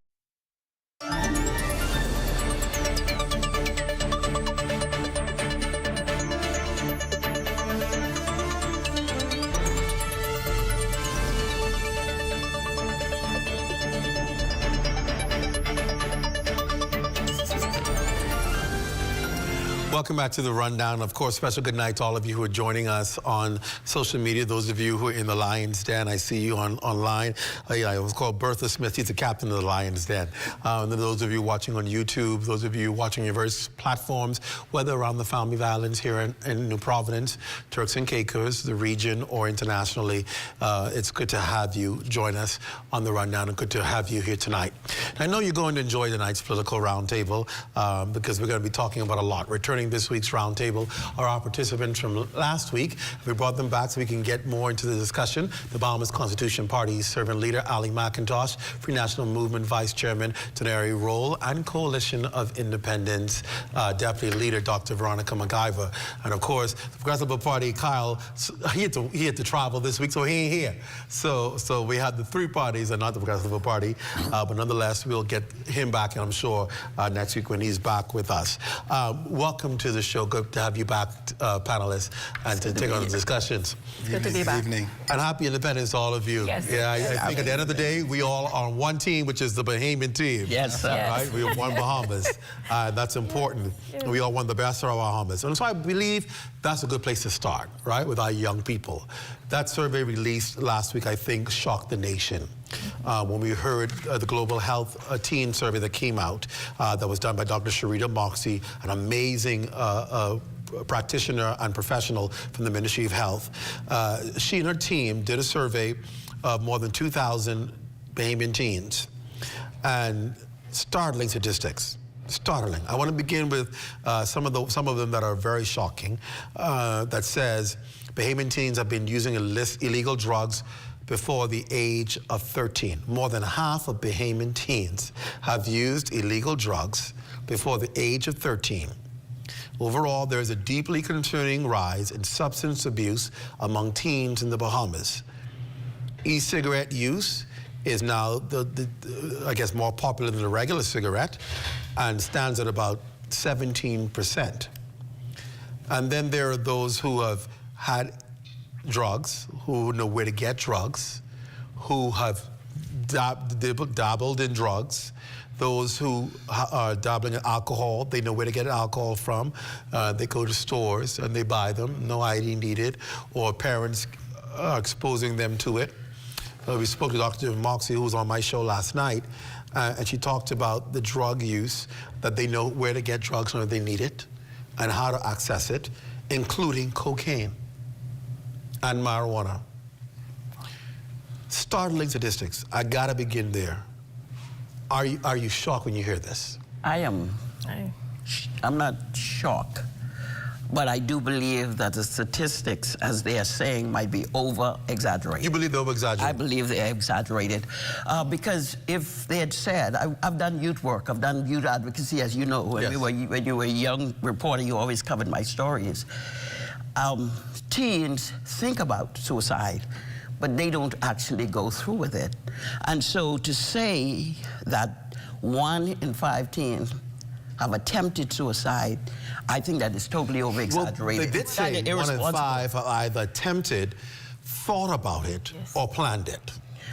Welcome back to the Rundown. Of course, special good night to all of you who are joining us on social media. Those of you who are in the Lion's Den, I see you online. I was called Bertha Smith. He's the captain of the Lion's Den. And then those of you watching on YouTube, those of you watching your various platforms, whether around the Family Islands here in New Providence, Turks and Caicos, the region, or internationally, it's good to have you join us on the Rundown and good to have you here tonight. I know you're going to enjoy tonight's political roundtable because we're going to be talking about a lot. Returning this week's roundtable are our participants from last week. We brought them back so we can get more into the discussion. The Bahamas Constitution Party servant leader Ali McIntosh, Free National Movement Vice Chairman Teneri Roll, and Coalition of Independence Deputy Leader Dr. Veronica McIver. And of course, the Progressive Party, Kyle, he had to travel this week, so he ain't here. So we had the three parties and not the Progressive Party, but nonetheless, we'll get him back, and I'm sure next week when he's back with us. Welcome to the show. Good to have you back, panelists, and to take on the discussions. It's good to be back. Evening. And happy independence to all of you. Yes. Yeah, I think at the end of the day, we all are on one team, which is the Bahamian team. Yes, sir. Right? We are one Bahamas. That's important. Yeah. We all want the best of our Bahamas. And so I believe that's a good place to start, right, with our young people. That survey released last week, I think, shocked the nation. When we heard the Global Health Teen Survey that came out, that was done by Dr. Sharita Moxie, an amazing practitioner and professional from the Ministry of Health. She and her team did a survey of more than 2,000 Bahamian teens, and startling statistics. Startling. I want to begin with some of them that are very shocking. That says Bahamian teens have been using illegal drugs before the age of 13. More than half of Bahamian teens have used illegal drugs before the age of 13. Overall, there is a deeply concerning rise in substance abuse among teens in the Bahamas. E-cigarette use is now, I guess, more popular than the regular cigarette and stands at about 17%. And then there are those who have had drugs, who know where to get drugs, who have dabbled in drugs, those who are dabbling in alcohol, they know where to get alcohol from. They go to stores and they buy them, no ID needed, or parents are exposing them to it. We spoke to Dr. Moxie, who was on my show last night, and she talked about the drug use, that they know where to get drugs when they need it, and how to access it, including cocaine and marijuana. Startling statistics. I gotta begin there. Are you shocked when you hear this? I am. I'm not shocked, but I do believe that the statistics, as they are saying, might be over-exaggerated. You believe they're over-exaggerated? I believe they are exaggerated. Because if they had said, I've done youth work, I've done youth advocacy, as you know. When you were a young reporter, you always covered my stories. Teens think about suicide, but they don't actually go through with it. And so to say that 1 in 5 teens have attempted suicide, I think that is totally over-exaggerated. Well, they did say 1 in 5 have either attempted, thought about it, or planned it.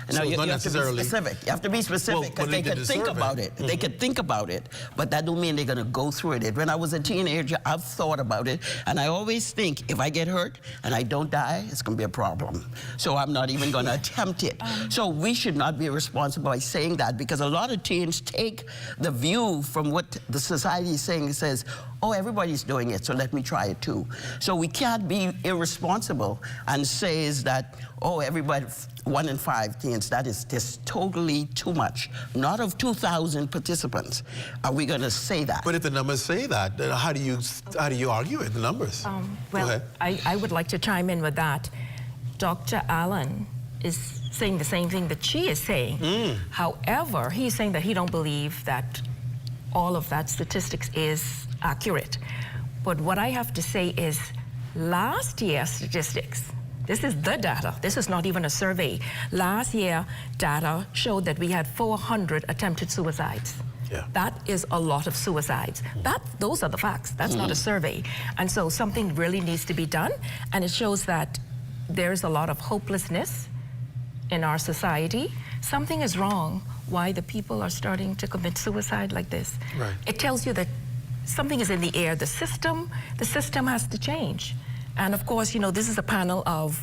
No, So you not have to be necessarily specific. You have to be specific because they could think about it. They could think about it, but that don't mean they're going to go through it. When I was a teenager, I've thought about it, and I always think if I get hurt and I don't die, it's going to be a problem. So I'm not even going to attempt it. So we should not be responsible by saying that, because a lot of teens take the view from what the society is saying. It says, oh, everybody's doing it, so let me try it too. So we can't be irresponsible and say that, oh, everybody, 1 in 5 teens, that is just totally too much. Not of 2,000 participants are we going to say that. But if the numbers say that, then how do you argue it, the numbers? Well, Go ahead. I would like to chime in with that. Dr. Allen is saying the same thing that she is saying. However, he's saying that he don't believe that all of that statistics is accurate. But what I have to say is last year's statistics, this is the data, this is not even a survey. Last year data showed that we had 400 attempted suicides. Yeah. That is a lot of suicides. Those are the facts. That's not a survey. And so something really needs to be done. And it shows that there's a lot of hopelessness in our society. Something is wrong why the people are starting to commit suicide like this. Right. It tells you that something is in the air. The system has to change. And of course, you know, this is a panel of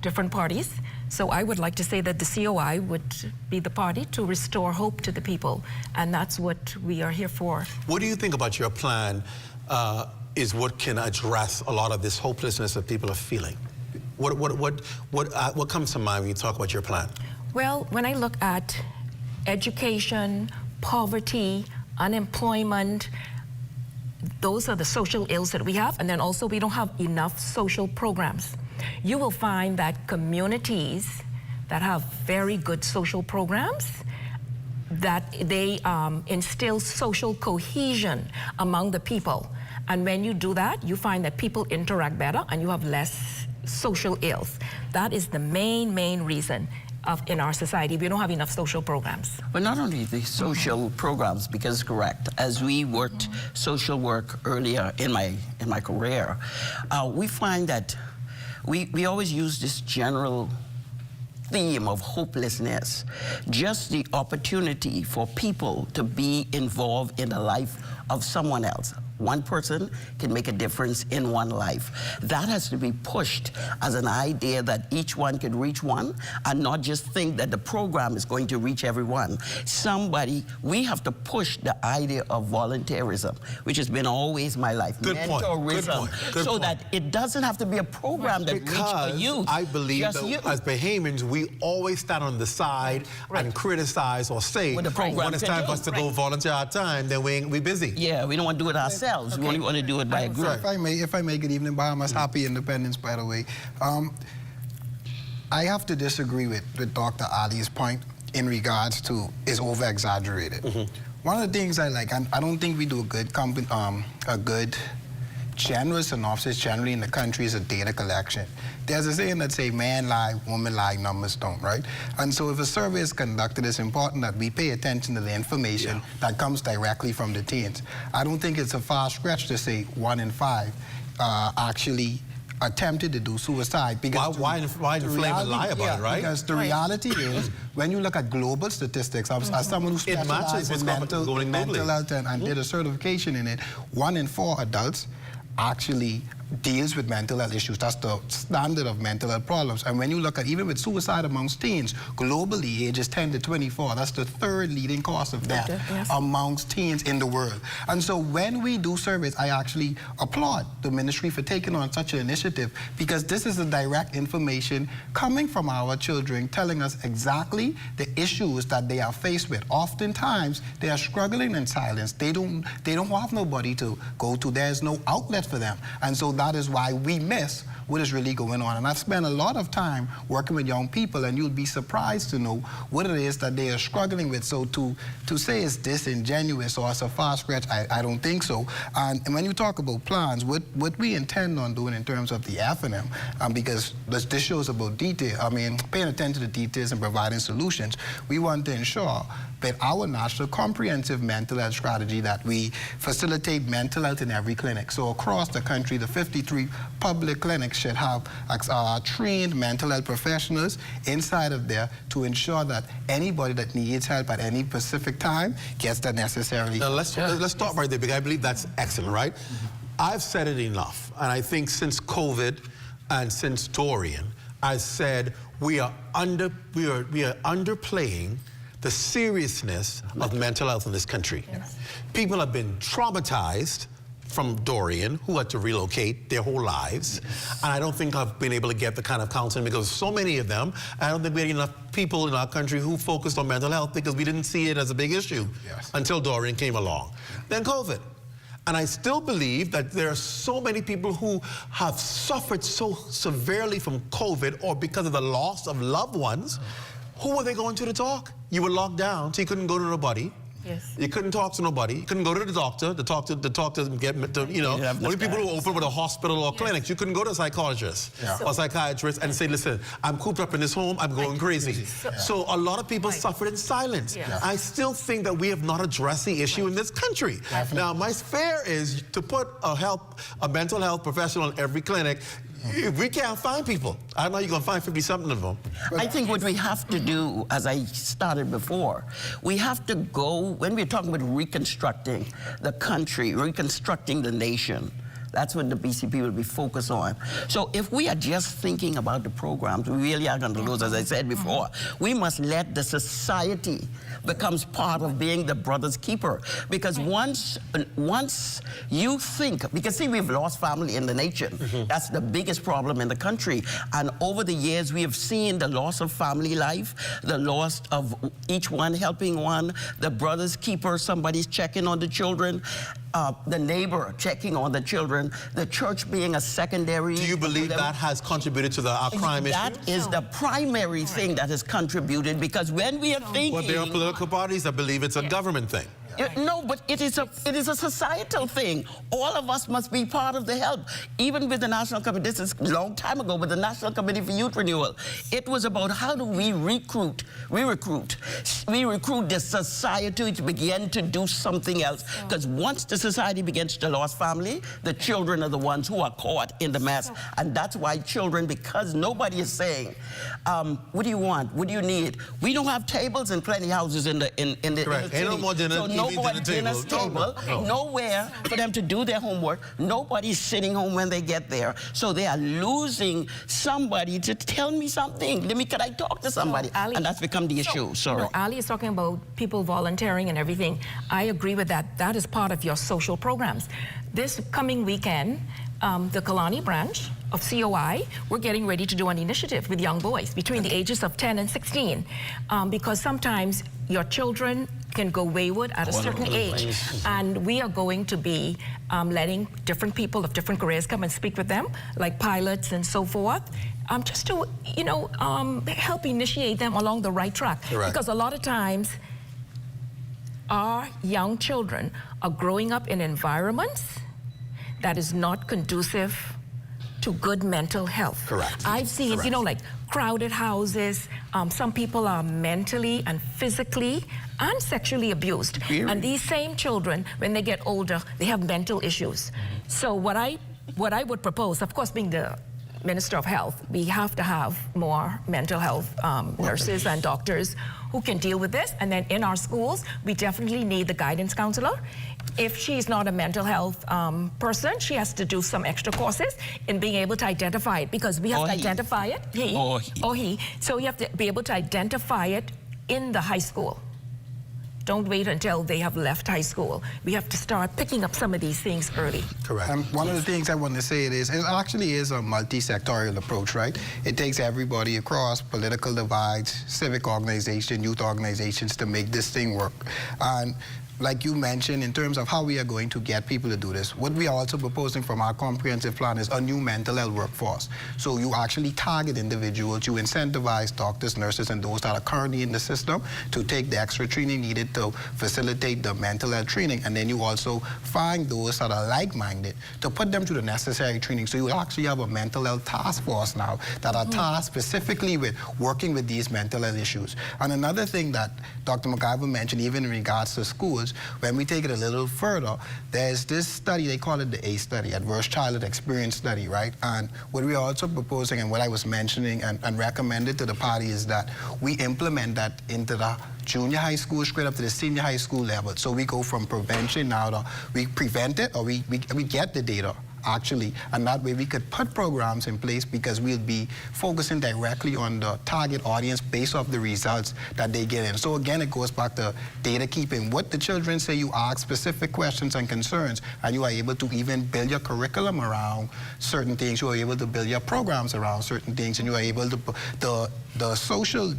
different parties. So I would like to say that the COI would be the party to restore hope to the people. And that's what we are here for. What do you think about your plan is what can address a lot of this hopelessness that people are feeling? What comes to mind when you talk about your plan? Well, when I look at education, poverty, unemployment, those are the social ills that we have, and then also we don't have enough social programs. You will find that communities that have very good social programs, that they instill social cohesion among the people. And when you do that, you find that people interact better and you have less social ills. That is the main reason in our society. We don't have enough social programs. But not only the social programs, because correct, as we worked social work earlier in my career, we find that we always use this general theme of hopelessness, just the opportunity for people to be involved in the life of someone else. One person can make a difference in one life. That has to be pushed as an idea that each one could reach one and not just think that the program is going to reach everyone. We have to push the idea of volunteerism, which has been always my life. Good point. Good point. That it doesn't have to be a program that reaches the youth. I believe that as Bahamians, we always stand on the side and criticize or say, when it's time for us to go volunteer our time, then we busy. Yeah, we don't want to do it ourselves. We only want to do it by a group. If I may, good evening, Bahamas. Happy Independence, by the way. I have to disagree with Dr. Ali's point in regards to is over-exaggerated. One of the things I like, and I don't think we do a good general synopsis generally in the country is a data collection. There's a saying that say man lie, woman lie, numbers don't, right? And so if a survey is conducted, it's important that we pay attention to the information that comes directly from the teens. I don't think it's a far stretch to say 1 in 5 actually attempted to do suicide. Because why inflame and lie about it, right? Because the reality is, when you look at global statistics, as someone who specializes in mental health and did a certification in it, 1 in 4 adults actually deals with mental health issues. That's the standard of mental health problems. And when you look at, even with suicide amongst teens, globally, ages 10 to 24, that's the 3rd leading cause of death amongst teens in the world. And so when we do surveys, I actually applaud the ministry for taking on such an initiative, because this is the direct information coming from our children, telling us exactly the issues that they are faced with. Oftentimes, they are struggling in silence. They don't have nobody to go to. There's no outlet for them. And so that is why we miss what is really going on. And I've spent a lot of time working with young people, and you'll be surprised to know what it is that they are struggling with. So to say it's disingenuous or it's a far stretch, I don't think so. And when you talk about plans, what we intend on doing in terms of the F&M, because this shows about detail, paying attention to the details and providing solutions, we want to ensure that our national comprehensive mental health strategy, that we facilitate mental health in every clinic. So across the country, the 53 public clinics should have trained mental health professionals inside of there to ensure that anybody that needs help at any specific time gets the necessary. Now let's start right there, because I believe that's excellent, right? I've said it enough, and I think since COVID and since Dorian, I said we are underplaying the seriousness of mental health in this country. People have been traumatized from Dorian who had to relocate their whole lives. And I don't think I've been able to get the kind of counseling because so many of them. I don't think we had enough people in our country who focused on mental health because we didn't see it as a big issue until Dorian came along. Then COVID. And I still believe that there are so many people who have suffered so severely from COVID or because of the loss of loved ones. Who were they going to talk? You were locked down, so you couldn't go to nobody. Yes. You couldn't talk to nobody. You couldn't go to the doctor. The doctor get, you know, only people who open with a hospital or clinics. You couldn't go to a psychologist or psychiatrist and say, listen, I'm cooped up in this home, I'm going crazy. So a lot of people suffered in silence. I still think that we have not addressed the issue in this country. Now, my fear is to put a mental health professional in every clinic. We can't find people. I know you're going to find 50-something of them. I think what we have to do, as I started before, we have to go, when we're talking about reconstructing the country, reconstructing the nation, that's what the BCP will be focused on. So if we are just thinking about the programs, we really are going to lose, as I said before. We must let the society becomes part of being the brother's keeper. Because once you think, because see, we've lost family in the nation. That's the biggest problem in the country. And over the years, we have seen the loss of family life, the loss of each one helping one, the brother's keeper, somebody's checking on the children, the neighbor checking on the children, the church being a secondary. Do you believe that has contributed to our crime issue? That is the primary thing that has contributed, because when we are thinking... Well, there are political parties that believe it's a government thing. No, but it is a societal thing. All of us must be part of the help. Even with the National Committee, this is a long time ago, with the National Committee for Youth Renewal, it was about how do we recruit the society to begin to do something else. Because once the society begins to lose family, the children are the ones who are caught in the mess. And that's why children, because nobody is saying, what do you want? What do you need? We don't have tables in plenty houses in the Correct. city. Ain't no more dinner. So nobody dinner's table, nowhere for them to do their homework. Nobody's sitting home when they get there. So they are losing somebody to tell me something. Can I talk to somebody? So, Ali, and that's become the issue. Sorry. No, Ali is talking about people volunteering and everything. I agree with that. That is part of your social programs. This coming weekend, the Kalani branch of COI, we're getting ready to do an initiative with young boys between the ages of 10 and 16, because sometimes your children can go wayward at a certain age, and we are going to be letting different people of different careers come and speak with them, like pilots and so forth, just to, help initiate them along the right track. Correct. Because a lot of times, our young children are growing up in environments that is not conducive to good mental health. Correct. I've seen, like crowded houses. Some people are mentally and physically and sexually abused. Really? And these same children, when they get older, they have mental issues. So what I would propose, of course, being the Minister of Health, we have to have more mental health nurses and doctors who can deal with this. And then in our schools, we definitely need the guidance counselor. If she's not a mental health person, she has to do some extra courses in being able to identify it, because we have to identify it, he. So you have to be able to identify it in the high school. Don't wait until they have left high school. We have to start picking up some of these things early. Correct. One of the things I want to say it actually is a multi-sectorial approach, right? It takes everybody across political divides, civic organizations, youth organizations to make this thing work. And like you mentioned, in terms of how we are going to get people to do this, what we are also proposing from our comprehensive plan is a new mental health workforce. So you actually target individuals, you incentivize doctors, nurses, and those that are currently in the system to take the extra training needed to facilitate the mental health training. And then you also find those that are like-minded to put them through the necessary training. So you actually have a mental health task force now that are tasked specifically with working with these mental health issues. And another thing that Dr. McIver mentioned, even in regards to schools, when we take it a little further, there's this study, they call it the ACE study, Adverse Childhood Experience Study, right? And what we're also proposing, and what I was mentioning and recommended to the party, is that we implement that into the junior high school straight up to the senior high school level. So we go from prevention now to we prevent it, or we get the data actually. And that way we could put programs in place because we'll be focusing directly on the target audience based off the results that they get in. So again, it goes back to data keeping. What the children say, you ask specific questions and concerns, and you are able to even build your curriculum around certain things. You are able to build your programs around certain things, and you are able to the social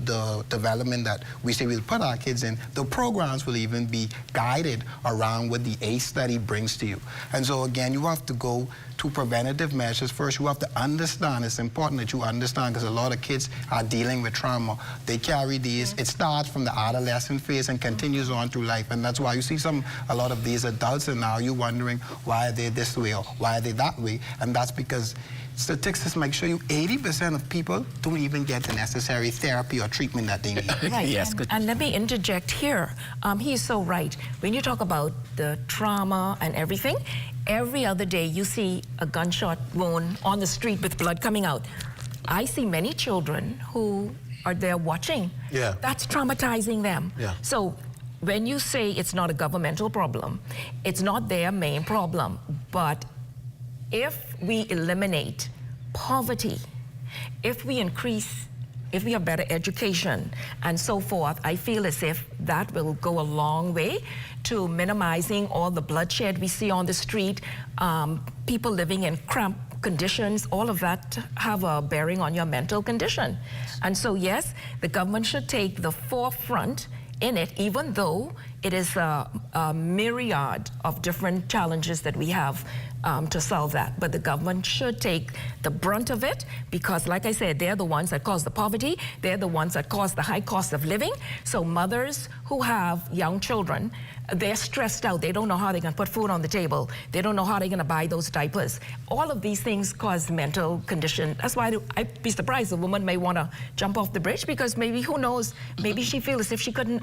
development that we say we'll put our kids in, the programs will even be guided around what the ACE study brings to you. And so again, you have to go to preventative measures first. You have to understand, it's important that you understand, because a lot of kids are dealing with trauma. They carry these, it starts from the adolescent phase and continues on through life. And that's why you see a lot of these adults, and now you're wondering why are they this way or why are they that way. And that's because statistics make sure you 80% of people don't even get the necessary therapy or treatment that they need. Right. Yes, and let me interject here. He's so right. When you talk about the trauma and everything, every other day you see a gunshot wound on the street with blood coming out. I see many children who are there watching. Yeah. That's traumatizing them. Yeah. So when you say it's not a governmental problem, it's not their main problem, but if we eliminate poverty, if we have better education and so forth, I feel as if that will go a long way to minimizing all the bloodshed we see on the street, people living in cramped conditions, all of that have a bearing on your mental condition. And so yes, the government should take the forefront in it, even though it is a myriad of different challenges that we have to solve that. But the government should take the brunt of it because, like I said, they're the ones that cause the poverty. They're the ones that cause the high cost of living. So mothers who have young children, they're stressed out. They don't know how they're going to put food on the table. They don't know how they're going to buy those diapers. All of these things cause mental condition. That's why I'd be surprised a woman may want to jump off the bridge because maybe, who knows, maybe she feels as if she couldn't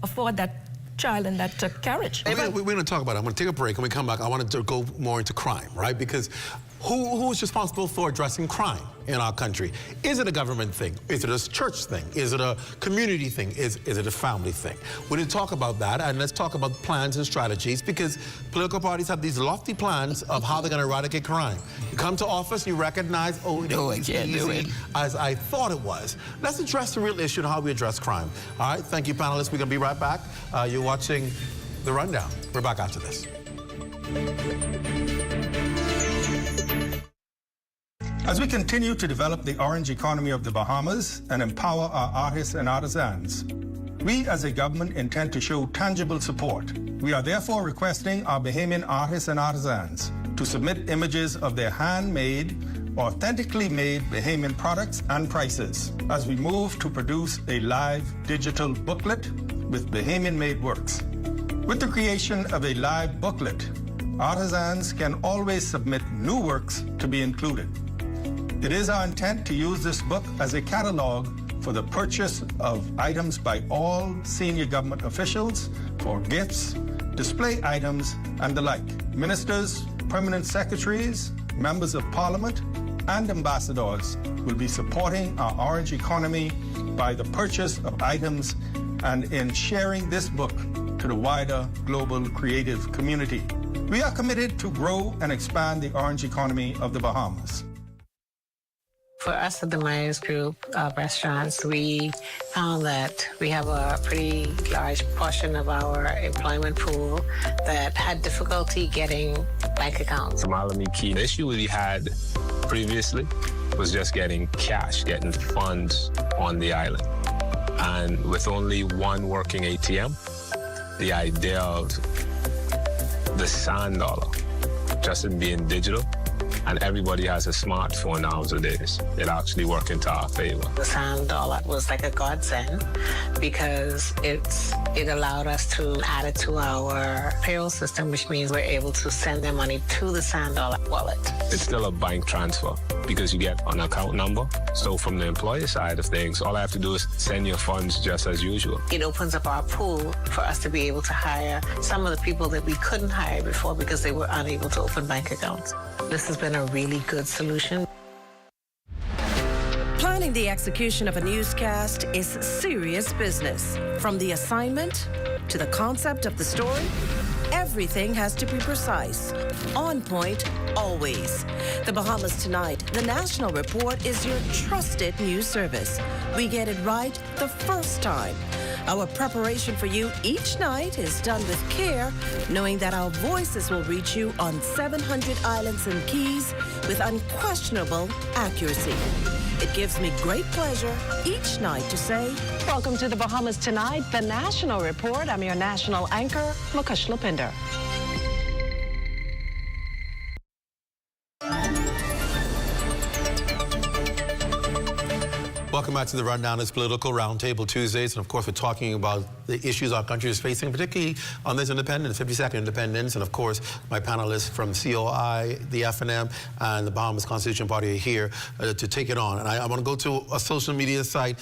afford that child in that carriage. We're going to talk about it. I'm going to take a break. When we come back, I wanted to go more into crime, right? Because who is responsible for addressing crime in our country? Is it a government thing? Is it a church thing? Is it a community thing? Is it a family thing? We're going to talk about that, and let's talk about plans and strategies, because political parties have these lofty plans of how they're going to eradicate crime. You come to office, you recognize, oh, it ain't easy as I thought it was. Let's address the real issue and how we address crime. All right, thank you, panelists. We're going to be right back. You're watching The Rundown. We're back after this. As we continue to develop the orange economy of the Bahamas and empower our artists and artisans, we as a government intend to show tangible support. We are therefore requesting our Bahamian artists and artisans to submit images of their handmade, authentically made Bahamian products and prices as we move to produce a live digital booklet with Bahamian-made works. With the creation of a live booklet, artisans can always submit new works to be included. It is our intent to use this book as a catalog for the purchase of items by all senior government officials for gifts, display items, and the like. Ministers, permanent secretaries, members of parliament, and ambassadors will be supporting our orange economy by the purchase of items and in sharing this book to the wider global creative community. We are committed to grow and expand the orange economy of the Bahamas. For us at the Myers Group of restaurants, we found that we have a pretty large portion of our employment pool that had difficulty getting bank accounts. The issue we had previously was just getting cash, getting funds on the island. And with only one working ATM, the idea of the sand dollar just in being digital, and everybody has a smartphone nowadays. It actually worked into our favor. The sand dollar was like a godsend because it allowed us to add it to our payroll system, which means we're able to send their money to the sand dollar wallet. It's still a bank transfer because you get an account number. So from the employer side of things, all I have to do is send your funds just as usual. It opens up our pool for us to be able to hire some of the people that we couldn't hire before because they were unable to open bank accounts. This has been a really good solution. Planning the execution of a newscast is serious business. From the assignment to the concept of the story everything has to be precise, on point, always. The Bahamas Tonight, the National Report, is your trusted news service. We get it right the first time. Our preparation for you each night is done with care, knowing that our voices will reach you on 700 islands and keys with unquestionable accuracy. It gives me great pleasure each night to say, Welcome to the Bahamas Tonight, the National Report. I'm your national anchor, Mukesh Lapinder. Welcome back to the Rundown. It's Political Roundtable Tuesdays, and of course we're talking about the issues our country is facing, particularly on this independence, 52nd independence, and of course my panelists from COI, the FNM, and the Bahamas Constitution Party are here to take it on. And I want to go to a social media site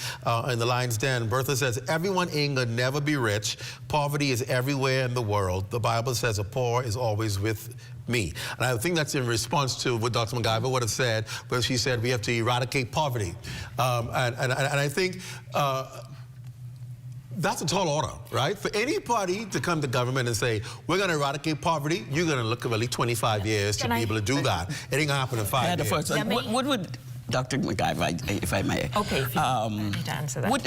in the Lion's Den. Bertha says, everyone ain't gonna never be rich. Poverty is everywhere in the world. The Bible says a poor is always with me. And I think that's in response to what Dr. MacGyver would have said, where she said we have to eradicate poverty. And I think that's a tall order, right? For anybody to come to government and say, we're going to eradicate poverty, you're going to look at really 25 years to be able to do that. It ain't going to happen in 5 years. What would Dr. MacGyver, if I may? Okay, if you need to answer that.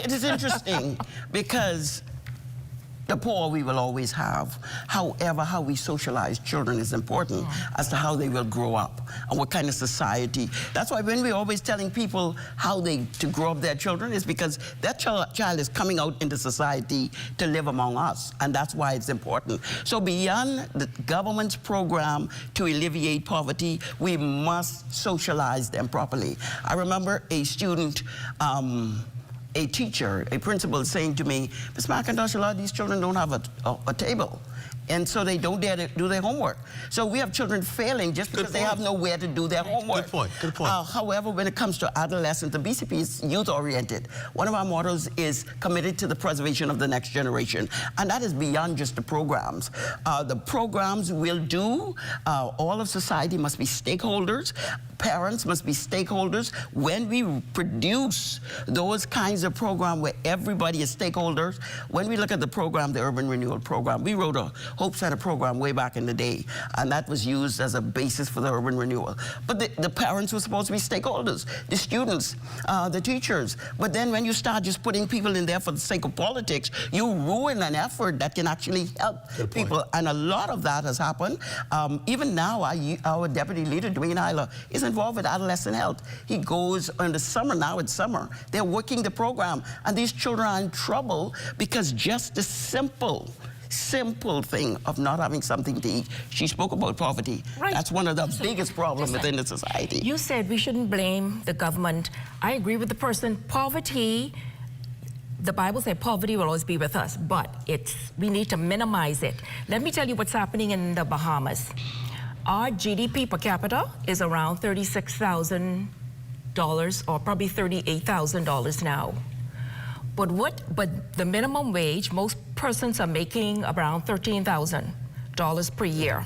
It is interesting because the poor we will always have. However, how we socialize children is important as to how they will grow up and what kind of society. That's why when we're always telling people how to grow up their children is because that child is coming out into society to live among us, and that's why it's important. So beyond the government's program to alleviate poverty, we must socialize them properly. I remember a student, a teacher, a principal saying to me, Ms. McIntosh, a lot of these children don't have a table. And so they don't dare to do their homework. So we have children failing just because they have nowhere to do their homework. Good point, good point. However, when it comes to adolescents, the BCP is youth-oriented. One of our mottos is committed to the preservation of the next generation. And that is beyond just the programs. The programs will do, all of society must be stakeholders. Parents must be stakeholders. When we produce those kinds of programs where everybody is stakeholders, when we look at the program, the Urban Renewal Program, we wrote a Hope Center program way back in the day, and that was used as a basis for the urban renewal. But the parents were supposed to be stakeholders, the students, the teachers. But then when you start just putting people in there for the sake of politics, you ruin an effort that can actually help people. And a lot of that has happened. Even now, our deputy leader, Dwayne Eiler, is involved with adolescent health. He goes in the summer, now it's summer, they're working the program, and these children are in trouble because just the simple thing of not having something to eat. She spoke about poverty. Right. That's one of the biggest problems within the society. You said we shouldn't blame the government. I agree with the person. Poverty, the Bible said poverty will always be with us, but we need to minimize it. Let me tell you what's happening in the Bahamas. Our GDP per capita is around $36,000 or probably $38,000 now. But the minimum wage, most persons are making around $13,000 per year.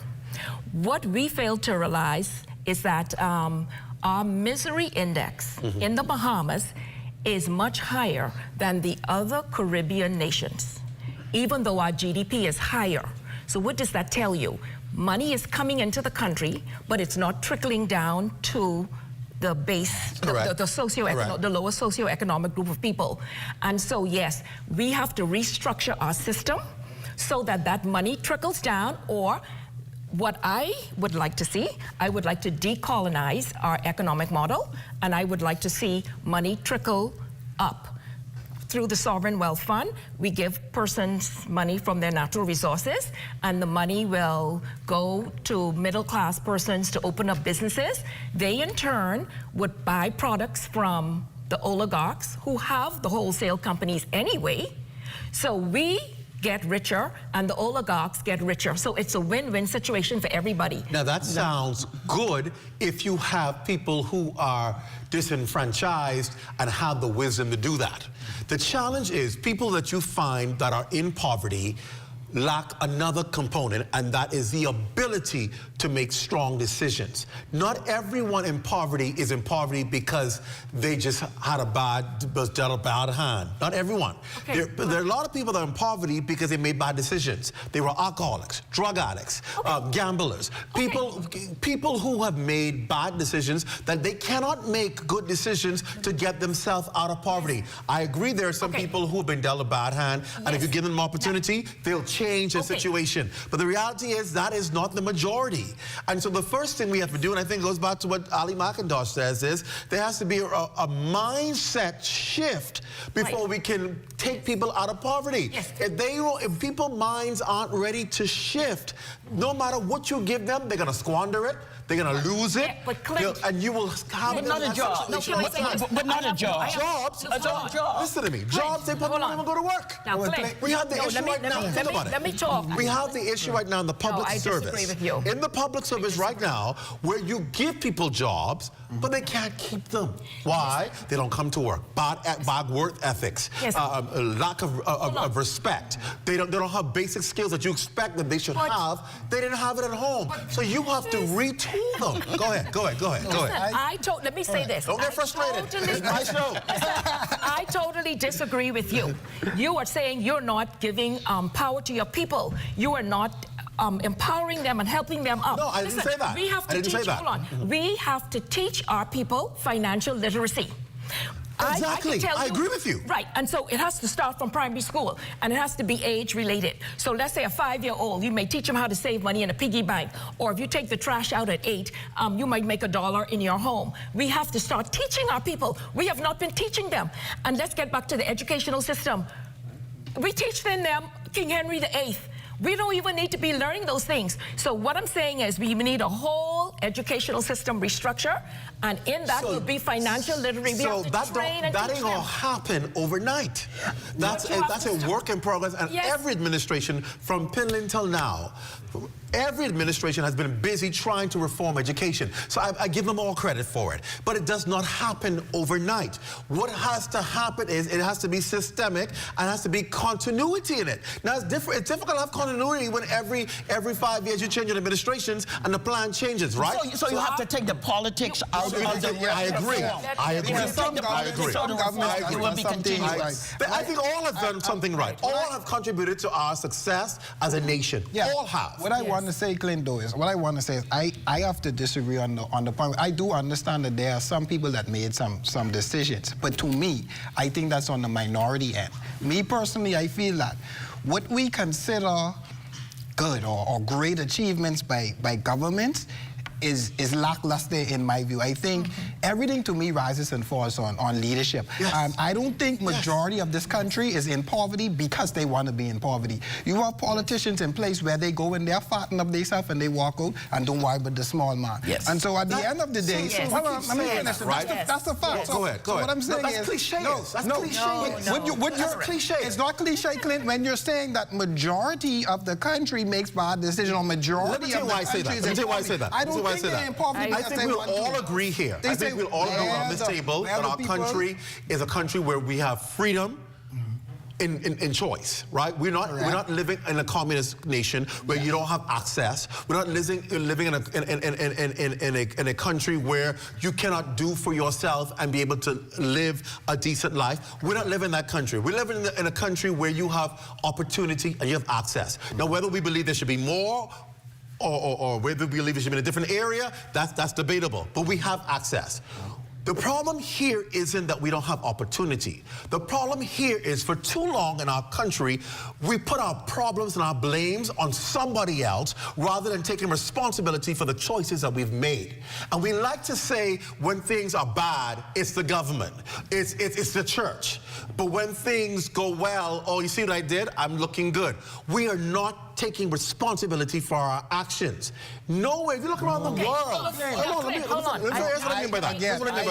What we fail to realize is that our misery index in the Bahamas is much higher than the other Caribbean nations, even though our GDP is higher. So what does that tell you? Money is coming into the country, but it's not trickling down to the base, the lower socioeconomic group of people. And so, yes, we have to restructure our system so that that money trickles down, or what I would like to see, I would like to decolonize our economic model, and I would like to see money trickle up. Through the Sovereign Wealth Fund, we give persons money from their natural resources, and the money will go to middle-class persons to open up businesses. They, in turn, would buy products from the oligarchs who have the wholesale companies anyway. So we get richer, and the oligarchs get richer. So it's a win-win situation for everybody. Now that sounds good if you have people who are disenfranchised and have the wisdom to do that. The challenge is people that you find that are in poverty, lack another component, and that is the ability to make strong decisions. Not everyone in poverty is in poverty because they just had a bad hand. Not everyone. Okay. There are a lot of people that are in poverty because they made bad decisions. They were alcoholics, drug addicts, gamblers, people who have made bad decisions that they cannot make good decisions to get themselves out of poverty. I agree there are some people who have been dealt a bad hand, and if you give them an opportunity, they'll change the situation. But the reality is that is not the majority. And so the first thing we have to do, and I think it goes back to what Ali McIntosh says, is there has to be a mindset shift before we can take people out of poverty. If people's minds aren't ready to shift, no matter what you give them, they're going to squander it. They're going to lose it, and you will have not a job. But not a job. Jobs. Listen to me. Jobs, they don't even go to work. Now, we have the issue right now. Think about it. Let me talk. We have the issue right now in the public service. I disagree with you. In the public service right now, where you give people jobs, but they can't keep them. Why? They don't come to work. Bad work ethics. Lack of respect. They don't have basic skills that you expect that they should have. They didn't have it at home. So you have to retool them. Go ahead. Let me say this. Don't get frustrated. It's my show. I totally disagree with you. You are saying you're not giving power to your people. You are not empowering them and helping them up. No, I didn't say that. We have to teach. Hold on. We have to teach our people financial literacy. Exactly. I agree with you. Right. And so it has to start from primary school, and it has to be age related. So let's say a 5-year-old, you may teach them how to save money in a piggy bank. Or if you take the trash out at 8, you might make $1 in your home. We have to start teaching our people. We have not been teaching them. And let's get back to the educational system. We teach them King Henry VIII. We don't even need to be learning those things. So what I'm saying is we need a whole educational system restructure, and in that will be financial literacy. So that ain't gonna happen overnight. That's a work in progress, and every administration from Pinlin till now, every administration has been busy trying to reform education. So I give them all credit for it. But it does not happen overnight. What has to happen is it has to be systemic and has to be continuity in it. Now it's difficult to have continuity when every 5 years you change your administrations and the plan changes, right? So you have to take the politics out of the I agree. I think all have done something right. All have contributed to our success as a nation. All have. What I want to say, Clint, though, is I have to disagree on the point. I do understand that there are some people that made some decisions, but to me, I think that's on the minority end. Me personally, I feel that what we consider good or great achievements by governments is lackluster in my view. I think everything to me rises and falls on leadership. I don't think majority of this country is in poverty because they want to be in poverty. You have politicians in place where they go in there, fatten up themselves, and they walk out and don't worry about the small man. And so at the end of the day, that's a fact. Go ahead. What I'm saying is, it's not cliche, Clint, when you're saying that majority of the country makes bad decisions, or majority of the country is in poverty. I don't I think we'll all agree here. I think we'll all agree around this table that our country is a country where we have freedom in choice, right? We're not living in a communist nation where you don't have access. We're not living in a country where you cannot do for yourself and be able to live a decent life. We're not living in that country. We're living in a country where you have opportunity and you have access. Now, whether we believe there should be more or whether we believe it should be in a different area, that's debatable. But we have access. The problem here isn't that we don't have opportunity. The problem here is for too long in our country, we put our problems and our blames on somebody else rather than taking responsibility for the choices that we've made. And we like to say when things are bad, it's the government, it's the church. But when things go well, oh, you see what I did? I'm looking good. We are not taking responsibility for our actions. No way. If you look around the world. Hold on. Here's what I mean by that.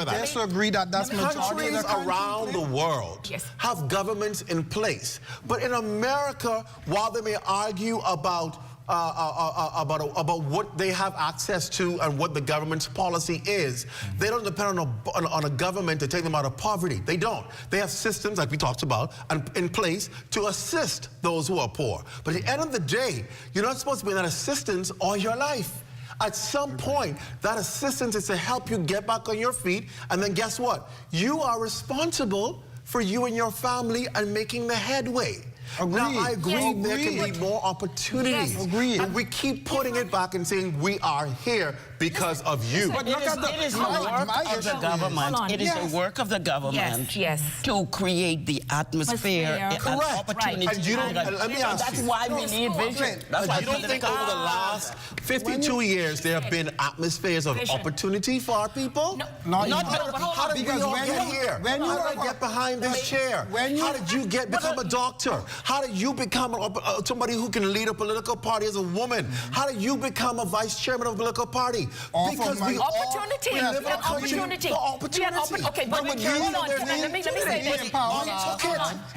I disagree that that's majority of the countries around the world have governments in place. But in America, while they may argue about about what they have access to and what the government's policy is. They don't depend on a government to take them out of poverty. They don't. They have systems, like we talked about, in place to assist those who are poor. But at the end of the day, you're not supposed to be in that assistance all your life. At some point, that assistance is to help you get back on your feet, and then guess what? You are responsible for you and your family and making the headway. Agreed. Now, I agree Yes, there agreed. can be more opportunities. Yes. Agreed. And we keep putting it back and saying we are here because of you. But it is the work of the government. It is the work of the government to create the atmosphere and opportunity. And you don't, let me ask that's you. why we need vision. That's why you don't think over the last 52 years there have been atmospheres of opportunity for our people? Not how did we all get here? How did I get behind this chair? How did you become a doctor? How did you become somebody who can lead a political party as a woman? How did you become a vice chairman of a political party? Because we opportunity. live in a country for opportunity. Okay, but hold on. Let me say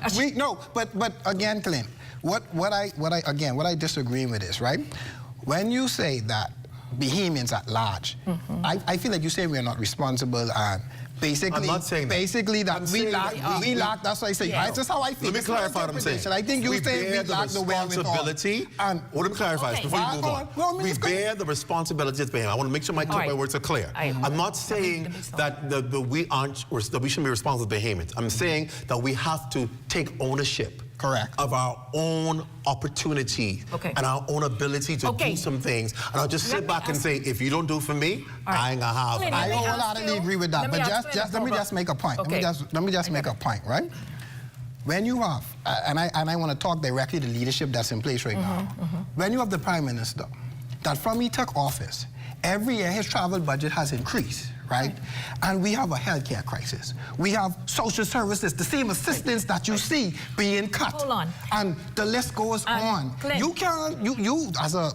this. No, but again, Clint, what I disagree with is, right? When you say that Bahamians at large, I feel like you say we are not responsible and basically, I'm not saying that. Basically, that we lack. That's what I say. Right? That's how I feel. Let me clarify what I'm saying. I think you say we lack the responsibility. And let me clarify this before you move on. We bear the responsibility as Bahamians. I want to make sure my words are clear. I'm not saying that we shouldn't be responsible as Bahamians. I'm saying that we have to take ownership. Correct. Of our own opportunity and our own ability to do some things. And I'll just sit back and say, if you don't do for me, I ain't gonna have it. I wholeheartedly agree with that. But let me just make a point. Let me just make a point, right? When you have, and I want to talk directly to leadership that's in place right now. When you have the Prime Minister, that from he took office, every year his travel budget has increased. Right? And we have a healthcare crisis. We have social services, the same assistance that you see being cut. Hold on. And the list goes on. Clint. You can't, you as a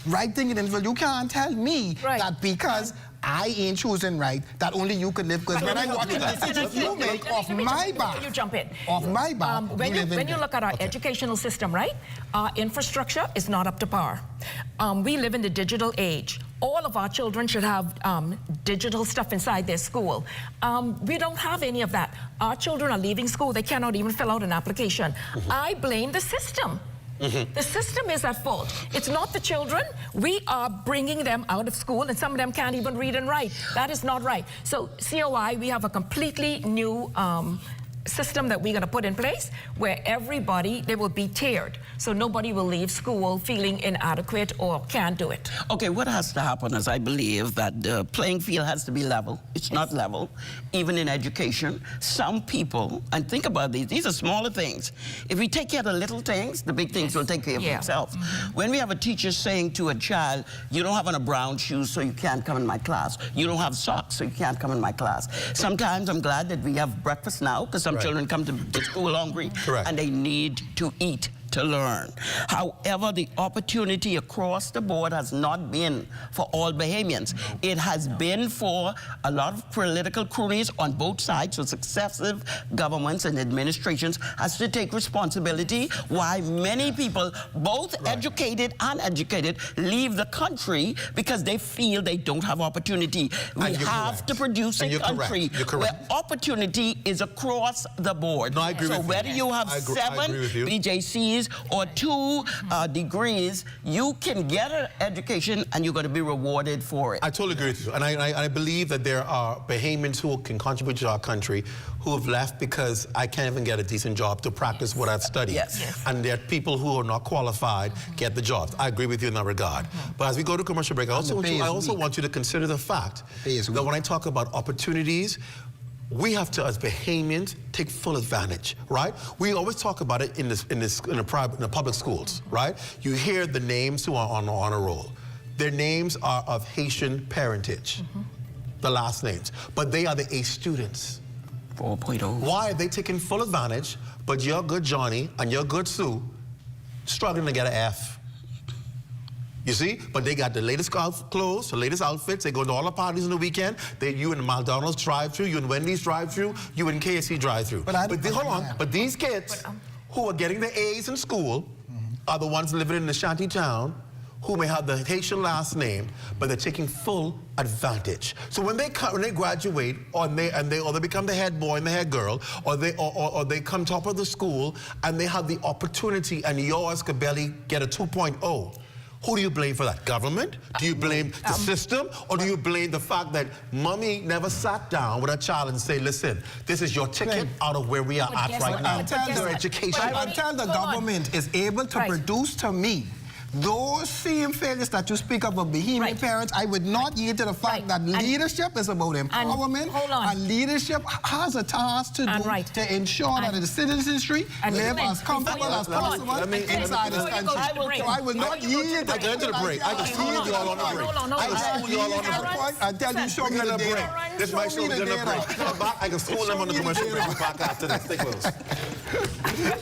right-thinking individual, you can't tell me that because I ain't choosing right, that only you could live good. When I watch the decisions you make off my back, you jump in. Off my back, when you look at our educational system, right? Our infrastructure is not up to par. We live in the digital age. All of our children should have digital stuff inside their school. We don't have any of that. Our children are leaving school. They cannot even fill out an application. I blame the system. The system is at fault. It's not the children. We are bringing them out of school, and some of them can't even read and write. That is not right. So COI, we have a completely new system that we're going to put in place where everybody, they will be tiered. So nobody will leave school feeling inadequate or can't do it. Okay, what has to happen is I believe that the playing field has to be level. It's not level, even in education. Some people, and think about these are smaller things. If we take care of the little things, the big things will take care of themselves. When we have a teacher saying to a child, you don't have on a brown shoes, so you can't come in my class. You don't have socks, so you can't come in my class. Sometimes I'm glad that we have breakfast now, because some children come to school hungry, and they need to eat to learn. However, the opportunity across the board has not been for all Bahamians. It has been for a lot of political cronies on both sides, so successive governments and administrations has to take responsibility why many people, both educated and uneducated, leave the country because they feel they don't have opportunity. We have to produce a country where opportunity is across the board. No, I agree so with whether you have 7 BJCs or 2 degrees, you can get an education and you're going to be rewarded for it. I totally agree with you. And I believe that there are Bahamians who can contribute to our country who have left because I can't even get a decent job to practice what I've studied. And there are people who are not qualified get the jobs. I agree with you in that regard. But as we go to commercial break, I also want you to consider the fact that when I talk about opportunities, we have to, as Bahamians, take full advantage, right? We always talk about it in the public schools, right? You hear the names who are on the honor roll. Their names are of Haitian parentage, the last names, but they are the A students. 4.0. Why are they taking full advantage, but your good Johnny and your good Sue struggling to get an F? You see? But they got the latest clothes, the latest outfits. They go to all the parties on the weekend. You in McDonald's drive-thru, you in Wendy's drive-thru, you in KFC drive-thru. But these kids who are getting the A's in school are the ones living in the shanty town who may have the Haitian last name, but they're taking full advantage. So when they graduate, or they become the head boy and the head girl, or they come top of the school, and they have the opportunity, and yours could barely get a 2.0. Who do you blame for that? Government? Do you blame the system? Or do you blame the fact that mommy never sat down with a child and say, listen, this is your ticket out of where we are at right now? Your education. Until the government is able to produce to me those same failures that you speak of behemoth parents, I would not yield to the fact that leadership is about empowerment, and leadership has a task to do to ensure that the citizenry live as comfortable as possible inside this country. So I will not yield. I can enter the break. I can school you all on the break. I can school you all on the break. Until you show me the break. This might show me the break. Come back, I can school them on the commercial break. Back after that. Stay close.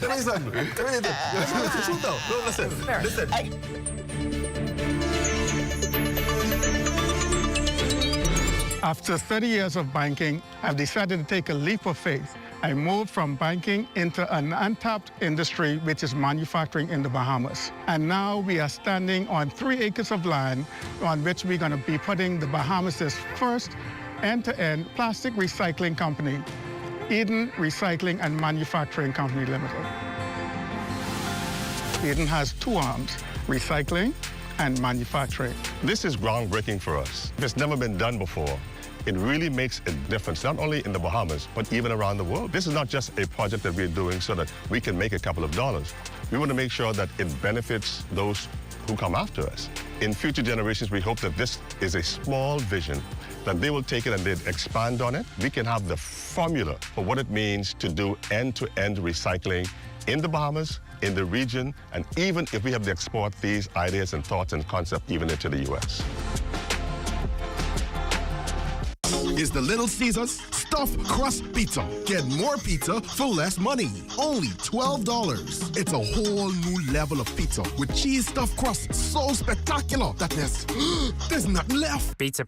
Let me something. Listen, though. No, listen. After 30 years of banking, I've decided to take a leap of faith. I moved from banking into an untapped industry, which is manufacturing in the Bahamas. And now we are standing on 3 acres of land on which we're going to be putting the Bahamas' first end-to-end plastic recycling company, Eden Recycling and Manufacturing Company Limited. Eden has 2 arms, recycling and manufacturing. This is groundbreaking for us. It's never been done before. It really makes a difference, not only in the Bahamas, but even around the world. This is not just a project that we're doing so that we can make a couple of dollars. We want to make sure that it benefits those who come after us. In future generations, we hope that this is a small vision, that they will take it and they'll expand on it. We can have the formula for what it means to do end-to-end recycling in the Bahamas, in the region, and even if we have to export these ideas and thoughts and concepts even into the U.S. Is the Little Caesars Stuffed Crust Pizza. Get more pizza for less money. Only $12. It's a whole new level of pizza with cheese stuffed crust so spectacular that there's nothing left. Pizza.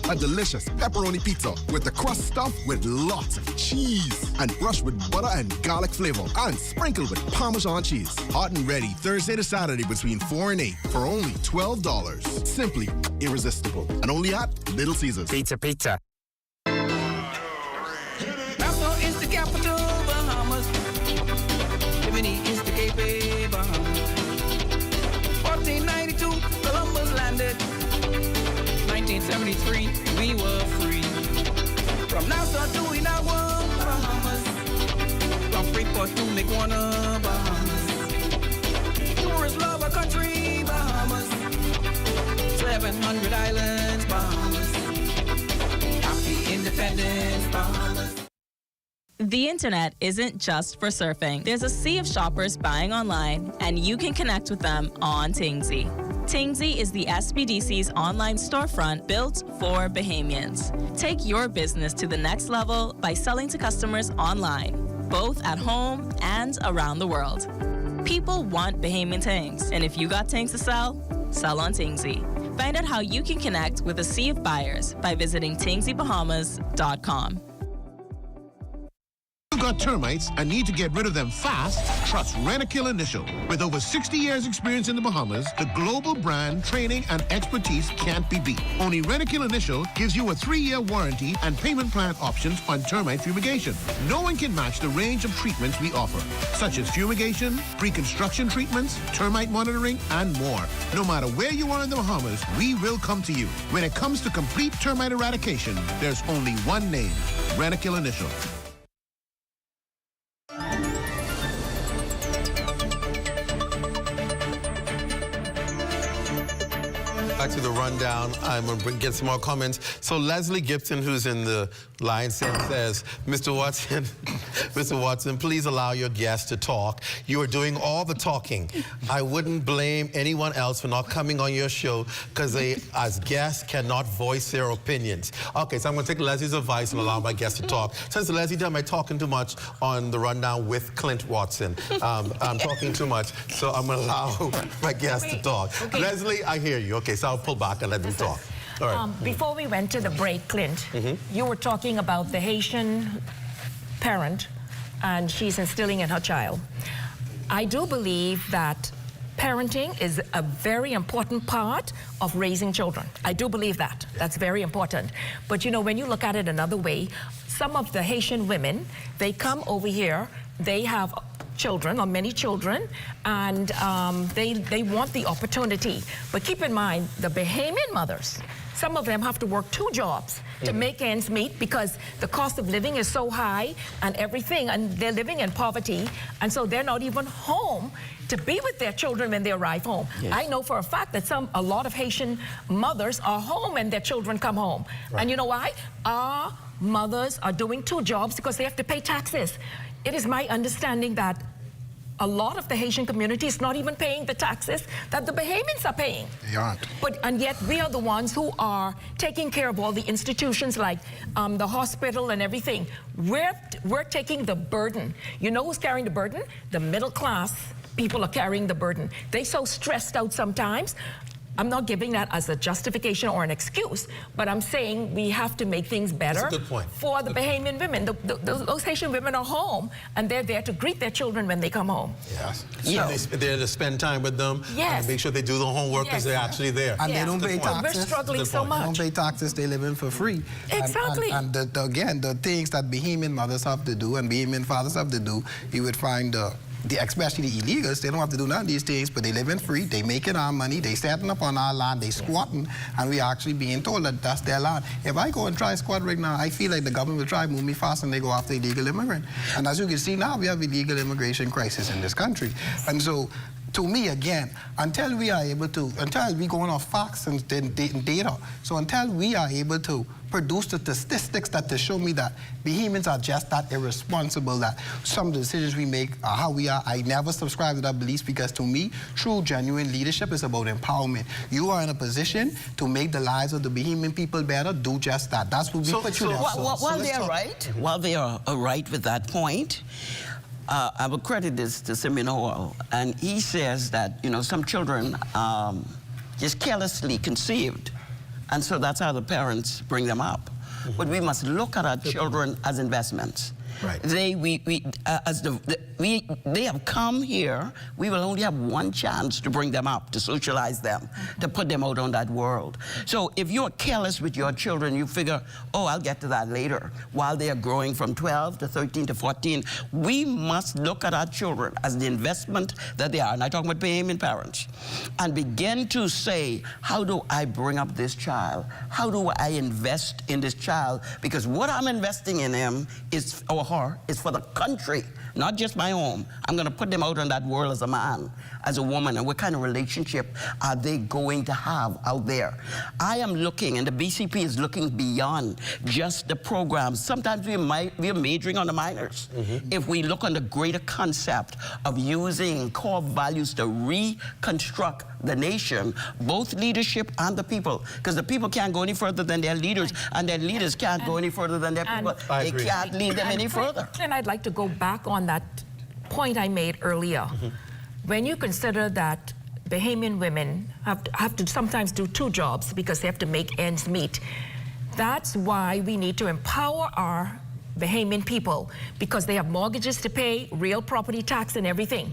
A delicious pepperoni pizza with the crust stuffed with lots of cheese and brushed with butter and garlic flavor and sprinkled with Parmesan cheese. Hot and ready Thursday to Saturday between 4 and 8 for only $12. Simply irresistible. And only at Little Caesars. Pizza. Nassau is the capital, Bahamas. Bimini is the Cape, Bahamas. 1492, Columbus landed. 1973, we were free. From Nassau to Inagua, Bahamas. From Freeport to Niguana, Bahamas. Tourists love our country, Bahamas. 700 islands, Bahamas. Independence, Bahamas. The internet isn't just for surfing. There's a sea of shoppers buying online, and you can connect with them on Tingsy. Tingsy is the SBDC's online storefront built for Bahamians. Take your business to the next level by selling to customers online, both at home and around the world. People want Bahamian things, and if you got things to sell, sell on Tingsy. Find out how you can connect with a sea of buyers by visiting TingsyBahamas.com. You got termites and need to get rid of them fast? Trust Rentokil Initial. With over 60 years experience in the Bahamas, the global brand, training, and expertise can't be beat. Only Rentokil Initial gives you a 3-year warranty and payment plan options on termite fumigation. No one can match the range of treatments we offer, such as fumigation, pre-construction treatments, termite monitoring, and more. No matter where you are in the Bahamas, we will come to you. When it comes to complete termite eradication, there's only one name, Rentokil Initial. Back to the rundown. I'm going to get some more comments. So Leslie Gibson, who's in the line, says, Mr. Watson, Mr. Watson, please allow your guests to talk. You are doing all the talking. I wouldn't blame anyone else for not coming on your show because they, as guests, cannot voice their opinions. Okay, so I'm going to take Leslie's advice and allow my guests to talk. Since Leslie, am I talking too much on the rundown with Clint Watson? I'm talking too much, so I'm going to allow my guests to talk. Okay. Leslie, I hear you. Okay, so I'll pull back and let them talk. All right. Before we went to the break, Clint, you were talking about the Haitian parent and she's instilling in her child. I do believe that parenting is a very important part of raising children. I do believe that. That's very important. But you know, when you look at it another way, some of the Haitian women, they come over here, they have children or many children, and they want the opportunity. But keep in mind, the Bahamian mothers, some of them have to work 2 jobs to make ends meet because the cost of living is so high and everything, and they're living in poverty, and so they're not even home to be with their children when they arrive home. Yes. I know for a fact that a lot of Haitian mothers are home and their children come home. Right. And you know why? Our mothers are doing 2 jobs because they have to pay taxes. It is my understanding that a lot of the Haitian community is not even paying the taxes that the Bahamians are paying. They aren't. And yet we are the ones who are taking care of all the institutions like the hospital and everything. We're taking the burden. You know who's carrying the burden? The middle class people are carrying the burden. They're so stressed out sometimes. I'm not giving that as a justification or an excuse, but I'm saying we have to make things better for the Bahamian women. Those Haitian women are home, and they're there to greet their children when they come home. Yes. Yes. They're there to spend time with them. Yes. And make sure they do the homework because they're actually there. And they don't pay taxes. We're struggling so much. They don't pay taxes. They live in for free. Exactly. And again, the things that Bahamian mothers have to do and Bahamian fathers have to do, you would find especially the illegals, they don't have to do none of these things, but they live in free, they making our money, they setting up on our land, they squatting, and we actually being told that that's their land. If I go and try squat right now, I feel like the government will try to move me fast and they go after illegal immigrant. And as you can see now, we have illegal immigration crisis in this country. And so, to me, again, until we going off facts and data, so until we are able to produce the statistics that to show me that Bahamians are just that irresponsible, that some of the decisions we make are how we are. I never subscribe to that belief because to me, true, genuine leadership is about empowerment. You are in a position to make the lives of the Bahamian people better, do just that. That's what we put you there for. While they are right with that point, I will credit this to Simeon Hall, and he says that, you know, some children just carelessly conceived, and so that's how the parents bring them up. Mm-hmm. But we must look at our children as investments. Right. They have come here. We will only have one chance to bring them up, to socialize them, to put them out on that world. So if you're careless with your children, you figure, oh, I'll get to that later. While they are growing from 12 to 13 to 14, we must look at our children as the investment that they are. And I talk about Bahamian parents, and begin to say, how do I bring up this child? How do I invest in this child? Because what I'm investing in him is, or her, is for the country, not just my home. I'm going to put them out on that world as a man, as a woman, and what kind of relationship are they going to have out there? I am looking, and the BCP is looking beyond just the programs. Sometimes we are majoring on the minors. Mm-hmm. If we look on the greater concept of using core values to reconstruct the nation, both leadership and the people, because the people can't go any further than their leaders, and their leaders can't go any further than their people. They can't lead them any further. And I'd like to go back on that point I made earlier. Mm-hmm. When you consider that Bahamian women have to sometimes do 2 jobs because they have to make ends meet, that's why we need to empower our Bahamian people, because they have mortgages to pay, real property tax and everything.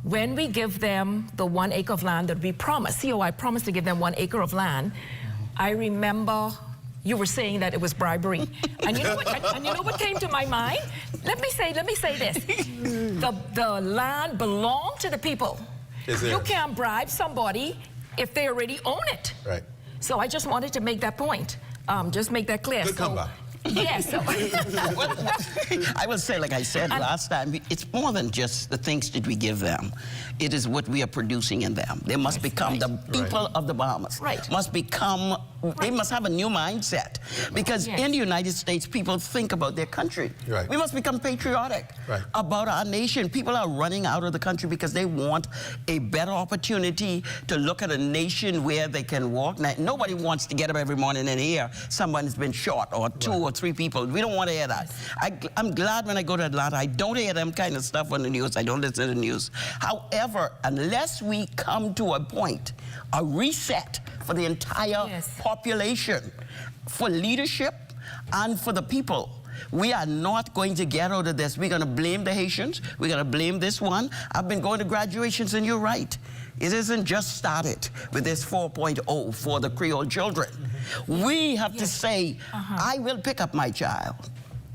When we give them the 1 acre of land that we promised, COI promised to give them 1 acre of land, I remember you were saying that it was bribery. And you know what came to my mind? Let me say this. The land belonged to the people. You can't bribe somebody if they already own it. Right. So I just wanted to make that point. Just make that clear. Good comeback. Yes. Yeah, I will say, like I said last time, it's more than just the things that we give them. It is what we are producing in them. They must become the people of the Bahamas. Right. Must become. They must have a new mindset, because in the United States, people think about their country. Right. We must become patriotic about our nation. People are running out of the country because they want a better opportunity to look at a nation where they can walk. Now, nobody wants to get up every morning and hear someone's been shot, or 2 or 3 people. We don't want to hear that. I'm glad when I go to Atlanta, I don't hear them kind of stuff on the news. I don't listen to the news. However, unless we come to a point, a reset for the entire population, for leadership and for the people, We are not going to get out of this. We're going to blame the Haitians. We're going to blame this one. I've been going to graduations, and you're right. It isn't just started with this 4.0 for the Creole children. We have to say, I will pick up my child.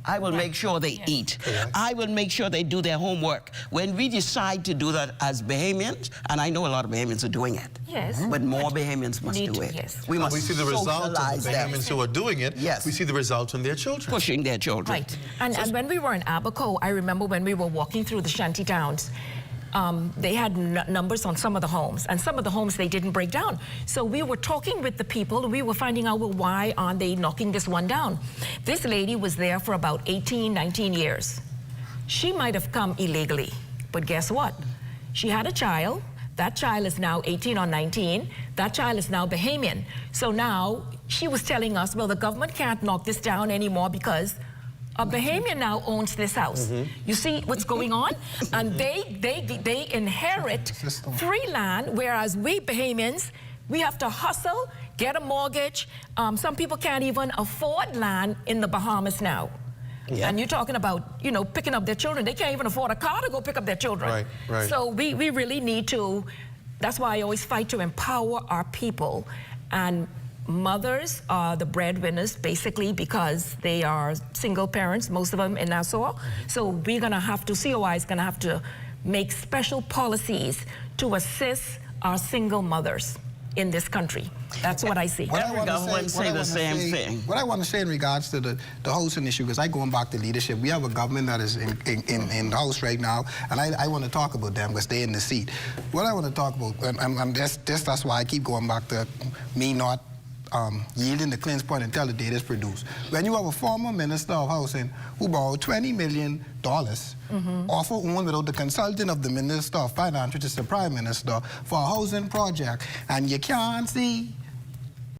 I will make sure they eat. I will make sure they do their homework. When we decide to do that as Bahamians, and I know a lot of Bahamians are doing it, but more Bahamians must do it. We must see the results of the Bahamians who are doing it. Yes. We see the results in their children. Pushing their children. Right. And when we were in Abaco, I remember when we were walking through the shanty towns, they had numbers on some of the homes, and some of the homes they didn't break down. So we were talking with the people, and we were finding out, well, why aren't they knocking this one down? This lady was there for about 18, 19 years. She might have come illegally, but guess what? She had a child. That child is now 18 or 19. That child is now Bahamian. So now she was telling us, well, the government can't knock this down anymore because a Bahamian now owns this house. You see what's going on? And they inherit free land, whereas we Bahamians, we have to hustle, get a mortgage. Some people can't even afford land in the Bahamas now. And you're talking about, you know, picking up their children. They can't even afford a car to go pick up their children. Right. So we really need to, that's why I always fight to empower our people. And mothers are the breadwinners, basically, because they are single parents, most of them in Nassau. So we're going to have to, COI is going to have to make special policies to assist our single mothers in this country. That's what I see. What I want to say in regards to the housing issue, because I'm going back to leadership. We have a government that is in the House right now, and I want to talk about them because they're in the seat. What I want to talk about, that's why I keep going back to me not yielding the Clint's point until the data is produced. When you have a former Minister of Housing who borrowed $20 million off her own without the consulting of the Minister of Finance, which is the Prime Minister, for a housing project, and you can't see